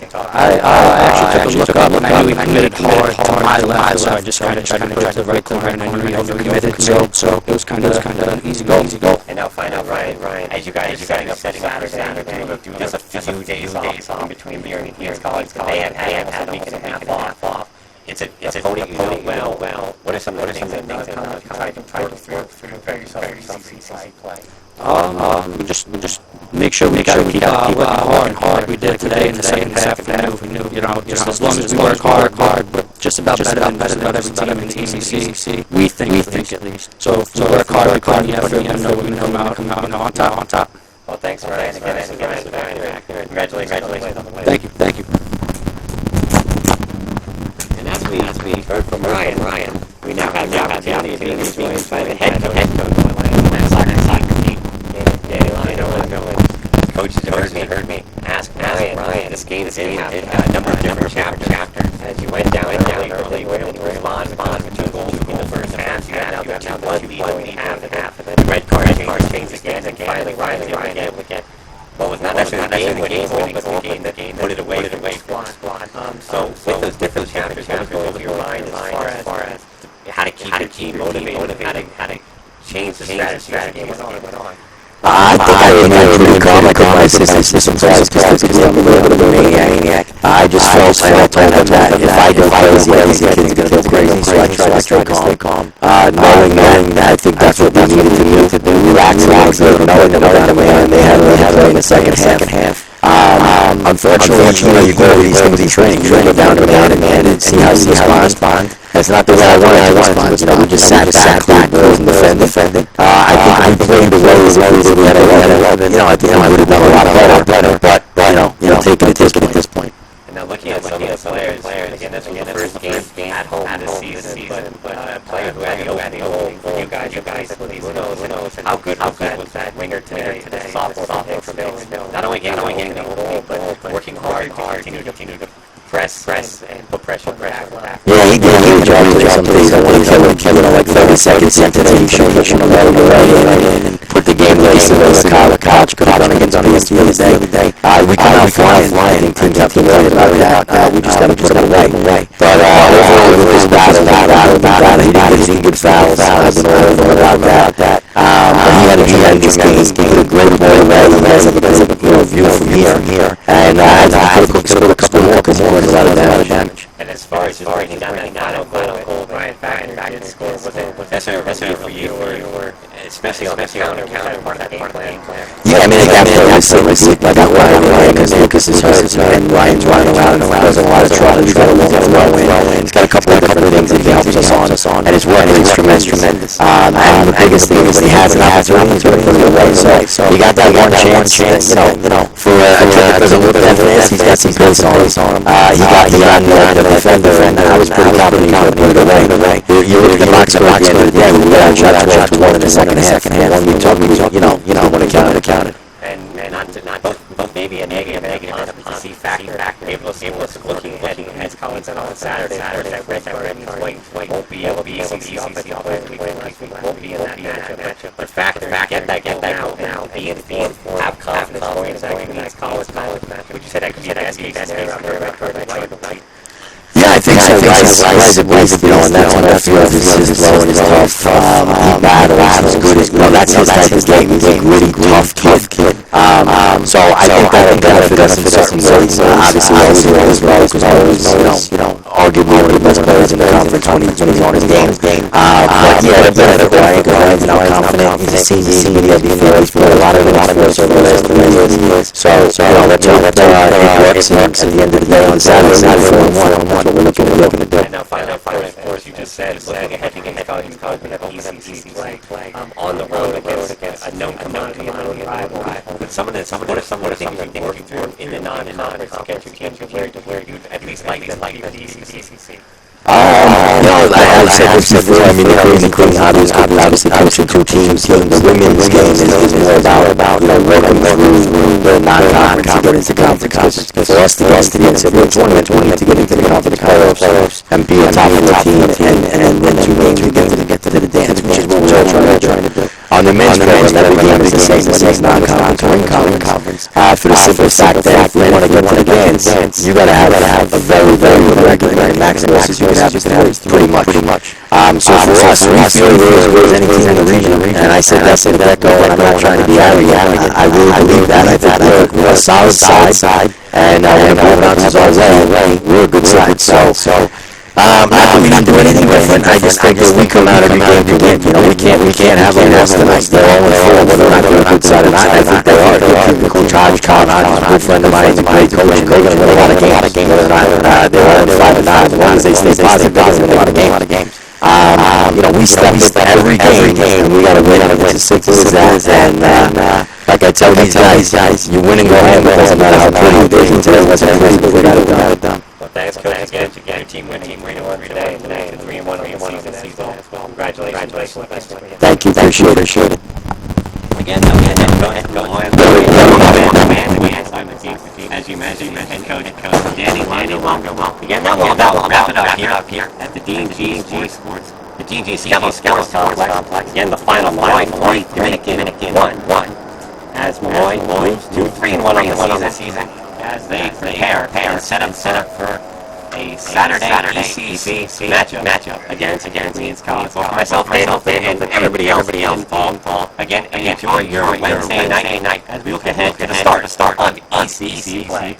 talk? I actually took a look up, and I knew he committed hard to my left, so I just tried to put it to the right corner, and I knew he overcommitted, so it was kind of an easy goal. And now find out, Ryan, as you guys are setting up Saturday, doing just a few days off in between here and college, they have had a week and a half off. It's a pony well. What are some of the things that you try to prepare yourself for CCC play? We just make sure we keep working hard. We did today in the second half. We knew, just as long as we work hard, but just about better than every team in the CCC. We think at least. So if we work hard, we put in the effort, we know we're going to come out on top. Well, thanks, Ryan. Again, congratulations on the win. Thank you. And as we heard from Ryan, we now have the opportunity to be joined by the head coach of the men's soccer team, Danny Lionel. Coach heard me ask Ryan, this game did have a number of different chapters. As you went down early, where you respond with 2 goals in the first half, you had now the 2-1 lead going half, and then the red card changed again, and finally Ryan able to get what was not necessarily the game, but the game that put it away squad. So with those different chapters, what was going through your mind as far as how to keep the team motivated, how to change the strategy as the game went on? I think I remained pretty calm. I think my assistant surprised because I'm a little bit of a maniac. I just felt I told them that if I go crazy, the kid's going to go crazy. So I tried to stay calm. Knowing that I think that's what we needed to do. Relax a little bit, knowing that they had to play in the second half. Unfortunately, you go to these things in training. You go down and see how you respond. That's not the way I wanted to respond. We just sat back, closed and defended. I think we played the way we did at 11. I think I would have done a lot better. But taking it at this point. And now looking at some of the players, again, this was the first game at home this season, but a player who had the opening goal, you guys please knows how good was that winger today, the sophomore from Dixon. Not only getting the goal, but working hard to continue to press and put pressure back. Yeah, he did a good job. Some days I wanted to kill it like 30 seconds into the team. He should have let him right in and put the game away. So the college could have done against the other day. We come out flying. I think teams have to worry about that. We just got to put it away. But overall, it was battle. He did good fouls. I've been all over about that. But he had a tremendous game. He did a great ball away. He has a view from here. And I could have a couple more because he was a lot of damage. And as far as breaking down that final goal, Brian back in the score, was that for you, or especially on the counter part of that game plan? Yeah, I mean, it got so like that Ryan, because Lucas is hurt, and Ryan's running around, there's a lot of trouble, he's got a throw in, he's got a couple of different things that he helps us on, and his work is tremendous. And the biggest thing is he has an opportunity to put it away, so he got that one chance, for a kid that doesn't look that fast, he's got some pace on him. He got the defender, and I was pretty confident he could put it away. You look at the box score at the end of the day, we got a shot 12-1 in the second half. One we took, want to count it. And not both maybe a negative and a positive factor. Able to looking at Collins on Saturday, that red won't be able to be easy offensive play. Won't be in that matchup. But factor, get that goal now. Have confidence going into that Collins matchup. Would you say that could be the best case scenario after a red card night? Yeah, I think so. Rice a beast, and that's on that field. His low and his tough. He battles. He's good as well. That's his type of game. He's a gritty, tough kid. So I think that'll benefit us in certain ways. Obviously, always because arguably one of the best players in the conference when he's on his game. But yeah, it'll benefit Ryan because Ryan's now confident. He's a senior. He's played a lot of minutes over the last 3 years. So let's hope it works. And at the end of the day on Saturday, 4-1. That's what we're looking to do. And now finally, of course, you just said, looking ahead against easy play on the road against a known commodity rival. But some of the things you're working through in the non-conference against your teams where you at least like the ECC. I've said this before. I mean, the crazy obviously coaching 2 teams. The women's game is more about working through the non-conference to get into conference. For us to get to the NCAA tournament, we need to get into the conference playoffs and be a top 4 team and win 2 games to get to the dance, which is what we're all trying to do. On the men's program, every game is the same. It's non-conference or in-conference. For the simple fact that if you want to get to the dance, you got to have a very, very good regular and maximum as you can have pretty much. So for us, we feel we're as good as any team in the region. And I said that from the get-go, and I'm not trying to be arrogant. I really believe that. I think we're a solid side, and when everyone else is our way, we're a good side. So not that we don't do anything different. I just think that we come out every game to win. We can't have a loss tonight. They're all in full, whether or not they're a good side or not. I think they are. Coach Hodge, is a good friend of mine. He's a great coach. They're going to win a lot of games. Whether or not they're all in 5-9. As long as they stay positive, they're going to win a lot of games. We step into every game, and we got to win. It's as simple as that. And like I tell these guys, you win and go home. It doesn't matter how pretty it is. Today wasn't pretty, but we got it done. Thanks, Coach. Again, your team win 3-1 today. 3-1 season as well. Congratulations. Thank you. Appreciate it. Again, go ahead. As you mentioned, head coach Danny Longo. Again, that will wrap it up here at the D&G Sports, the D&G Sports Complex. Again, the final Molloy 3, Dominican 1. As Molloy moves to 3-1 on the season, as they prepare and set up for a Saturday ECC matchup against Queens College. Well, for myself, and everybody else involved, again, enjoy your Wednesday night as we look ahead to the start of ECC play.